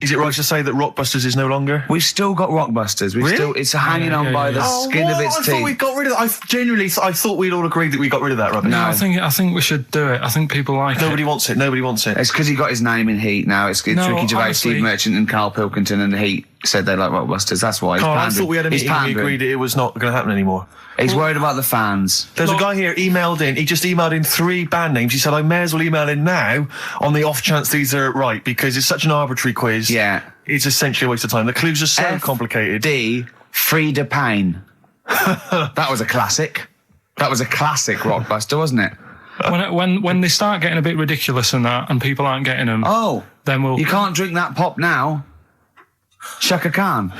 Is it right to say that Rockbusters is no longer? We've still got Rockbusters. It's hanging on by the skin of its teeth. I thought we got rid of that. I thought we'd all agreed that we got rid of that rubbish. No, I think we should do it. I think people like Nobody wants it. Nobody wants it. It's because he got his name in Heat now. It's Ricky Gervais, honestly, Steve Merchant and Karl Pilkington and Heat said they like Rockbusters. That's why. Carl, I thought we had a meeting and we agreed it was not going to happen anymore. He's worried about the fans. There's a guy here emailed in. He just emailed in 3 band names. He said, I may as well email in now on the off chance these are right because it's such an arbitrary quiz. Yeah. It's essentially a waste of time. The clues are so complicated. D. Frida Payne. That was a classic. That was a classic Rockbuster, wasn't it? When they start getting a bit ridiculous and that, and people aren't getting them, then we'll... You can't drink that pop now. Shaka Khan.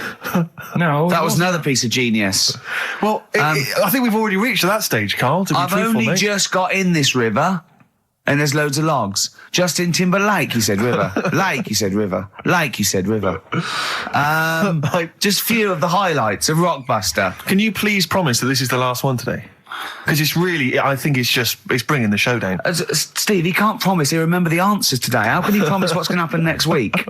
No. That was another piece of genius. Well, I think we've already reached that stage, Carl, to be truthful, I've only just got in this river, and there's loads of logs. Justin Timberlake, he said river. Lake, he said river. Lake, he said river. Just a few of the highlights of Rockbuster. Can you please promise that this is the last one today? Because it's really, I think it's bringing the show down. Steve, he can't promise he'll remember the answers today. How can he promise what's going to happen next week?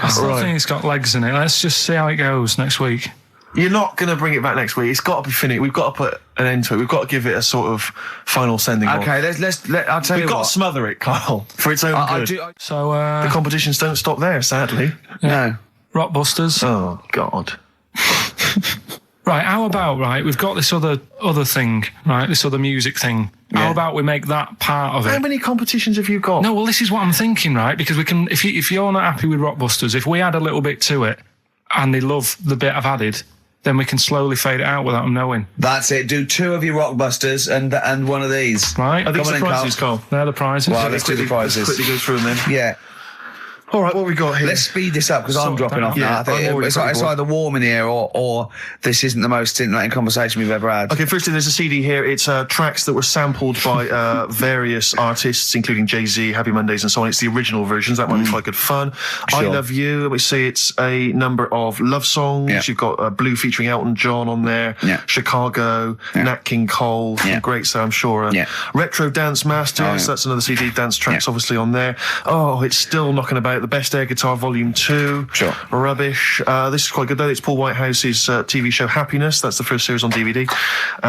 I still think it's got legs in it. Let's just see how it goes next week. You're not going to bring it back next week. It's got to be finished. We've got to put an end to it. We've got to give it a sort of final sending off. Okay, I'll tell you what. We've got to smother it, Carl, for its own good. So the competitions don't stop there, sadly. No. Rockbusters. Oh, God. Right, how about, we've got this other thing, right, this other music thing. Yeah. How about we make that part of it? How many competitions have you got? No, well, this is what I'm thinking, right, because we can, if you're not happy with Rockbusters, if we add a little bit to it, and they love the bit I've added, then we can slowly fade it out without them knowing. That's it. Do 2 of your Rockbusters and one of these. Right. Are these the prizes, Carl? They're the prizes. Well, let's do the prizes. Let's quickly go through them then. Yeah. All right, what have we got here? Let's speed this up because I'm dropping off now. I think it's either warm in here or this isn't the most stimulating conversation we've ever had. Okay, firstly, there's a CD here. It's tracks that were sampled by various artists, including Jay-Z, Happy Mondays, and so on. It's the original versions. That might be quite good fun. Sure. I Love You. Let me see. It's a number of love songs. Yeah. You've got Blue featuring Elton John on there. Yeah. Chicago. Yeah. Nat King Cole. Yeah. Great, so I'm sure. Retro Dance Masters. That's another CD. Dance tracks, obviously, on there. Oh, it's still knocking about. The Best Air Guitar Volume 2. Sure. Rubbish. This is quite good, though. It's Paul Whitehouse's TV show Happiness. That's the first series on DVD.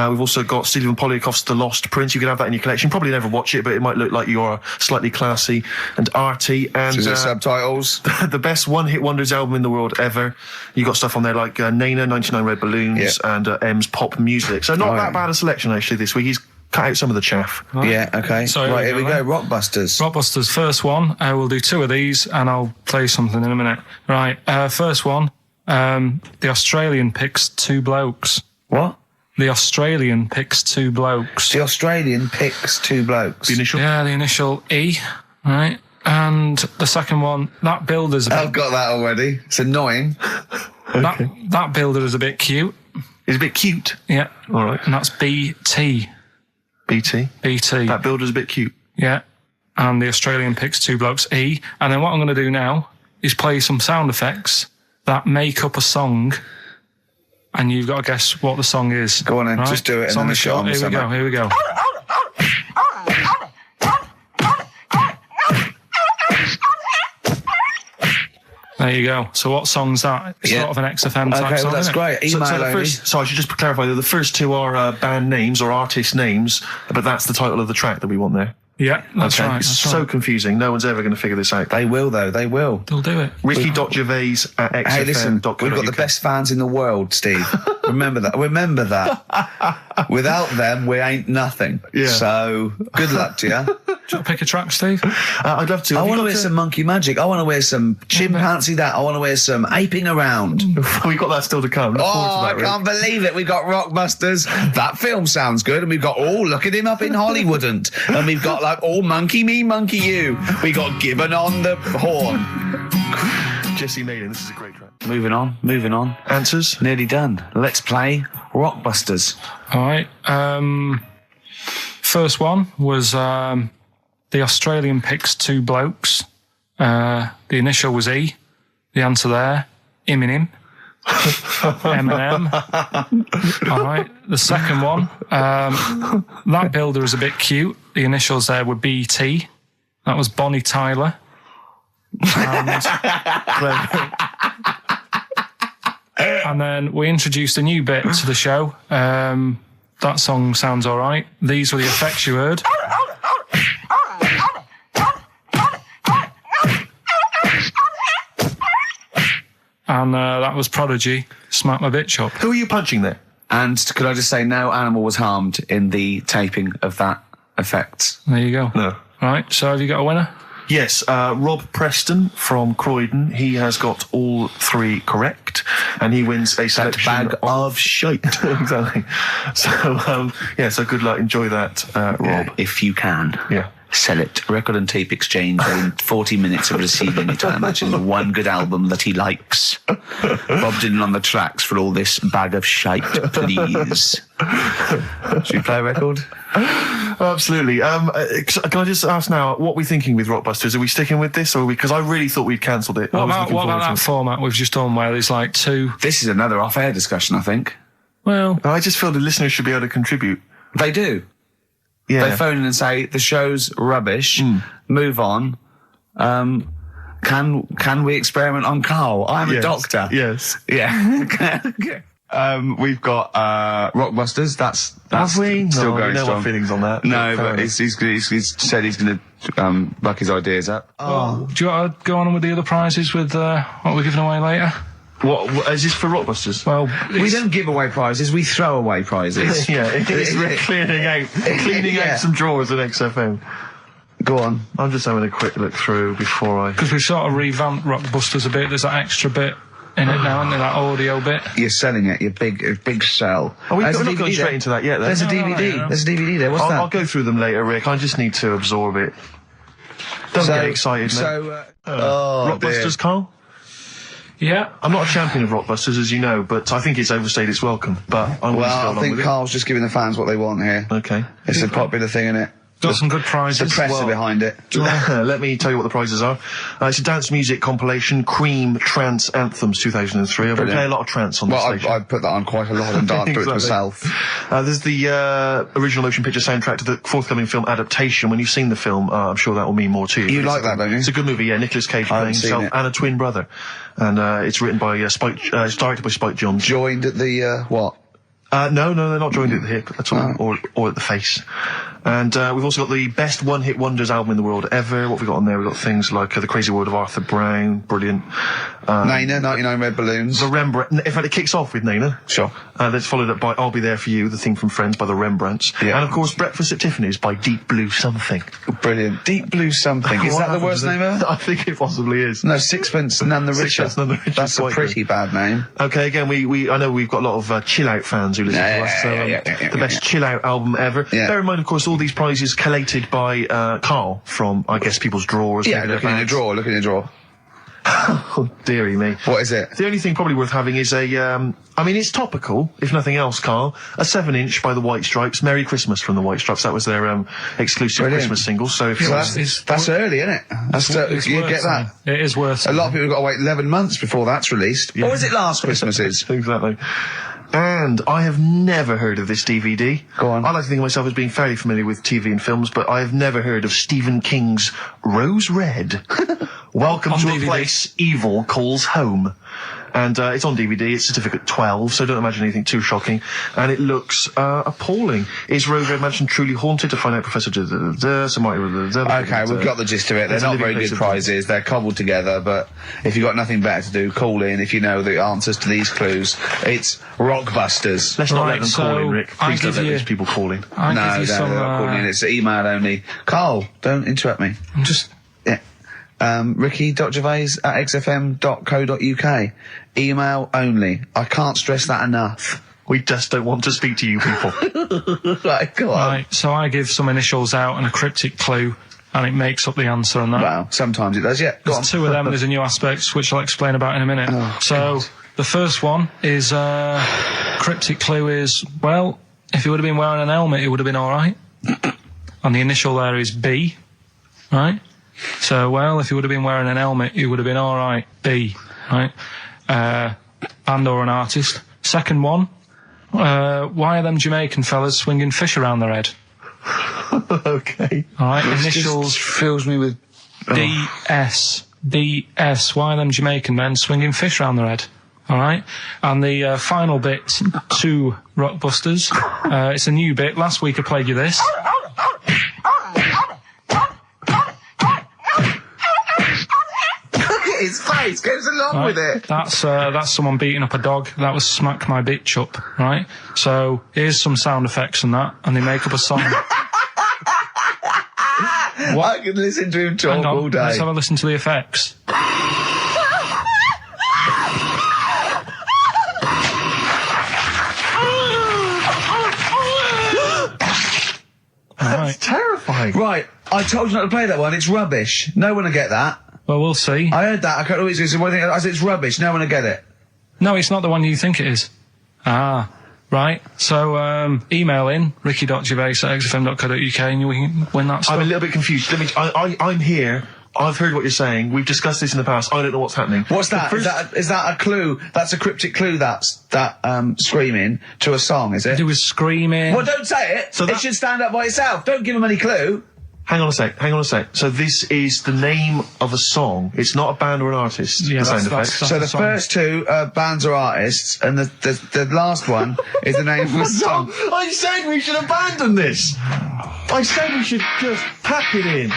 We've also got Stephen Polyakoff's The Lost Prince. You can have that in your collection. Probably never watch it, but it might look like you are slightly classy and arty. And is it subtitles? The best one-hit wonders album in the world ever. You got stuff on there like Nena, 99 Red Balloons, and M's Pop Music. So not that bad a selection, actually, this week. He's cut out some of the chaff. Right. Yeah, okay. So here we go. Rockbusters. Rockbusters, first one. We'll do 2 of these and I'll play something in a minute. Right, first one. The Australian picks 2 blokes. What? The Australian picks 2 blokes. The Australian picks 2 blokes. The initial? Yeah, the initial E. Right. And the second one, that builder's a bit... I've got that already. It's annoying. Okay. That builder is a bit cute. He's a bit cute? Yeah. All right. And that's BT. BT? BT. That builder's a bit cute. Yeah. And the Australian picks 2 blokes, E. And then what I'm going to do now is play some sound effects that make up a song, and you've got to guess what the song is. Go on then, just do it and then the shot. Here we go. There you go. So what song's that? It's sort of an XFM type song. Okay, that's great. Email so I should just clarify that the first 2 are band names or artist names, but that's the title of the track that we want there. Yeah, that's right. It's so confusing. No one's ever going to figure this out. They will, though. They will. They'll do it. Ricky.gervais at XFM. Hey, listen, we've got the best fans in the world, Steve. Remember that. Remember that. Without them, we ain't nothing. Yeah. So, good luck to you. Do you want to pick a track, Steve? I'd love to. I want to wear some Monkey Magic. I want to wear some Chimpanzee that. I want to wear some Aping Around. We've got that still to come. I can't believe it. We got Rockbusters. That film sounds good. And we've got, look at him up in Hollywood. And we've got like all Monkey Me, Monkey You. We got Gibbon on the horn. Jesse Mayhem, this is a great track. Moving on. Answers? Nearly done. Let's play Rockbusters. All right. First one was the Australian picks 2 blokes. The initial was E. The answer there, Eminem. Eminem. All right. The second one, that builder is a bit cute. The initials there were BT. That was Bonnie Tyler. And then we introduced a new bit to the show. That song sounds all right. These were the effects you heard. And that was Prodigy, Smack My Bitch Up. Who are you punching there? And could I just say, no animal was harmed in the taping of that effect. There you go. No. Right, so have you got a winner? Yes, Rob Preston from Croydon. He has got all 3 correct, and he wins a selection bag of shite. Exactly. So, so good luck. Enjoy that, Rob. Yeah, if you can. Yeah. Sell it. Record and tape exchange within 40 minutes of receiving it. I imagine the one good album that he likes. Bob Dylan on the tracks for all this bag of shite, please. Should we play a record? Absolutely. Can I just ask now, what are we thinking with Rockbusters? Are we sticking with this, or because I really thought we'd cancelled it? What about that format we've just done where there's like 2... This is another off-air discussion, I think. Well... I just feel the listeners should be able to contribute. They do. Yeah. They phone in and say, the show's rubbish, move on. Can we experiment on Carl? I'm a doctor. Yes. Yeah. We've got Rockbusters. That's Have we? still No, going no strong. more feelings on that. No, Fair but enough. he's said he's going to buck his ideas up. Oh. Do you want to go on with the other prizes with what we're giving away later? What is this for Rockbusters? Well, We don't give away prizes, we throw away prizes. Yeah, it's cleaning out some drawers at XFM. Go on. I'm just having a quick look through before I... because we've sort of revamped Rockbusters a bit. There's that extra bit in it now, isn't there? That audio bit. You're selling it, your big sell. we're There's a not going DVD straight there. into that yet, then. There's a No, DVD. no. There's a DVD there. What's that? I'll go through them later, Rick. I just need to absorb it. Don't get excited, mate. So, Rockbusters, Carl? Yeah. I'm not a champion of Rockbusters, as you know, but I think it's overstayed its welcome. But I'm going to go Well, along I think with Carl's just giving the fans what they want here. it. Okay. It's a popular thing, isn't it? Got some good The prizes. press are behind it. Let me tell you what the prizes are. It's a dance music compilation, Cream Trance Anthems 2003. We play a lot of trance on the Well, station. I put that on quite a lot and danced to it Exactly. myself. There's the original motion picture soundtrack to the forthcoming film adaptation. When you've seen the film, I'm sure that will mean more to you. You like that, don't you? It's a good movie, yeah. Nicolas Cage playing haven't seen himself it. and a twin brother. And it's written by Spike, it's directed by Spike Jonze. Joined at the, what? No, they're not joined at the hip at all, or at the face. And we've also got the best one-hit wonders album in the world ever. What have we got on there? We've got things like The Crazy World of Arthur Brown, brilliant. Nina, 99 Red Balloons. The Rembrandt. In fact, it kicks off with Nina. Sure. That's followed up by I'll Be There For You, the theme from Friends by the Rembrandts. Yeah. And of course, Breakfast at Tiffany's by Deep Blue Something. Brilliant. Deep Blue Something. Is What that the happened worst to name ever? I think it possibly is. No, Sixpence None the Richer. Sixpence None the Richer. That's a Quite pretty bad name. Okay, again, I know we've got a lot of chill-out fans who listen to us. So, the best chill-out album ever. Yeah. Bear in mind, of course, all these prizes collated by Carl from, I guess, people's drawers. Yeah, maybe their look in your bags. drawer, look in your drawer. Oh, dearie me. What is it? The only thing probably worth having is it's topical, if nothing else, Carl. A 7-inch by the White Stripes, Merry Christmas from the White Stripes. That was their exclusive Brilliant. Christmas single. So if you That's early, isn't it? You get that. It is worth A lot of people have got to wait 11 months before that's released. Or was it last Christmas's? Exactly. And I have never heard of this DVD. Go on. I like to think of myself as being fairly familiar with TV and films, but I have never heard of Stephen King's Rose Red. Welcome On to DVD. a place evil calls home. And it's on DVD, it's certificate 12, so don't imagine anything too shocking. And it looks appalling. Is Rose Red Mansion truly haunted? To find out, Professor... Okay, we've got the gist of it. They're It's a not living very place good of- prizes. They're cobbled together, but if you've got nothing better to do, call in if you know the answers to these clues. It's Rockbusters. Let's not Right, let them call so in, Rick. I Please don't give let you- these people call in. I No, give you they're some. not calling in. It's email only. Carl, don't interrupt me. I'm just. Yeah. Ricky.gervais@xfm.co.uk. Email only. I can't stress that enough. We just don't want to speak to you people. Right, go on. Right, so I give some initials out and a cryptic clue, and it makes up the answer on that. Well, sometimes it does, yeah. Go on. There's 2 of them. There's a new aspect, which I'll explain about in a minute. So the first one is cryptic clue is, well, if he would have been wearing an helmet, it would have been all right. And the initial there is B, right? So, well, if he would have been wearing an helmet, it would have been all right. B, right? Band or an artist. Second one, why are them Jamaican fellas swinging fish around their head? Okay. All right, This initials just fills me with... DS. DS, why them Jamaican men swinging fish round their head? All right. And the final bit to Rockbusters. It's a new bit. Last week I played you this. His face goes along with it. That's someone beating up a dog. That was Smack My Bitch Up, right? So here's some sound effects and that, and they make up a song. I can listen to him talk all day. Let's have a listen to the effects. That's terrifying. Right, I told you not to play that one. It's rubbish. No one will get that. Well, we'll see. I heard that. I can't always say one thing. I said it's rubbish. No one will get it. No, it's not the one you think it is. Ah, right. So email in ricky.gervais@xfm.co.uk and you can win that stuff. I'm a little bit confused. I'm here. I've heard what you're saying. We've discussed this in the past. I don't know what's happening. What's that? Is that a clue? That's a cryptic clue. That's screaming to a song, is it? It was screaming. Well, don't say it. So it should stand up by itself. Don't give them any clue. Hang on a sec. So this is the name of a song. It's not a band or an artist. Yeah, that's so the first two bands are artists, and the last one is the name of a song. I said we should abandon this. I said we should just pack it in.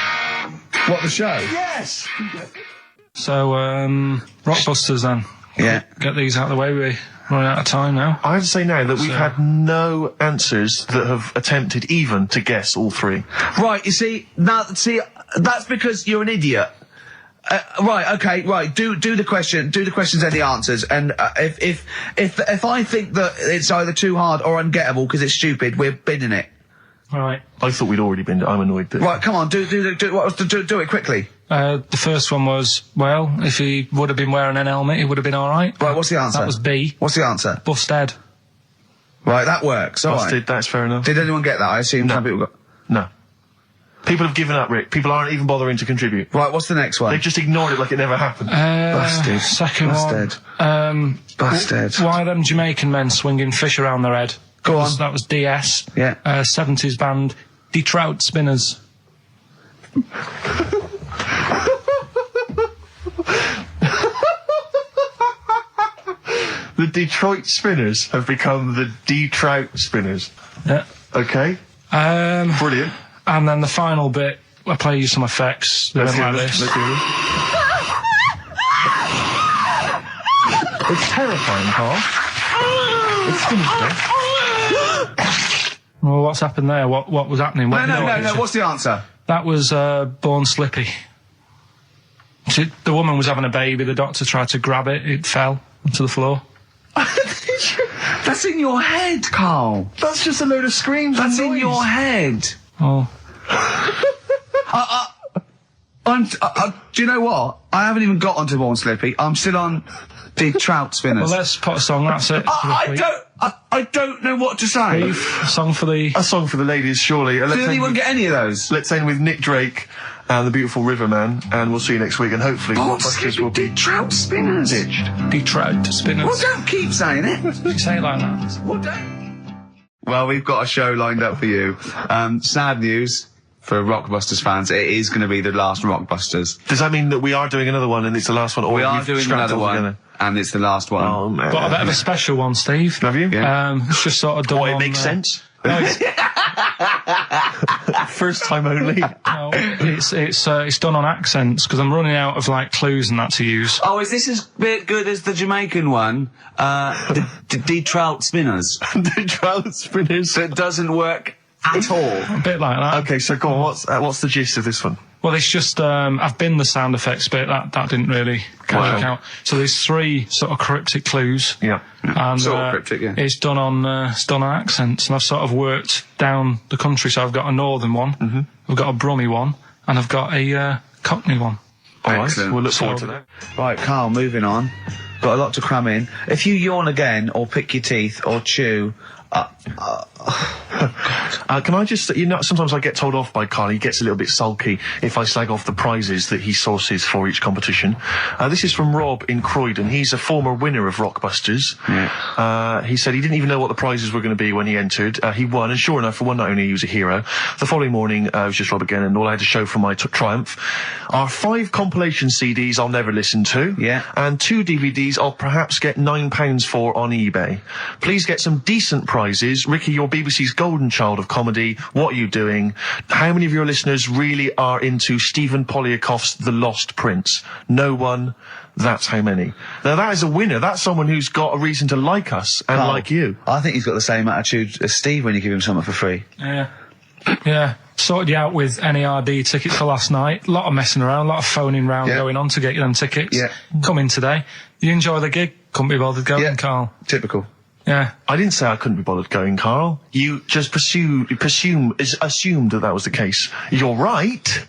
What, the show? Yes. So Rockbusters then. Yeah. Get these out of the way. We're running out of time now. I have to say now that we've had no answers that have attempted even to guess all three. Right, you see, that's because you're an idiot. Right, okay, right, do the questions and the answers, and if I think that it's either too hard or ungettable because it's stupid, we're bidding it. All right. I thought we'd already been. I'm annoyed that. Right, come on, do it quickly. The first one was, well, if he would have been wearing an helmet, he would have been all right. Right, what's the answer? That was B. What's the answer? Busted. Right, that works. All Busted, right. That's fair enough. Did anyone get that? I assume some people got. No. People have given up, Rick. People aren't even bothering to contribute. Right, what's the next one? They've just ignored it like it never happened. Busted. Second Busted. one. Busted. Why them Jamaican men swinging fish around their head? Go on. That was DS. Yeah. 70s band, Die Trout Spinners. The Detroit Spinners have become the D-Trout Spinners. Yeah. Okay. Brilliant. And then the final bit, I play you some effects. They Let's went hear like this. this. Let's hear this. It's terrifying, Carl. It's sinister. Well, what's happened there? What was happening? No. What's the answer? That was Born Slippy. The woman was having a baby. The doctor tried to grab it. It fell onto the floor. That's in your head, Carl. That's just a load of screams. That's and in noise. your head. Oh. Do you know what? I haven't even got onto Born Slippy. I'm still on the Trout Spinners. Well, let's put a song. That's it. I don't know what to say. A song for the ladies, surely. Did anyone get any of those? Let's end with Nick Drake and the Beautiful Riverman, and we'll see you next week. And hopefully, Rockbusters will be Trout Spinners. ditched. Die Trout Spinners. Well, don't keep saying it. You say it like that. Well, don't. Well, we've got a show lined up for you. Sad news for Rockbusters fans. It is going to be the last Rockbusters. Does that mean that we are doing another one and it's the last one? Or We are we've doing scrapped another it all one, together? and it's the last one. Oh, man. Got a bit of a special one, Steve. Have you? Yeah. It's just sort of done. It makes sense. No, it's, First time only. no, it's done on accents because I'm running out of like clues and that to use. Oh, is this as bit good as the Jamaican one? The Trout Spinners. The Trout Spinners. That doesn't work at all. A bit like that. Okay, so go on. What's the gist of this one? Well, it's just I've been the sound effects bit. That didn't really work out. So there's three sort of cryptic clues. Yeah. And Sort of cryptic, yeah. it's done on accents, and I've sort of worked down the country. So I've got a northern one, I've got a Brummie one, and I've got a Cockney one. All right, Excellent. we'll look forward to that. Right, Carl, moving on. Got a lot to cram in. If you yawn again, or pick your teeth, or chew, Can I just, sometimes I get told off by Carl. He gets a little bit sulky if I slag off the prizes that he sources for each competition. This is from Rob in Croydon. He's a former winner of Rockbusters. Yeah. He said he didn't even know what the prizes were going to be when he entered. He won, and sure enough, for one night only, he was a hero. The following morning, it was just Rob again, and all I had to show for my triumph are 5 compilation CDs I'll never listen to, and 2 DVDs I'll perhaps get £9 for on eBay. Please get some decent prizes. Ricky, you're BBC's golden child of comedy. What are you doing? How many of your listeners really are into Stephen Polyakoff's The Lost Prince? No one. That's how many. Now, that is a winner. That's someone who's got a reason to like us and like you. I think he's got the same attitude as Steve when you give him something for free. Yeah. Sorted you out with NERD tickets for last night. A lot of messing around, a lot of phoning round going on to get you them tickets. Yeah. Come in today. You enjoy the gig? Couldn't be bothered going, Carl. Typical. Yeah. I didn't say I couldn't be bothered going, Carl. You just assumed that was the case. You're right,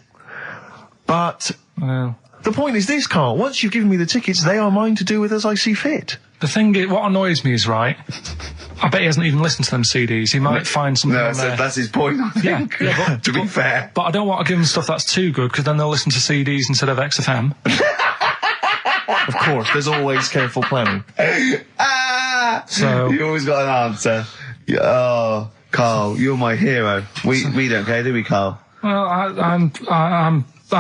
but the point is this, Carl. Once you've given me the tickets, they are mine to do with as I see fit. The thing is, what annoys me is, right, I bet he hasn't even listened to them CDs. He might find something on there. That's his point, I think. Yeah, to be fair. But I don't want to give them stuff that's too good, because then they'll listen to CDs instead of XFM. Of course, there's always careful planning. So you always got an answer. Oh, Carl, you're my hero. We don't care, do we, Carl? Well, I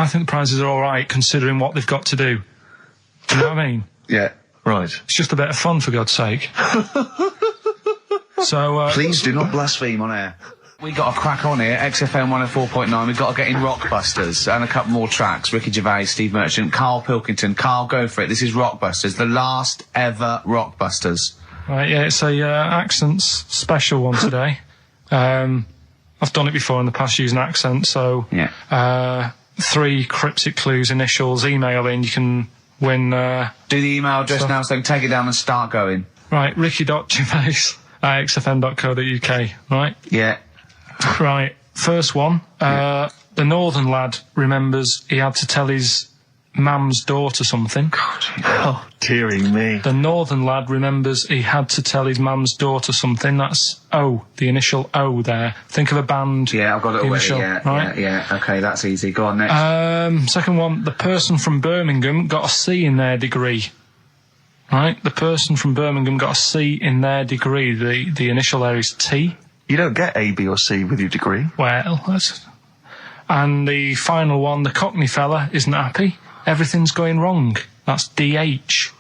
think the prizes are all right considering what they've got to do. Do you know what I mean? Yeah. Right. It's just a bit of fun, for God's sake. So please do not blaspheme on air. We got a crack on here, XFM 104.9. We've got to get in Rockbusters and a couple more tracks. Ricky Gervais, Steve Merchant, Karl Pilkington. Carl, go for it. This is Rockbusters, the last ever Rockbusters. Right, yeah, it's a accents special one today. I've done it before in the past using accents, so 3 cryptic clues, initials, email in, you can win. Do the email address now, so take it down and start going. Right, ricky.gervais@xfm.co.uk, right? Yeah. Right, first one. The northern lad remembers he had to tell his mum's daughter something. God, oh, dearie me. The northern lad remembers he had to tell his mum's daughter something. That's O, the initial O there. Think of a band. Yeah, I've got it away. Yeah. Okay, that's easy. Go on, next. Second one. The person from Birmingham got a C in their degree. Right? The person from Birmingham got a C in their degree. The initial there is T. You don't get A, B or C with your degree. Well, that's... And the final one. The Cockney fella isn't happy. Everything's going wrong. That's DH.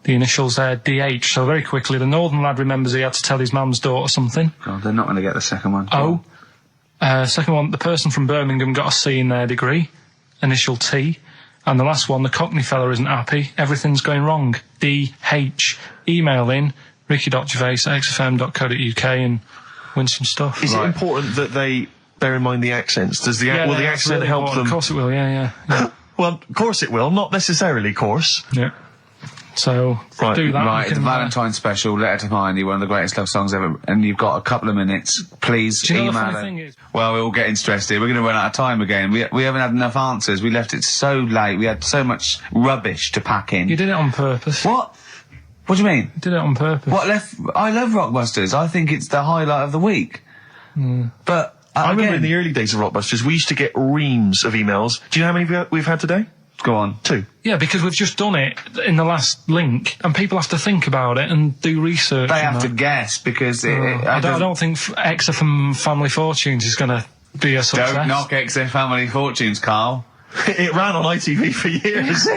The initials there, DH. So very quickly, the northern lad remembers he had to tell his mum's daughter something. God, they're not going to get the second one. O. Second one, the person from Birmingham got a C in their degree. Initial T. And the last one, the Cockney fella isn't happy. Everything's going wrong. DH. Email in, ricky.gervais@xfm.co.uk and win some stuff. Is it important that they bear in mind the accents? Will the accent really help them? Of course it will, yeah. Well, of course it will. Not necessarily, of course. Yeah. So, do that. Right, the Valentine's special, Letter to Mindy, one of the greatest love songs ever, and you've got a couple of minutes. Please email it. Well, we're all getting stressed here. We're going to run out of time again. We haven't had enough answers. We left it so late. We had so much rubbish to pack in. You did it on purpose. What? What do you mean? You did it on purpose. I love Rockbusters. I think it's the highlight of the week. But... I remember in the early days of Rockbusters, we used to get reams of emails. Do you know how many we've had today? Go on. 2. Yeah, because we've just done it in the last link, and people have to think about it and do research. They have to guess, because... I don't think XFM Family Fortunes is going to be a success. Don't knock XFM Family Fortunes, Carl. It ran on ITV for years.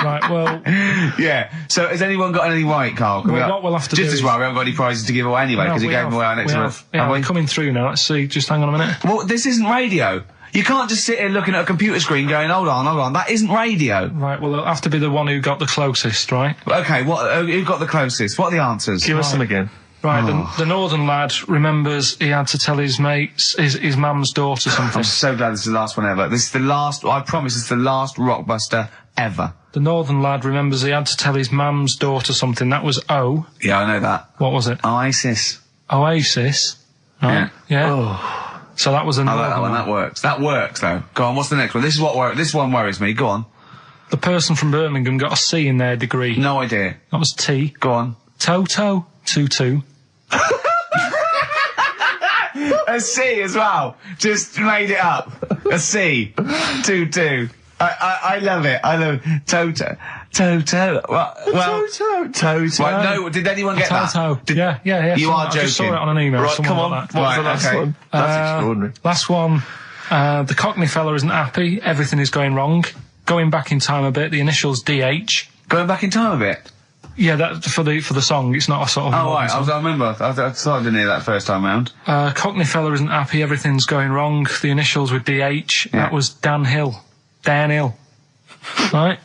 Right, well... Yeah. So has anyone got any right, Carl? What we'll have to do just as well, we haven't got any prizes to give away anyway, because we gave them away our next month. Yeah, we're coming through now. Let's see. Just hang on a minute. Well, this isn't radio. You can't just sit here looking at a computer screen going, hold on. That isn't radio. Right, well, it'll have to be the one who got the closest, right? Okay, who got the closest? What are the answers? Give us them again. Right, the northern lad remembers he had to tell his mates, his mum's daughter something. I'm so glad this is the last one ever. This is the last, I promise it's the last Rockbuster ever. The northern lad remembers he had to tell his mum's daughter something. That was O. Yeah, I know that. What was it? Oasis. Oasis. Right. Yeah. Oh. So that was a northern I like that one. That works. That works, though. Go on, what's the next one? This one worries me. Go on. The person from Birmingham got a C in their degree. No idea. That was T. Go on. Toto. 2-2. A C as well. Just made it up. A C. 2-2. I love it. I love it. Toto. Well, Toto. Right, no, did anyone get that? Toto. Yeah. You are joking. I just saw it on an email. Right, come on. Like What was the last one? That's extraordinary. Last one. The Cockney fella isn't happy. Everything is going wrong. Going back in time a bit. The initials DH. Going back in time a bit? Yeah, that for the song. It's not a sort of. Oh, right. I remember. I thought I didn't hear that first time round. Cockney fella isn't happy. Everything's going wrong. The initials were DH. Yeah. That was Dan Hill. Right?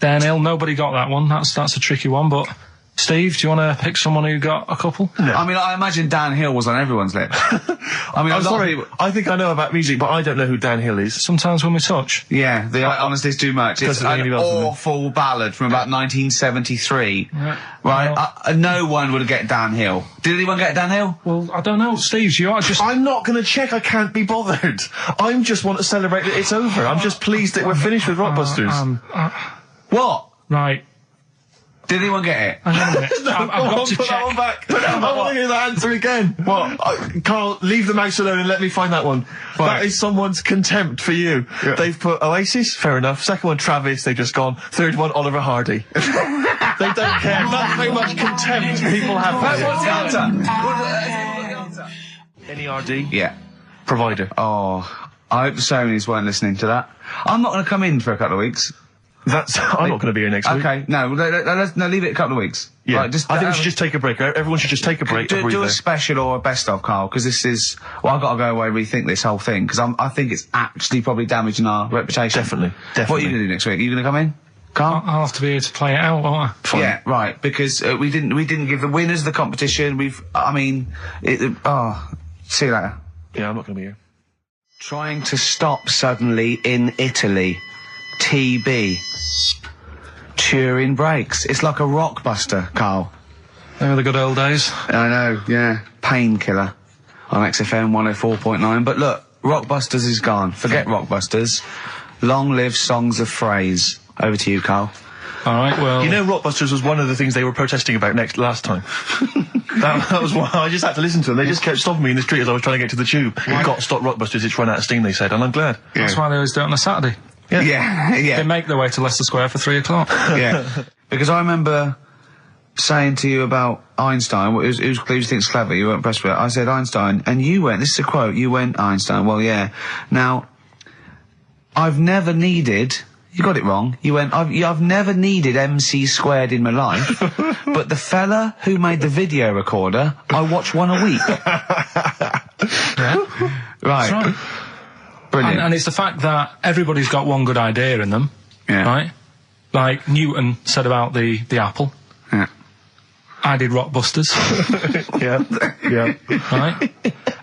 Dan Hill. Nobody got that one. That's a tricky one. But Steve, do you want to pick someone who got a couple? No. I mean, I imagine Dan Hill was on everyone's lips. I mean, I'm sorry. I think I know about music, but I don't know who Dan Hill is. Sometimes when we touch. Yeah, honestly, it's too much. It's an awful ballad from about 1973. Yeah. Right? Well, no one would get Dan Hill. Did anyone get Dan Hill? Well, I don't know, Steve. You are just. I'm not going to check. I can't be bothered. I just want to celebrate that it's over. I'm just pleased that we're finished with Rockbusters. What? Right. Did anyone get it? Hang on a minute. I've got to Put check. that one back. I want to hear the answer again. What? Carl, leave the mouse alone and let me find that one. Right. That is someone's contempt for you. Yeah. They've put Oasis, fair enough. Second one, Travis, they've just gone. Third one, Oliver Hardy. They don't care. That's how much contempt people have for you. What's the answer? NERD? Yeah. Provider. Oh, I hope the Sonys weren't listening to that. I'm not going to come in for a couple of weeks. I'm not going to be here next week. Okay, no, leave it a couple of weeks. Yeah, right, I think we should just take a break. Everyone should just take a break. Do a special or a best of, Carl, because this is. Well, I've got to go away and rethink this whole thing because I think it's actually probably damaging our reputation. Definitely. What are you going to do next week? Are you going to come in, Carl? I'll have to be here to play it out, won't I? Fine. Yeah, right. Because we didn't give the winners of the competition. See you later. Yeah, I'm not going to be here. Trying to stop suddenly in Italy. TB. Turing brakes. It's like a rockbuster, Carl. They were the good old days. I know, yeah. Painkiller on XFM 104.9. But look, Rockbusters is gone. Forget Rockbusters. Long live songs of phrase. Over to you, Carl. All right, well... You know Rockbusters was one of the things they were protesting about last time. that was why I just had to listen to them. They just kept stopping me in the street as I was trying to get to the tube. We've got to stop Rockbusters, it's run out of steam, they said, and I'm glad. Yeah. That's why they always do it on a Saturday. Yeah. They make their way to Leicester Square for 3 o'clock. Yeah. Because I remember saying to you about Einstein, who thinks clever, you weren't impressed with it. I said Einstein, and you went, this is a quote, you went Einstein, well, yeah. Now, I've never needed... You got it wrong. You went, I've never needed MC squared in my life, but the fella who made the video recorder, I watch one a week. Yeah. Right. That's right. Brilliant. And it's the fact that everybody's got one good idea in them, right? Like Newton said about the apple. Yeah. I did Rockbusters. Yeah. Right?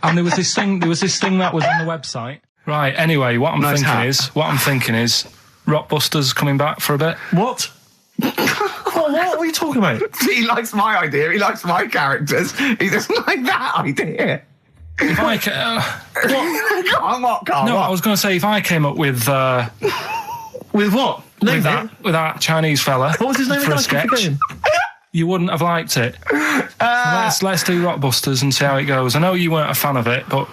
And there was this thing that was on the website. Right, anyway, what I'm thinking is Rockbusters coming back for a bit. What? What are you talking about? He likes my idea, he likes my characters, he doesn't like that idea. If I I was going to say, if I came up with With what? with that Chinese fella What was his name for a again? I keep sketch, forgetting. you wouldn't have liked it. Let's do Rockbusters and see how it goes. I know you weren't a fan of it, but...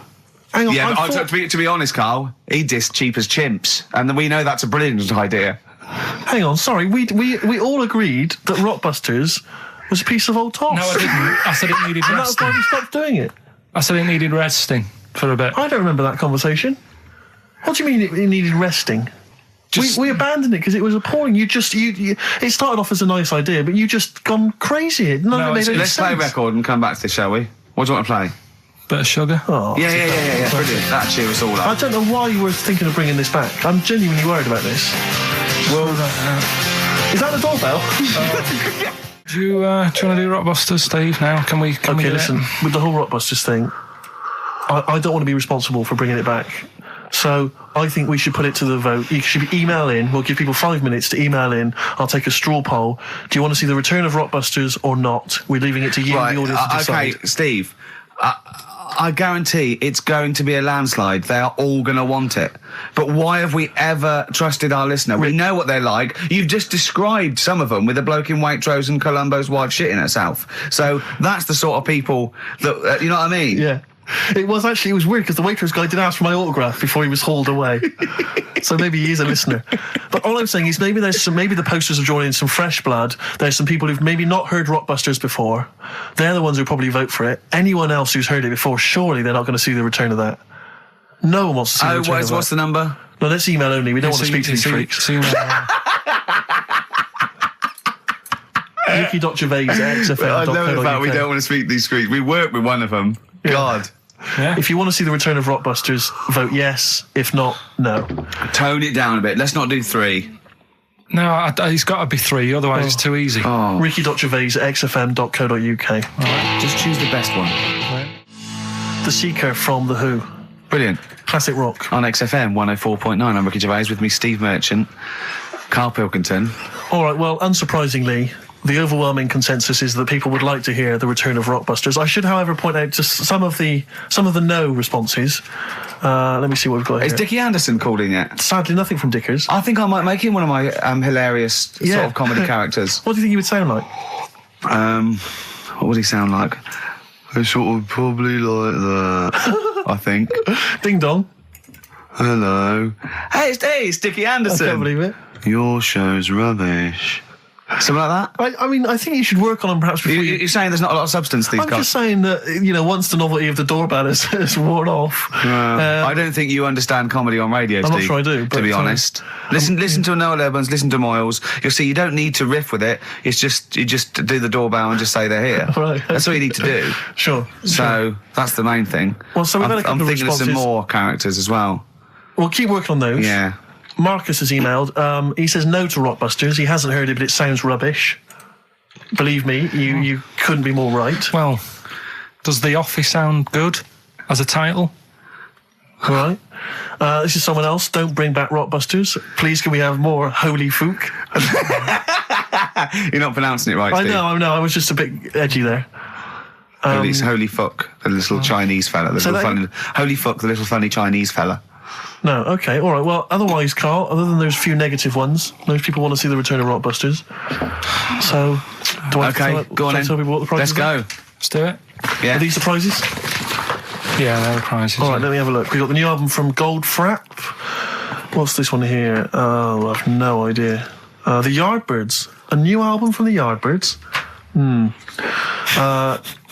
Hang on, Yeah, but to be honest, Carl, he dissed Cheap as Chimps, and we know that's a brilliant idea. Hang on, sorry, we all agreed that Rockbusters was a piece of old toss. No, I didn't. I said it needed And that's why resting. we stopped doing it. I said it needed resting for a bit. I don't remember that conversation. What do you mean it needed resting? We abandoned it because it was appalling. It started off as a nice idea, but you just gone crazy. None of it made any Let's play a sense. record and come back to this, shall we? What do you want to play? Bit of sugar. Oh, Yeah, brilliant. That cheer us all I up. don't know why you were thinking of bringing this back. I'm genuinely worried about this. Well, Is that the doorbell? do you want to do Rockbusters, Steve? Now, can we? Okay, do listen. It? With the whole Rockbusters thing, I don't want to be responsible for bringing it back. So I think we should put it to the vote. You should email in. We'll give people 5 minutes to email in. I'll take a straw poll. Do you want to see the return of Rockbusters or not? We're leaving it to you, the audience, to decide. Okay, Steve. I guarantee it's going to be a landslide. They are all going to want it. But why have we ever trusted our listener? We know what they're like. You've just described some of them with a bloke in Waitrose and Columbo's wife shitting herself. So that's the sort of people that, you know what I mean? Yeah. It was weird because the waitress guy did ask for my autograph before he was hauled away. So maybe he is a listener. But all I'm saying is maybe the posters have drawn in some fresh blood. There's some people who've maybe not heard Rockbusters before. They're the ones who probably vote for it. Anyone else who's heard it before, surely they're not going to see the return of that. No one wants to see the return of that. What's the number? No, that's email only. We don't want to speak to these freaks. Ricky.Gervais at XFM. I know the fact we don't want to speak to these freaks. We work with one of them. Yeah. God. Yeah. If you want to see the return of Rockbusters, vote yes. If not, no. Tone it down a bit. Let's not do 3. No, it's got to be 3, otherwise it's too easy. Oh. Ricky.Gervais at xfm.co.uk. Right. Just choose the best one. Right. The Seeker from The Who. Brilliant. Classic rock. On XFM 104.9, I'm Ricky Gervais, with me Steve Merchant, Karl Pilkington. All right, well, unsurprisingly, the overwhelming consensus is that people would like to hear the return of Rockbusters. I should, however, point out just some of the no responses. Let me see what we've got here. Is Dickie Anderson called in yet? Sadly, nothing from Dickers. I think I might make him one of my hilarious sort of comedy characters. What do you think he would sound like? What would he sound like? Sort of probably like that, I think. Ding dong. Hello. Hey, it's Dickie Anderson. I can't believe it. Your show's rubbish. Something like that? I mean, I think you should work on them perhaps before You're saying there's not a lot of substance to these I'm guys? just saying that, once the novelty of the doorbell has worn off. I don't think you understand comedy on radio, Steve. I'm not sure I do. To be honest. Listen to Noel Evans, listen to Moyles. You'll see you don't need to riff with it. It's just, you just do the doorbell and just say they're here. Right. That's all you need to do. Sure. So that's the main thing. Well, so we've had a couple I'm of thinking of some more characters as well. Well, keep working on those. Yeah. Marcus has emailed. He says no to Rockbusters. He hasn't heard it, but it sounds rubbish. Believe me, you couldn't be more right. Well, does The Office sound good as a title? All right. This is someone else. Don't bring back Rockbusters. Please, can we have more Holy Fook? You're not pronouncing it right, Steve. I know. I was just a bit edgy there. Holy fuck, the little Chinese fella. Holy fuck, the little funny Chinese fella. No, okay, all right. Well, otherwise, Karl, other than those few negative ones, most people want to see the return of Rockbusters. So, do I go on then. Tell people what the prizes Let's go. Let's do it. Yeah. Are these the prizes? Yeah, they're the prizes. All right, let me have a look. We've got the new album from Goldfrapp. What's this one here? Oh, I have no idea. The Yardbirds. A new album from the Yardbirds.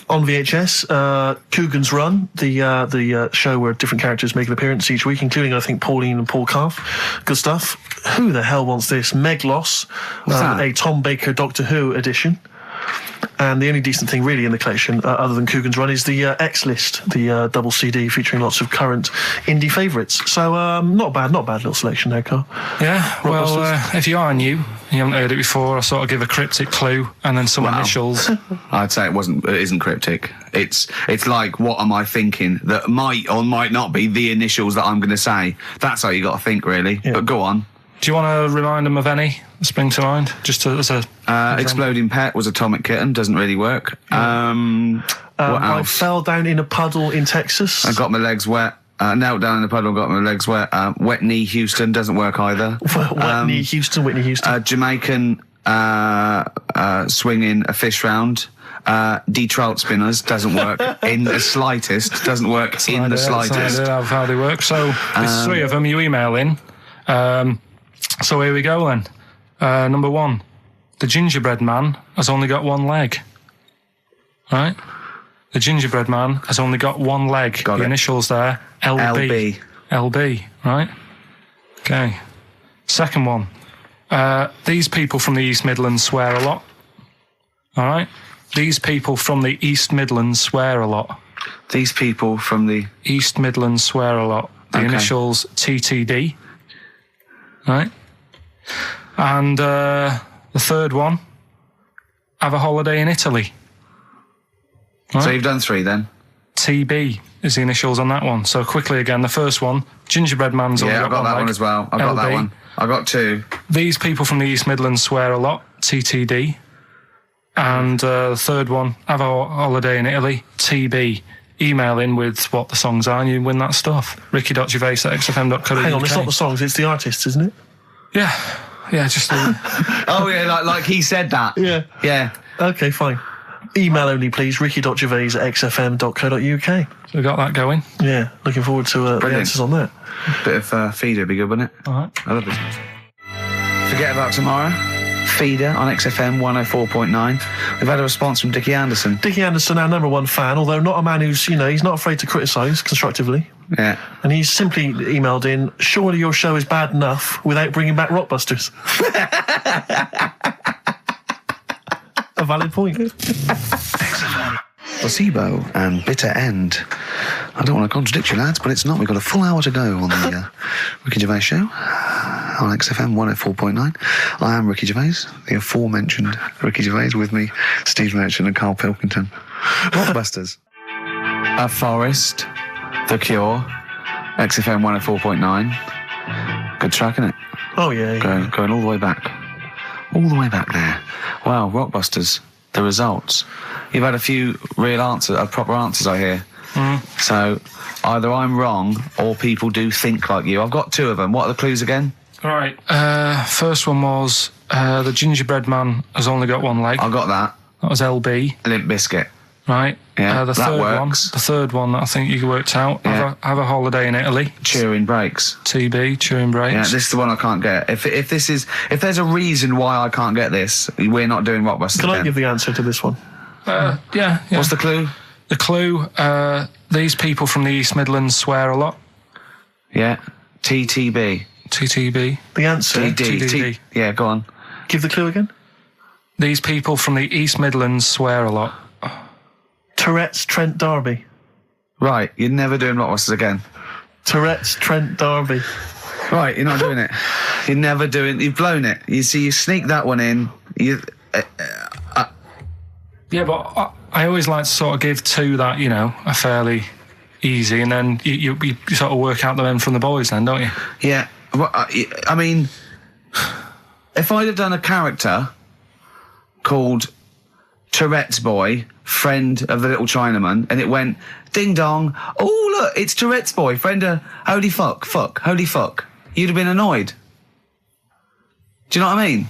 On VHS, Coogan's Run, the show where different characters make an appearance each week, including, I think, Pauline and Paul Calf. Good stuff. Who the hell wants this? Meglos, a Tom Baker Doctor Who edition. And the only decent thing really in the collection, other than Coogan's Run, is the X-List, the double CD featuring lots of current indie favourites. So not bad little selection there, Karl. Yeah, well, if you are new, you haven't heard it before, I sort of give a cryptic clue and then some initials. I'd say it isn't cryptic. It's like, what am I thinking that might or might not be the initials that I'm going to say. That's how you got to think, really. Yeah. But go on. Do you want to remind them of any that spring to mind? Just as a Exploding Pet was Atomic Kitten. Doesn't really work. What else? I fell down in a puddle in Texas. I got my legs wet. Knelt down in the puddle, got my legs wet. Wet Knee Houston doesn't work either. Whitney Houston. Jamaican swinging a fish round. D-Trout Spinners doesn't work in the slightest. Doesn't work in the slightest. That's how they work. So there's 3 of them. You email in. So here we go then. Number 1, the gingerbread man has only got 1 leg. Right? The gingerbread man has only got 1 leg. Got the it. Initials there, LB. LB, right? Okay. Second one, these people from the East Midlands swear a lot. All right? These people from the East Midlands swear a lot. These people from the East Midlands swear a lot. The initials TTD. Right? And the third one, have a holiday in Italy. Right? So you've done 3 then? TB is the initials on that one. So quickly again, the first one, gingerbread man's only got 1 leg. Yeah, I've got that one as well. I've got that one. I've got 2. These people from the East Midlands swear a lot, TTD. And the third one, have a holiday in Italy, TB. Email in with what the songs are and you win that stuff. Ricky.Gervais at xfm.co.uk. Hang on, it's not the songs, it's the artists, isn't it? Yeah, just... Oh, yeah, like he said that. Yeah. Yeah. Okay, fine. Email only, please. ricky.gervais@xfm.co.uk. So we got that going. Yeah, looking forward to the answers on that. Bit of feeder would be good, wouldn't it? All right. I love this. Forget about tomorrow. Feeder on XFM 104.9. We've had a response from Dickie Anderson. Dickie Anderson, our number one fan, although not a man who's, he's not afraid to criticise constructively. Yeah. And he's simply emailed in, surely your show is bad enough without bringing back Rockbusters. A valid point. Placebo and Bitter End. I don't want to contradict you, lads, but it's not. We've got a full hour to go on the Ricky Gervais show on XFM 104.9. I am Ricky Gervais, the aforementioned Ricky Gervais, with me, Steve Merchant and Karl Pilkington. Rockbusters. A Forest, The Cure, XFM 104.9. Good track, isn't it? Oh, yeah. Going all the way back. All the way back there. Wow, Rockbusters, the results. You've had a few proper answers, I hear. So either I'm wrong or people do think like you. I've got two of them. What are the clues again? All right. First one was the gingerbread man has only got one leg. I got that. That was LB. Limp Bizkit. Right. Yeah, that works. The third one that I think you worked out. Yeah. Have a holiday in Italy. Chewing Breaks. TB, Chewing Breaks. Yeah, this is the one I can't get. If there's a reason why I can't get this, we're not doing Rockbusters. Can I give the answer to this one? Yeah. What's the clue? The clue, these people from the East Midlands swear a lot. Yeah. TTB. TTB. The answer? TTB. Yeah, go on. Give the clue again. These people from the East Midlands swear a lot. Tourette's Trent D'Arby. Right, you're never doing Rockbusters again. Tourette's Trent D'Arby. Right, you're not doing it. You've blown it. You see, you sneak that one in. Yeah, but I always like to sort of give two that, are fairly easy, and then you sort of work out the men from the boys then, don't you? Yeah. Well, I mean, if I'd have done a character called Tourette's Boy, friend of the little Chinaman, and it went, ding dong, oh look, it's Tourette's Boy, friend of, holy fuck, holy fuck, you'd have been annoyed. Do you know what I mean?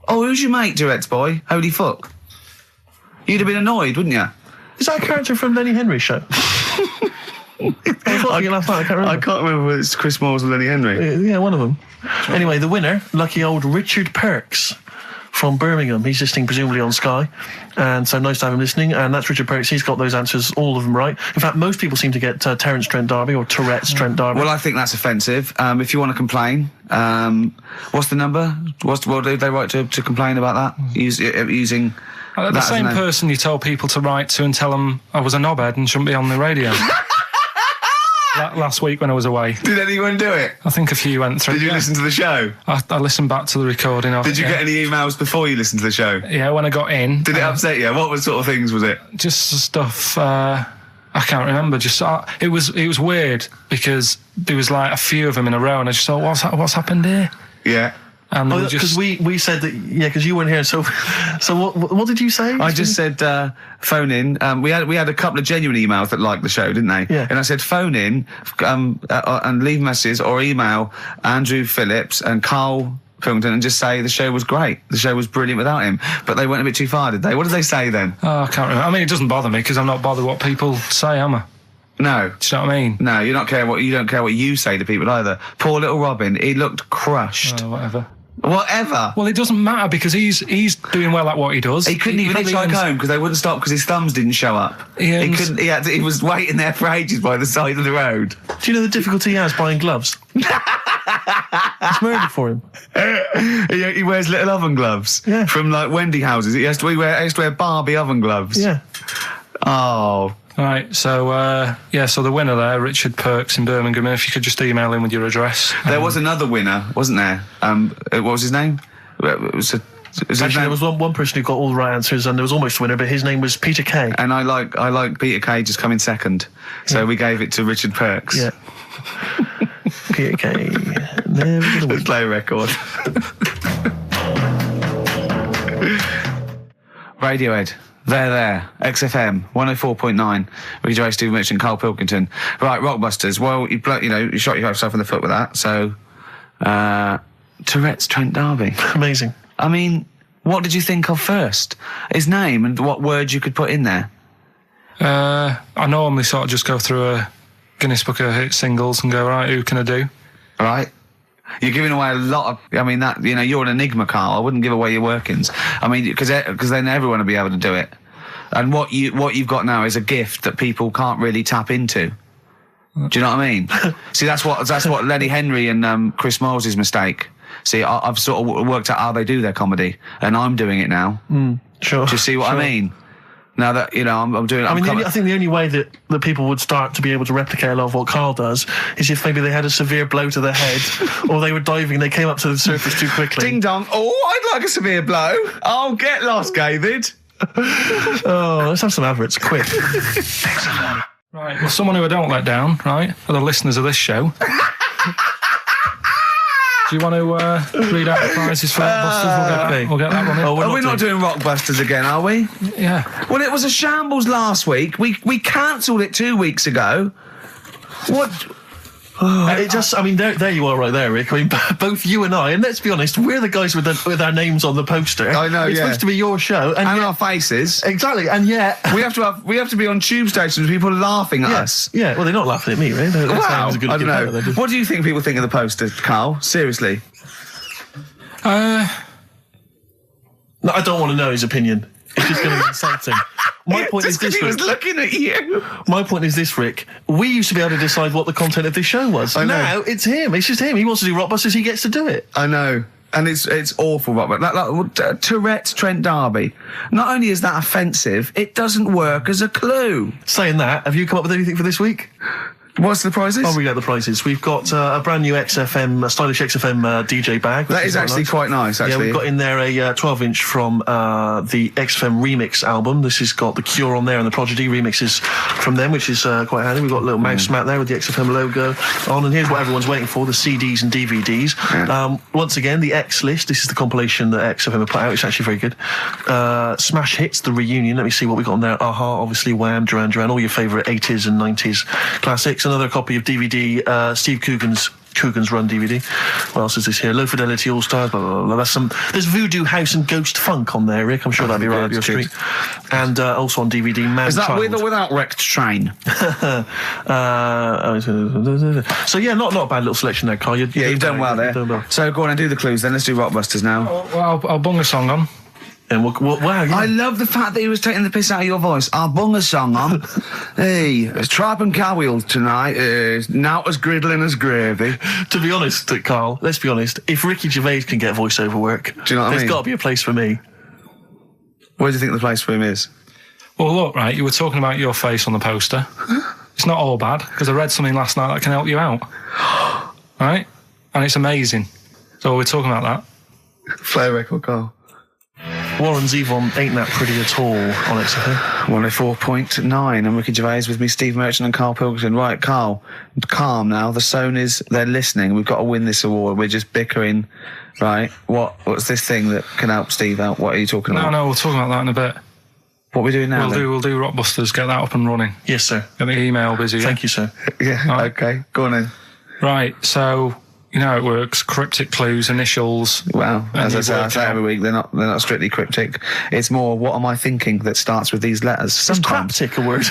Oh, who's your mate, Tourette's Boy? Holy fuck. You'd have been annoyed, wouldn't you? Is that a character from Lenny Henry's show? I can't remember whether it's Chris Moores or Lenny Henry. Yeah, one of them. Anyway, the winner, lucky old Richard Perks from Birmingham. He's listening presumably on Sky, and so nice to have him listening. And that's Richard Perks. He's got those answers, all of them right. In fact, most people seem to get Terence Trent D'Arby or Tourette's Trent D'Arby. Well, I think that's offensive. If you want to complain, what's the number? What do they write to complain about that? Using the same person you told people to write to and tell them I was a knobhead and shouldn't be on the radio. Last week when I was away. Did anyone do it? I think a few went through. Did you listen to the show? I listened back to the recording of it. Did you get any emails before you listened to the show? Yeah, when I got in. Did it upset you? What sort of things was it? Just stuff, I can't remember. It was weird because there was like a few of them in a row and I just thought, what's happened here? Yeah. Because we said that, because you weren't here. So what did you say? I just said phone in. We had a couple of genuine emails that liked the show, didn't they? Yeah. And I said phone in and leave messages or email Andrew Phillips and Karl Pilkington and just say the show was great. The show was brilliant without him. But they went a bit too far, did they? What did they say then? Oh, I can't remember. I mean, it doesn't bother me because I'm not bothered what people say, am I? No. Do you know what I mean? No, you don't care what you say to people either. Poor little Robin, he looked crushed. Whatever. Well, it doesn't matter because he's doing well at what he does. He couldn't even hitchhike home because they wouldn't stop because his thumbs didn't show up. He couldn't. He was waiting there for ages by the side of the road. Do you know the difficulty he has buying gloves? It's murder for him. He wears little oven gloves. Yeah. From like Wendy houses. He has to wear Barbie oven gloves. Yeah. Oh. All right, so so the winner there, Richard Perks in Birmingham. If you could just email in with your address. There was another winner, wasn't there? What was his name? Actually, there was one person who got all the right answers, and there was almost a winner, but his name was Peter Kay. And I like Peter Kay just coming second, so we gave it to Richard Perks. Yeah. Peter Kay. Never gonna win. Let's play a record. Radiohead. There. XFM 104.9. Ricky Gervais, Steve Mitchell, and Karl Pilkington. Right, Rockbusters. Well, you shot yourself in the foot with that. So, Tourette's Trent D'Arby. Amazing. I mean, What did you think of first? His name and what words you could put in there? I normally sort of just go through a Guinness Book of Hit singles and go, right, who can I do? Right. You're giving away a lot of... I mean, that, you know, you're an enigma, Carl. I wouldn't give away your workings. I mean, because then everyone will be able to do it. And what you've got now is a gift that people can't really tap into. Do you know what I mean? See, that's what Lenny Henry and Chris Moles' mistake. See, I've sort of worked out how they do their comedy, and I'm doing it now. Sure. Do you see what I mean? Now that, you know, I'm doing it. I think the only way that people would start to be able to replicate a lot of what Carl does is if maybe they had a severe blow to the head, or they were diving and they came up to the surface too quickly. Ding dong. Oh, I'd like a severe blow. Oh, get lost, David. Oh, let's have some adverts, quick. Right, well, someone who I don't let down, right, are the listeners of this show. Do you want to read out the prizes for Rockbusters? We'll get that one in. Are we not doing Rockbusters again, are we? Yeah. Well, it was a shambles last week. We cancelled it 2 weeks ago. What? There you are right there, Rick. I mean, both you and I, and let's be honest, we're the guys with our names on the poster. I know, It's supposed to be your show. And our faces. Exactly, and yet... We have to be on tube stations with people laughing at us. Yeah, well, they're not laughing at me, right? Wow, I don't know. What do you think people think of the poster, Carl? Seriously? No, I don't want to know his opinion. It's just going to be insulting. My point is this, Rick. He was looking at you. My point is this, Rick. We used to be able to decide what the content of this show was. I know. Now it's him. It's just him. He wants to do Rockbusters. He gets to do it. I know. And it's awful, Robert. Like Tourette's Trent D'Arby. Not only is that offensive, it doesn't work as a clue. Saying that, have you come up with anything for this week? What's the prizes? Oh, we got the prizes. We've got a brand new XFM, stylish XFM DJ bag. That is actually quite nice, actually. Yeah, we've got in there a 12-inch from the XFM remix album. This has got The Cure on there and the Prodigy remixes from them, which is quite handy. We've got a little mouse mat there with the XFM logo on. And here's what everyone's waiting for, the CDs and DVDs. Yeah. Once again, the X list. This is the compilation that XFM have put out. It's actually very good. Smash Hits, the reunion. Let me see what we got on there. Aha, obviously, Wham, Duran Duran, all your favourite 80s and 90s classics. Another copy of DVD, Steve Coogan's Run DVD. What else is this here? Low Fidelity All Stars, blah, blah, blah. There's Voodoo House and Ghost Funk on there, Rick. I'm sure that'd be right up your street. And also on DVD, Man Is that Child. with or without Wrecked Train? So yeah, not a bad little selection there, Carl. You've done well there. So go on and do the clues then. Let's do Rockbusters now. Well, I'll bung a song on. And wow, yeah. I love the fact that he was taking the piss out of your voice. I'll bung a song on. Hey, it's Tripe and Cowheel tonight. Now as griddling as gravy. To be honest, Carl, let's be honest. If Ricky Gervais can get voiceover work, do you know what I mean? There's got to be a place for me. Where do you think the place for him is? Well, look, right, you were talking about your face on the poster. It's not all bad, because I read something last night that can help you out. Right? And it's amazing. So we're talking about that. Play a record, Carl. Warren's Yvonne Ain't That Pretty At All on XFM. 104.9. I'm Ricky Gervais with me, Steve Merchant and Karl Pilkington. Right, Carl, calm now. The Sonys, they're listening. We've got to win this award. We're just bickering. Right, what's this thing that can help Steve out? What are you talking about? No, we'll talk about that in a bit. What are we doing now? We'll do Rockbusters, get that up and running. Yes, sir. Get the email busy. Thank you, sir. Yeah, right. Okay, go on then. Right, so... You know how it works. Cryptic clues, initials. Well, as I say every week, they're not strictly cryptic. It's more, what am I thinking that starts with these letters? Sometimes. Is craptic a word?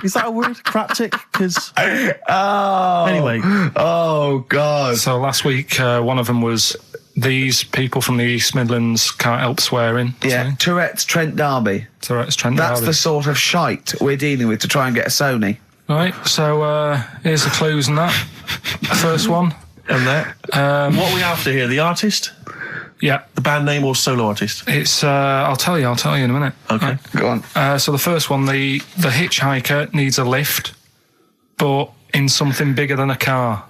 Is that a word? Craptic? Because... Anyway. Oh, God. So last week, one of them was, these people from the East Midlands can't help swearing. Yeah, Tourette's Trent D'Arby. Tourette's Trent D'Arby. That's the sort of shite we're dealing with to try and get a Sony. Right, so here's the clues and that. First one. And that. What are we after here? The artist? Yeah. The band name or solo artist? It's, I'll tell you in a minute. Okay. Right. Go on. So the first one, the hitchhiker needs a lift, but in something bigger than a car.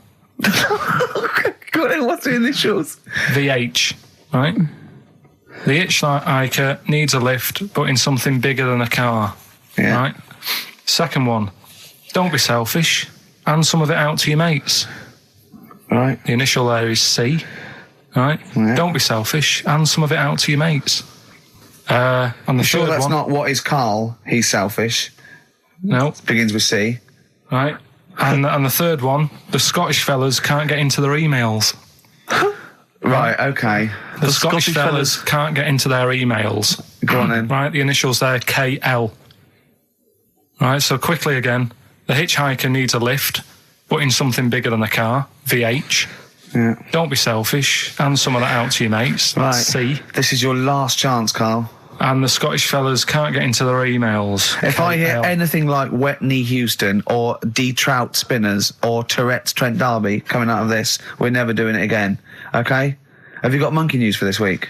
Go on, what's the initials? VH, right? The hitchhiker needs a lift, but in something bigger than a car. Yeah. Right? Second one. Don't be selfish. Hand some of it out to your mates. Right. The initial there is C. Right? Yeah. Don't be selfish. Hand some of it out to your mates. And the Sure, third that's one. not what is Carl. He's selfish. No. Begins with C. Right. And the third one, the Scottish fellas can't get into their emails. Right, okay. The Scottish fellas can't get into their emails. Go on then. Right, the initials there, KL. Right, so quickly again. The hitchhiker needs a lift, but in something bigger than a car, VH. Yeah. Don't be selfish, and some of that out to your mates. Right. C. This is your last chance, Carl. And the Scottish fellas can't get into their emails. If I hear KL. anything like Wet Knee Houston or D Trout Spinners or Tourette's Trent D'Arby coming out of this, we're never doing it again. Okay? Have you got monkey news for this week?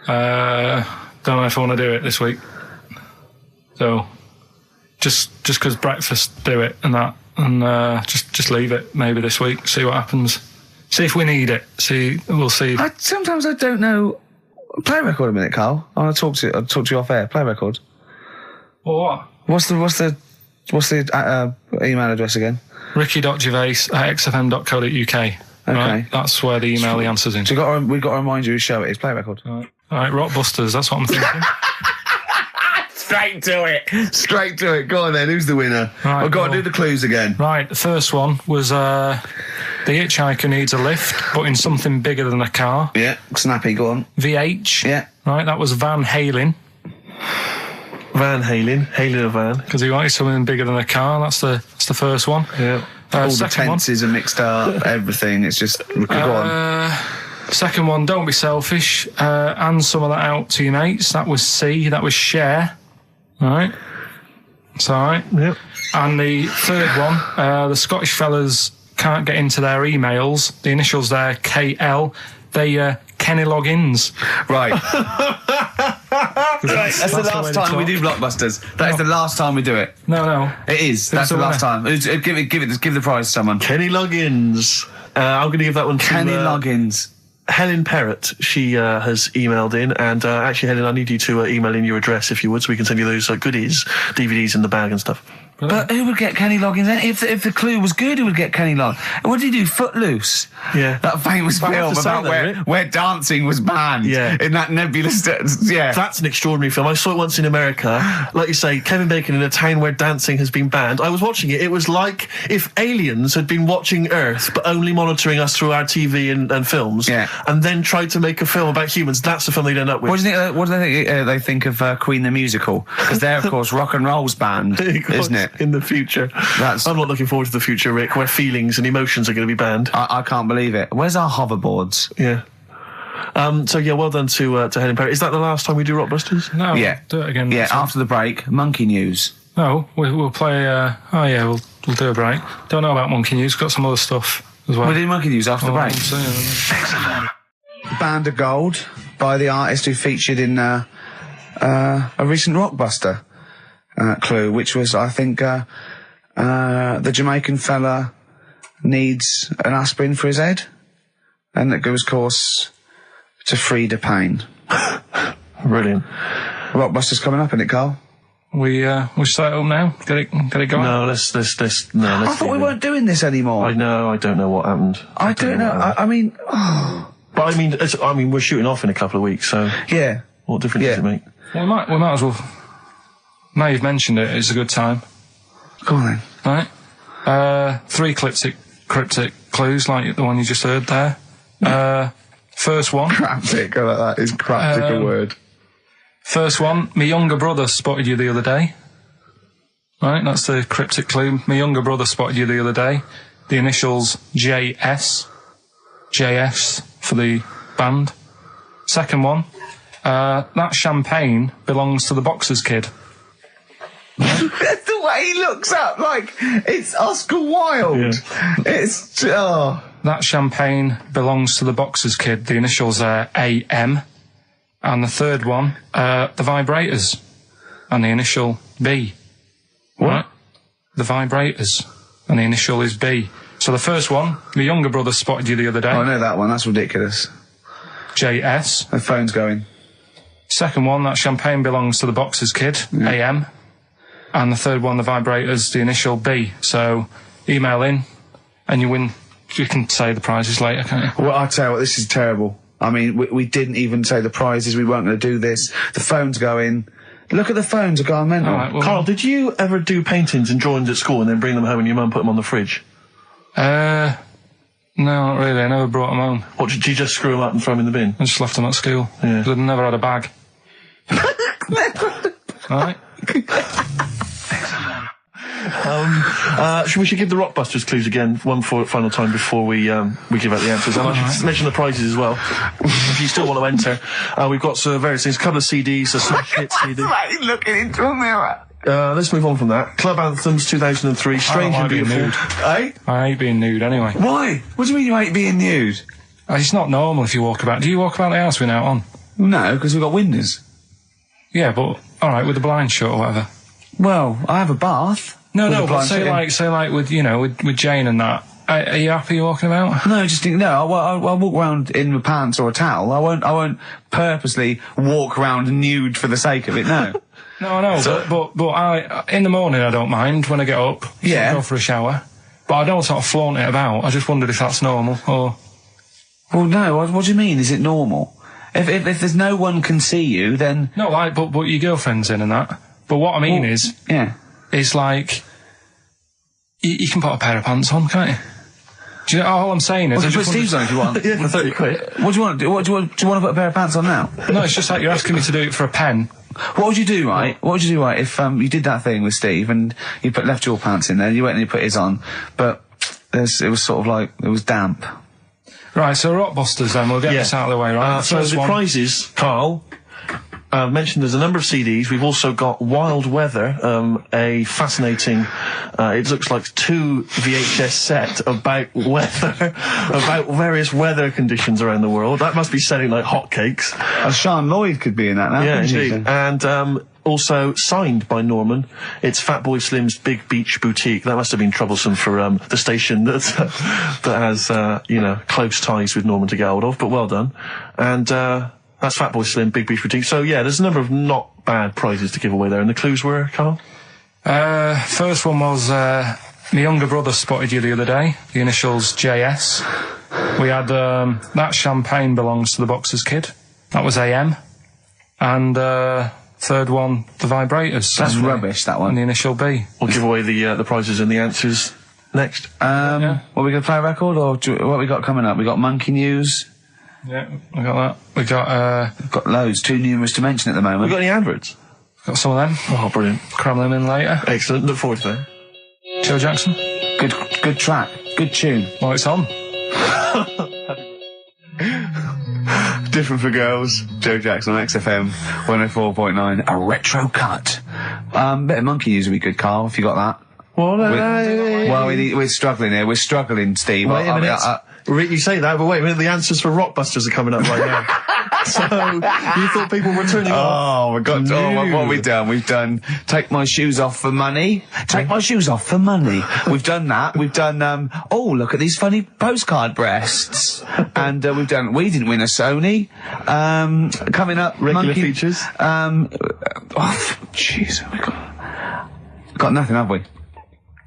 Don't know if I want to do it this week. So, just because breakfast do it and that, and just leave it maybe this week. See what happens. See if we need it. We'll see. Sometimes I don't know. Play a record a minute, Carl. I'll talk to you off air. Play a record. Well, what? What's the email address again? ricky.gervais@xfm.co.uk. Okay. Right? That's where the email the answers in. So we've got to remind you whose show it is. Play a record. All right, Rockbusters. That's what I'm thinking. Straight to it. Go on then. Who's the winner? Right, We've got to do the clues again. Right. The first one was the hitchhiker needs a lift, but in something bigger than a car. Yeah. Snappy. Go on. VH. Yeah. Right. That was Van Halen. Hailing a van. Because he wanted something bigger than a car. That's the first one. Yeah. All the tenses are mixed up. Everything. It's just go on. Second one, don't be selfish. And some of that out to your mates. That was C. That was share. All right. It's all right. Yep. And the third one, the Scottish fellas can't get into their emails. The initials there, KL. They Kenny logins. Right. That's the last time we do Blockbusters. That is the last time we do it. No. It is. That's the last time. Give the prize to someone. Kenny Loggins. I'm going to give that one to Kenny Loggins. Helen Perrott. She has emailed in, and actually, Helen, I need you to email in your address if you would, so we can send you those goodies, DVDs in the bag and stuff. But who would get Kenny Loggins then? If the clue was good, who would get Kenny Loggins? What did he do? Footloose? Yeah. That famous film about where dancing was banned. Yeah. In that nebulous... Yeah. That's an extraordinary film. I saw it once in America. Like you say, Kevin Bacon in a town where dancing has been banned. I was watching it. It was like if aliens had been watching Earth, but only monitoring us through our TV and films, and then tried to make a film about humans. That's the film they'd end up with. What do they think of Queen the Musical? Because they're, of course, rock and roll's banned, isn't it? In the future. I'm not looking forward to the future, Rick, where feelings and emotions are going to be banned. I can't believe it. Where's our hoverboards? Yeah. Well done to Helen Perry. Is that the last time we do Rockbusters? No. Yeah. Do it again. Yeah, after the break, monkey news. No, we'll play... we'll do a break. Don't know about monkey news. Got some other stuff as well. We'll do monkey news after the break. Band of Gold by the artist who featured in a recent Rockbuster. Clue, which was, I think, the Jamaican fella needs an aspirin for his head, and that goes, of course, to free the pain. Brilliant. Rockbuster's coming up, isn't it, Carl? We start up now. Get it going. No, let's. I thought we weren't doing this anymore. I know. I don't know what happened. I don't know. I mean, but I mean, we're shooting off in a couple of weeks, so yeah. What difference does it make? Well, we might as well. Now you've mentioned it, it's a good time. Go on then. Right. 3 cryptic clues, like the one you just heard there. First one. Cryptic, I like that. Is cryptic a word? First one, my younger brother spotted you the other day. Right, that's the cryptic clue. My younger brother spotted you the other day. The initials JS. JS for the band. Second one, that champagne belongs to the Boxers kid. The way he looks up, like it's Oscar Wilde. Yeah. It's That champagne belongs to the Boxers kid. The initials are AM. And the third one, the vibrators, and the initial B. What? Right? The vibrators, and the initial is B. So the first one, my younger brother spotted you the other day. Oh, I know that one. That's ridiculous. JS. The phone's going. Second one, that champagne belongs to the Boxers kid. Yeah. AM. And the third one, the vibrators, the initial B. So email in, and you win. You can say the prizes later, can't you? Well, I tell you what, this is terrible. I mean, we didn't even say the prizes. We weren't going to do this. The phone's going. Look at the phones are going mental. Right, well, Carl, did you ever do paintings and drawings at school and then bring them home and your mum put them on the fridge? No, not really. I never brought them home. What, did you just screw them up and throw them in the bin? I just left them at school. Yeah. I'd never had a bag. Right? We should give the Rockbusters clues again one final time before we give out the answers. And I should mention the prizes as well. If you still want to enter, we've got various things, a couple of CDs, a smash hit CD. Like looking into a mirror. Let's move on from that. Club Anthems 2003, Strange and Beautiful. Eh? I hate being nude anyway. Why? What do you mean you hate being nude? It's not normal if you walk about. Do you walk about the house without on? No, because we've got windows. Yeah, but alright, with the blind shut or whatever. Well, I have a bath. No, but say like with Jane and that. Are you happy walking about? No, I'll walk around in my pants or a towel. I won't purposely walk around nude for the sake of it. No. No, I know, but I in the morning I don't mind when I get up. Yeah. Go for a shower, but I don't sort of flaunt it about. I just wondered if that's normal or. Well, no. What do you mean? Is it normal? If there's no one can see you, then no, like but your girlfriend's in and that. But what I mean is, it's like you can put a pair of pants on, can't you? Do you know, all I'm saying is... Well, put Steve's on if you want. Yeah, for 30 quid. What do you want to do? Do you want to put a pair of pants on now? No, it's just like you're asking me to do it for a pen. What would you do, right? What would you do, right, if you did that thing with Steve and you left your pants in there, you went and you put his on, but it was sort of like, it was damp. Right, so Rockbusters then, we'll get this out of the way, right? So the prizes, Carl... mentioned there's a number of CDs. We've also got Wild Weather, a fascinating, it looks like 2 VHS set about weather, about various weather conditions around the world. That must be selling like hotcakes. Sean Lloyd could be in that now. Yeah, indeed. And also signed by Norman. It's Fatboy Slim's Big Beach Boutique. That must have been troublesome for the station that has close ties with Norman to get hold of. But well done. And that's Fatboy Slim, Big Beach Boutique. So, yeah, there's a number of not bad prizes to give away there. And the clues were, Carl? First one was, my younger brother spotted you the other day. The initials JS. We had, That Champagne Belongs to the Boxer's Kid. That was AM. And, third one, The Vibrators. That's rubbish, that one. And the initial B. We'll give away the prizes and the answers next. What, we going to play a record, or what we got coming up? We got Monkey News. Yeah, we got that. We got got loads, too numerous to mention at the moment. We got any adverts? Got some of them. Oh, brilliant. Cram them in later. Excellent. Look forward to that. Joe Jackson. Good track. Good tune. Well, it's on. Different for Girls. Joe Jackson on XFM 104.9. A retro cut. Bit of Monkey News would be good, Carl, if you got that. We're struggling here. We're struggling, Steve. Wait a minute. You say that, but wait a minute, the answers for Rockbusters are coming up right now. So, you thought people were turning off? What have we done? We've done Take My Shoes Off for Money. Take My Shoes Off for Money. We've done that. We've done, look at these funny postcard breasts. And we've done We Didn't Win a Sony. Coming up, regular features. Jeez, we got nothing, have we?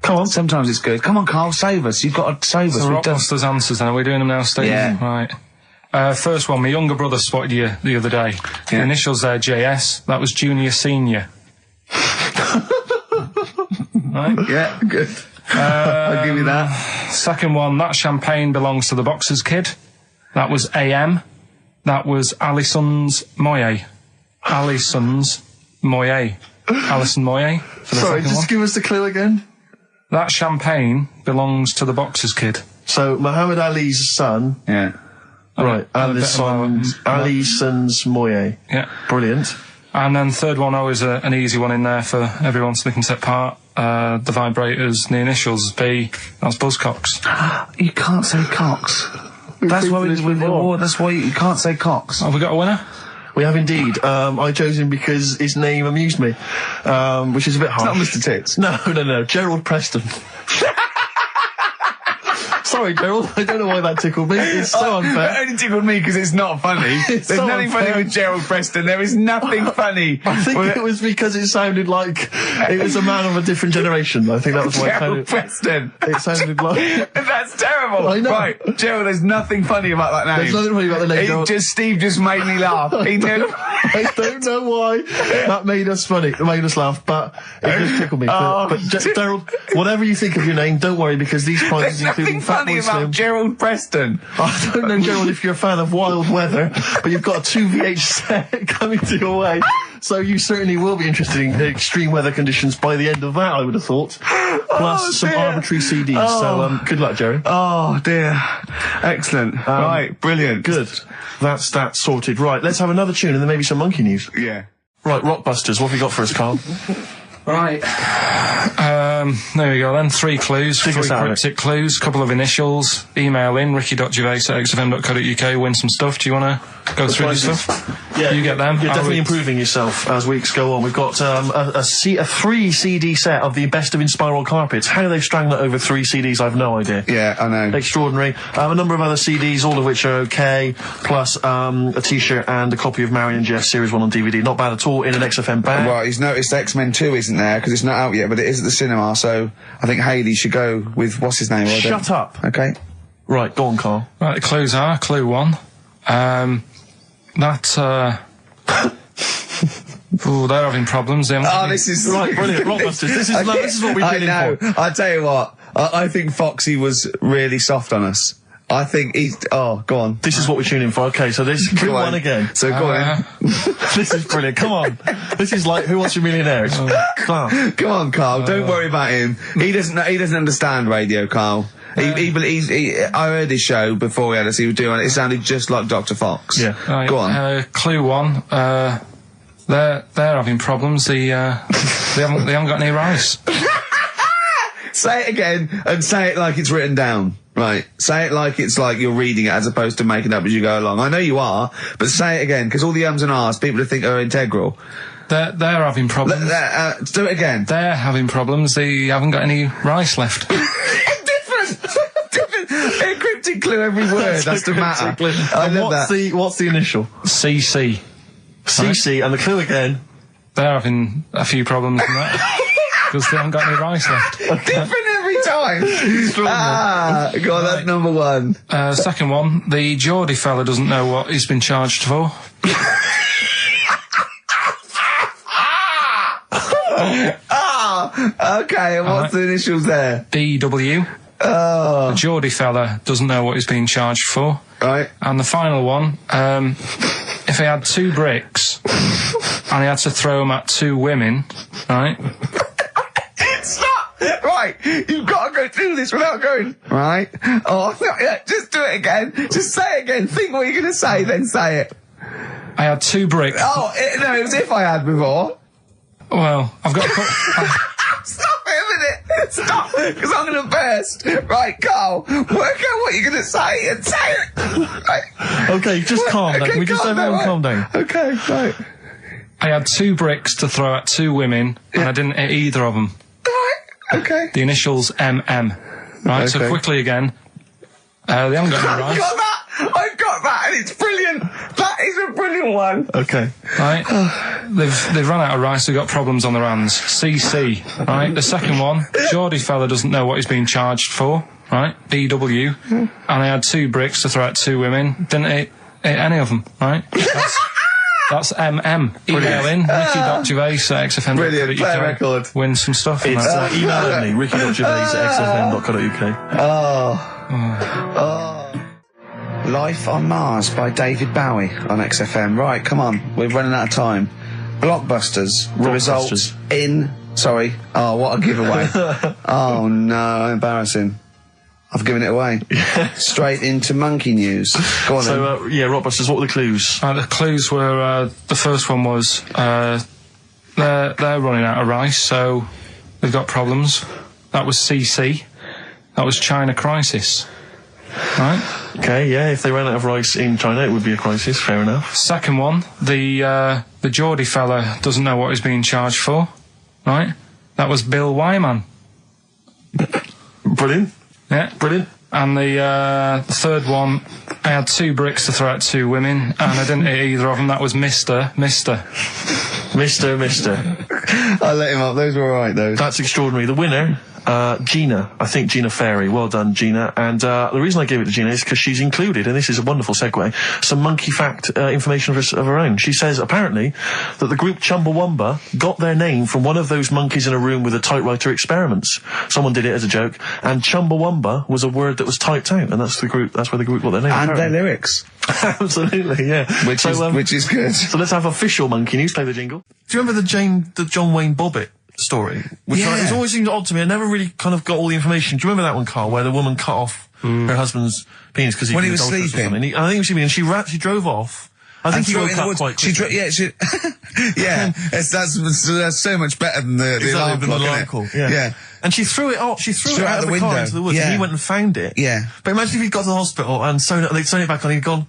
Come on. Sometimes it's good. Come on, Carl, save us. You've got to save us. So Rockbusters answers, then. Are we doing them now, Steve? Yeah. Right. First one, my younger brother spotted you the other day. Yeah. The initials there, JS. That was Junior Senior. Right? Yeah, good. I'll give you that. Second one, That Champagne Belongs to the Boxer's Kid. That was AM. That was Alison's Moye. Alison's Moye. Alison Moye. Sorry, just give us the clue again. That Champagne Belongs to the Boxer's Kid. So, Muhammad Ali's son. Yeah. Right, Alison's Moye. Yeah. Brilliant. And then third one, always an easy one in there for everyone so they can take part. The Vibrators, the initials B. That's Buzzcocks. You can't say Cox. That's why that's why you can't say Cox. Have we got a winner? We have indeed. I chose him because his name amused me, which is a bit harsh. It's not Mr. Tits. No. Gerald Preston. Sorry, Gerald. I don't know why that tickled me. It's so unfair. It only tickled me because it's not funny. There's so nothing funny with Gerald Preston. There is nothing funny. I think it was because it sounded like it was a man of a different generation. I think that was why Gerald Preston. It sounded like... That's terrible. I know. Right, Gerald, there's nothing funny about that name. There's nothing funny about the name Gerald. Steve just made me laugh. He knew... I don't know why that made us funny. It made us laugh, but it just tickled me. But Gerald, whatever you think of your name, don't worry, because these prizes include funny about Gerald Preston. I don't know, Gerald, if you're a fan of wild weather, but you've got a 2VH set coming to your way. So you certainly will be interested in extreme weather conditions by the end of that, I would have thought. Plus some arbitrary CDs. So good luck, Jerry. Oh, dear. Excellent. Right, brilliant. Good. That's that sorted. Right, let's have another tune and then maybe some monkey news. Yeah. Right, Rockbusters, what have you got for us, Carl? Right. There we go then. 3 clues, 3 cryptic clues, couple of initials. Email in, ricky.gervais@xfm.co.uk, win some stuff. Do you want to go through the stuff? Yeah, you get them. You're definitely improving yourself as weeks go on. We've got a 3 CD set of the best of Inspiral Carpets. How they've strung that over 3 CDs, I've no idea. Yeah, I know. Extraordinary. A number of other CDs, all of which are okay, plus a T-shirt and a copy of Marion Jeff Series 1 on DVD. Not bad at all in an XFM bag. Well, he's noticed X-Men 2 isn't there, because it's not out yet, but it is at the cinema, so I think Hayley should go with, what's his name? Shut up. Okay. Right, go on, Carl. Right, the clues are, clue 1. Oh, they're having problems. This is right, brilliant. Rockbusters. This is what we've been in for. I tell you what, I think Foxy was really soft on us. I think he's... Oh, go on. This is what we're tuning for. Okay, so this clue 1 again. So go on. This is brilliant. Come on. This is like Who Wants to Be a Millionaire? It's class. Come on, Carl. Don't worry about him. He doesn't understand radio, Carl. I heard his show before we had us. He was doing it. It sounded just like Dr. Fox. Yeah. Right, go on. Clue 1. They're having problems. They haven't got any rice. Say it again and say it like it's written down. Right. Say it like it's like you're reading it as opposed to making it up as you go along. I know you are, but say it again, because all the ums and ahs people think are integral. They're having problems. Do it again. They're having problems. They haven't got any rice left. Different. A cryptic clue every word. That's the matter. I love that. What's the initial? CC. CC, and the clue again. They're having a few problems in that. Because they haven't got any rice left. Different every time. Go on, that's number 1. Second one, the Geordie fella doesn't know what he's been charged for. Okay, and what's the initials there? DW. The Geordie fella doesn't know what he's being charged for. Right. And the final one, if he had 2 bricks and he had to throw them at 2 women, right? Stop! Right, you've got to go through this without going, right? Oh, no, yeah, just do it again. Just say it again. Think what you're going to say, then say it. I had 2 bricks. Oh, no, it was if I had before. Well, I've got to put... Stop it a minute. Stop, because I'm going to burst. Right, Carl, work out what you're going to say and say it. Right. Okay, just calm down. Can we just everyone calm down? Okay, right. I had 2 bricks to throw at 2 women, and I didn't hit either of them. Right, okay. The initials MM. Right, so quickly again. They haven't got any rice. I've got that, and it's brilliant. That is a brilliant one. Okay. Right. They've run out of rice, they've got problems on their hands. CC. Right. The second one, Geordie fella doesn't know what he's being charged for. Right. BW. And I had 2 bricks to throw at 2 women. Didn't hit any of them. Right. That's MM. Email in, ricky.gervais@xfm.co.uk. Brilliant, play a record. Win some stuff. It's email only, ricky.gervais@xfm.co.uk. Life on Mars by David Bowie on XFM. Right, come on, we're running out of time. Blockbusters, the results in... Sorry. Oh, what a giveaway. Oh, no, embarrassing. I've given it away. Straight into monkey news. Go on then. Rockbusters, what were the clues? The clues were, the first one was, they're running out of rice, so they've got problems. That was CC. That was China crisis. Right? Okay, yeah, if they ran out of rice in China, it would be a crisis, fair enough. Second one, the Geordie fella doesn't know what he's being charged for. Right? That was Bill Wyman. Brilliant. Yeah. Brilliant. And the third one, I had 2 bricks to throw at 2 women, and I didn't hit either of them. That was Mister. I let him up. Those were all right, those. That's extraordinary. The winner Gina. I think Gina Ferry. Well done, Gina. And the reason I gave it to Gina is because she's included, and this is a wonderful segue, some monkey fact information of her own. She says, apparently, that the group Chumbawamba got their name from one of those monkeys in a room with a typewriter experiments. Someone did it as a joke, and Chumbawamba was a word that was typed out, and that's where the group got their name. And their lyrics. Absolutely, yeah. Which is good. So let's have official monkey news. Play the jingle. Do you remember the John Wayne Bobbitt story? Which it's always seemed odd to me. I never really kind of got all the information. Do you remember that one, Carl, where the woman cut off her husband's penis because he was sleeping? I think he was sleeping, and she drove off. I think he woke up quite quickly. That's so much better than the alarm clock. Yeah. And she threw it off. She threw it out of the car into the woods, and he went and found it. Yeah. But imagine if he'd got to the hospital and they'd sewn it back on, and he'd gone,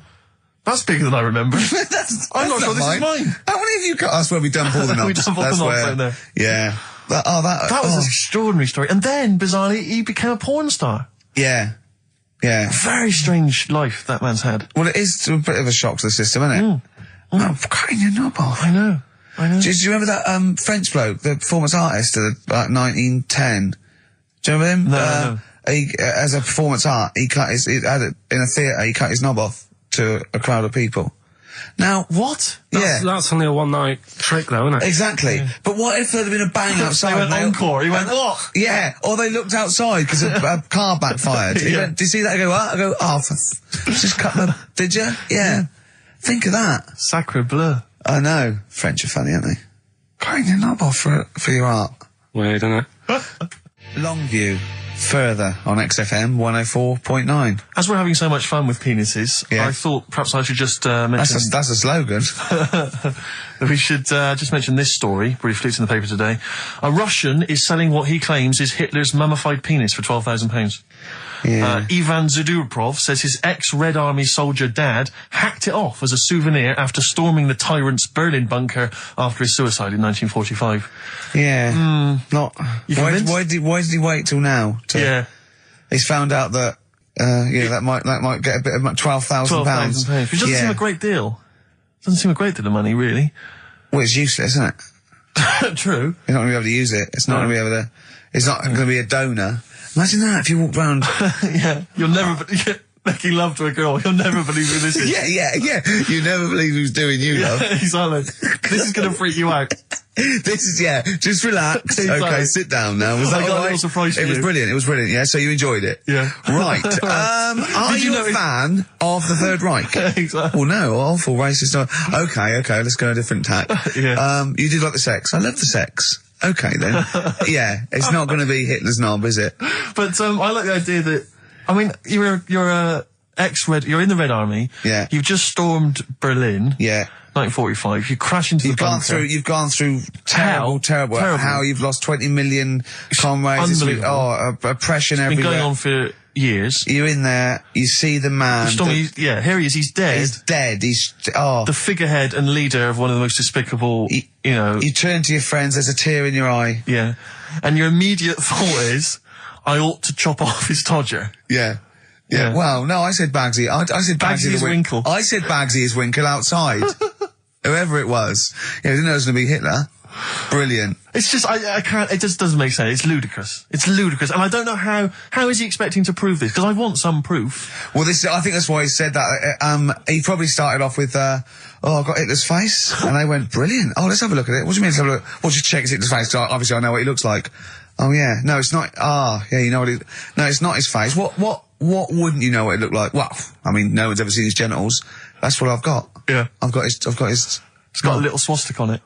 that's bigger than I remember. I'm not sure this is mine. How many of you got us where we dump all the knobs? We dump all the knobs out there. Yeah. That was an extraordinary story. And then, bizarrely, he became a porn star. Yeah. Yeah. Very strange life that man's had. Well, it is a bit of a shock to the system, isn't it? Oh, cutting your knob off. I know. Do you remember that French bloke, the performance artist of about 1910? Do you remember him? No. He, as a performance art, in a theatre, he cut his knob off to a crowd of people. Now, what? That's only a one-night trick, though, isn't it? Exactly. Yeah. But what if there had been a bang outside? They went encore. He went, what? Yeah. Or they looked outside because a car backfired. He went, did you see that? I go, what? I go, just cut my... Did you? Yeah. Think of that. Sacre bleu. I know. French are funny, aren't they? Cutting your knob off for your art. Weird, isn't it? Longview. Further on XFM 104.9. As we're having so much fun with penises, I thought perhaps I should just mention... That's a slogan. We should just mention this story, briefly. It's in the paper today. A Russian is selling what he claims is Hitler's mummified penis for £12,000. Yeah. Ivan Zadurprov says his ex-Red Army soldier dad hacked it off as a souvenir after storming the tyrant's Berlin bunker after his suicide in 1945. Yeah. Why did he wait till now? He's found out that that might get a bit of £12,000. Which doesn't seem a great deal. Doesn't seem a great deal of money, really. Well, it's useless, isn't it? True. You're not going to be able to use it. It's not going to be able to. It's not going to be a donor. Imagine that if you walked round. Yeah, you'll never. Making love to a girl, you'll never believe who this is. Yeah. You never believe who's doing you, love. Exactly. This is going to freak you out. Just relax. Exactly. Okay, sit down now. Was that I got all a right? little surprise for you. It was brilliant, yeah? So you enjoyed it? Yeah. Right. Are you a fan of the Third Reich? Exactly. Well, no, awful racist. Okay, let's go a different tack. Yeah. You did like the sex. I love the sex. Okay, then. Yeah, it's not going to be Hitler's knob, is it? But I like the idea that, I mean, you're in the Red Army. Yeah. You've just stormed Berlin. Yeah. 1945. You crash into the bunker. You've gone through terrible. How you've lost 20 million comrades. Unbelievable. Oppression everywhere. It's been going on for years. You're in there. You see the man. Here he is. He's dead. He's dead. The figurehead and leader of one of the most despicable. You turn to your friends. There's a tear in your eye. Yeah. And your immediate thought is, I ought to chop off his todger. Yeah. Yeah. Well, no, I said Bagsy. I said Bagsy is Winkle. I said Bagsy is Winkle outside. Whoever it was. Yeah, I didn't know it was going to be Hitler. Brilliant. It's just, I can't, it just doesn't make sense. It's ludicrous. And I don't know how is he expecting to prove this? Because I want some proof. Well, I think that's why he said that. He probably started off with, I've got Hitler's face. And they went, brilliant. Oh, let's have a look at it. What do you mean let's have a look? Well, just check Hitler's face. Obviously I know what he looks like. Oh yeah. No, it's not. You know what no, it's not his face. What wouldn't you know what it looked like? Well, I mean, no one's ever seen his genitals. That's what I've got. Yeah. I've got his. It's got a little swastika on it.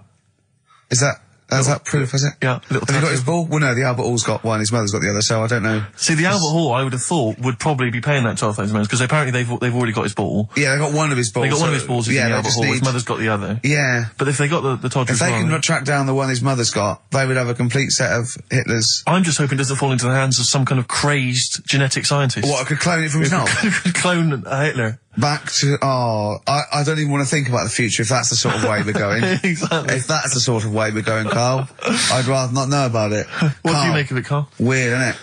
Is that proof, is it? Yeah. Have you got his ball? Well, no, the Albert Hall's got one, his mother's got the other, so I don't know. See, the Albert Hall, I would have thought, would probably be paying that £12,000 because apparently they've already got his ball. Yeah, they got one of his balls. They got one of his balls in the Albert Hall, his mother's got the other. Yeah. But if they got the todger if they can track down the one his mother's got, they would have a complete set of Hitler's. I'm just hoping it doesn't fall into the hands of some kind of crazed genetic scientist. What, could clone it from his knob? Could clone Hitler. Back to, I don't even want to think about the future if that's the sort of way we're going. Exactly. If that's the sort of way we're going, Carl, I'd rather not know about it. What do you make of it, Carl? Weird, isn't it?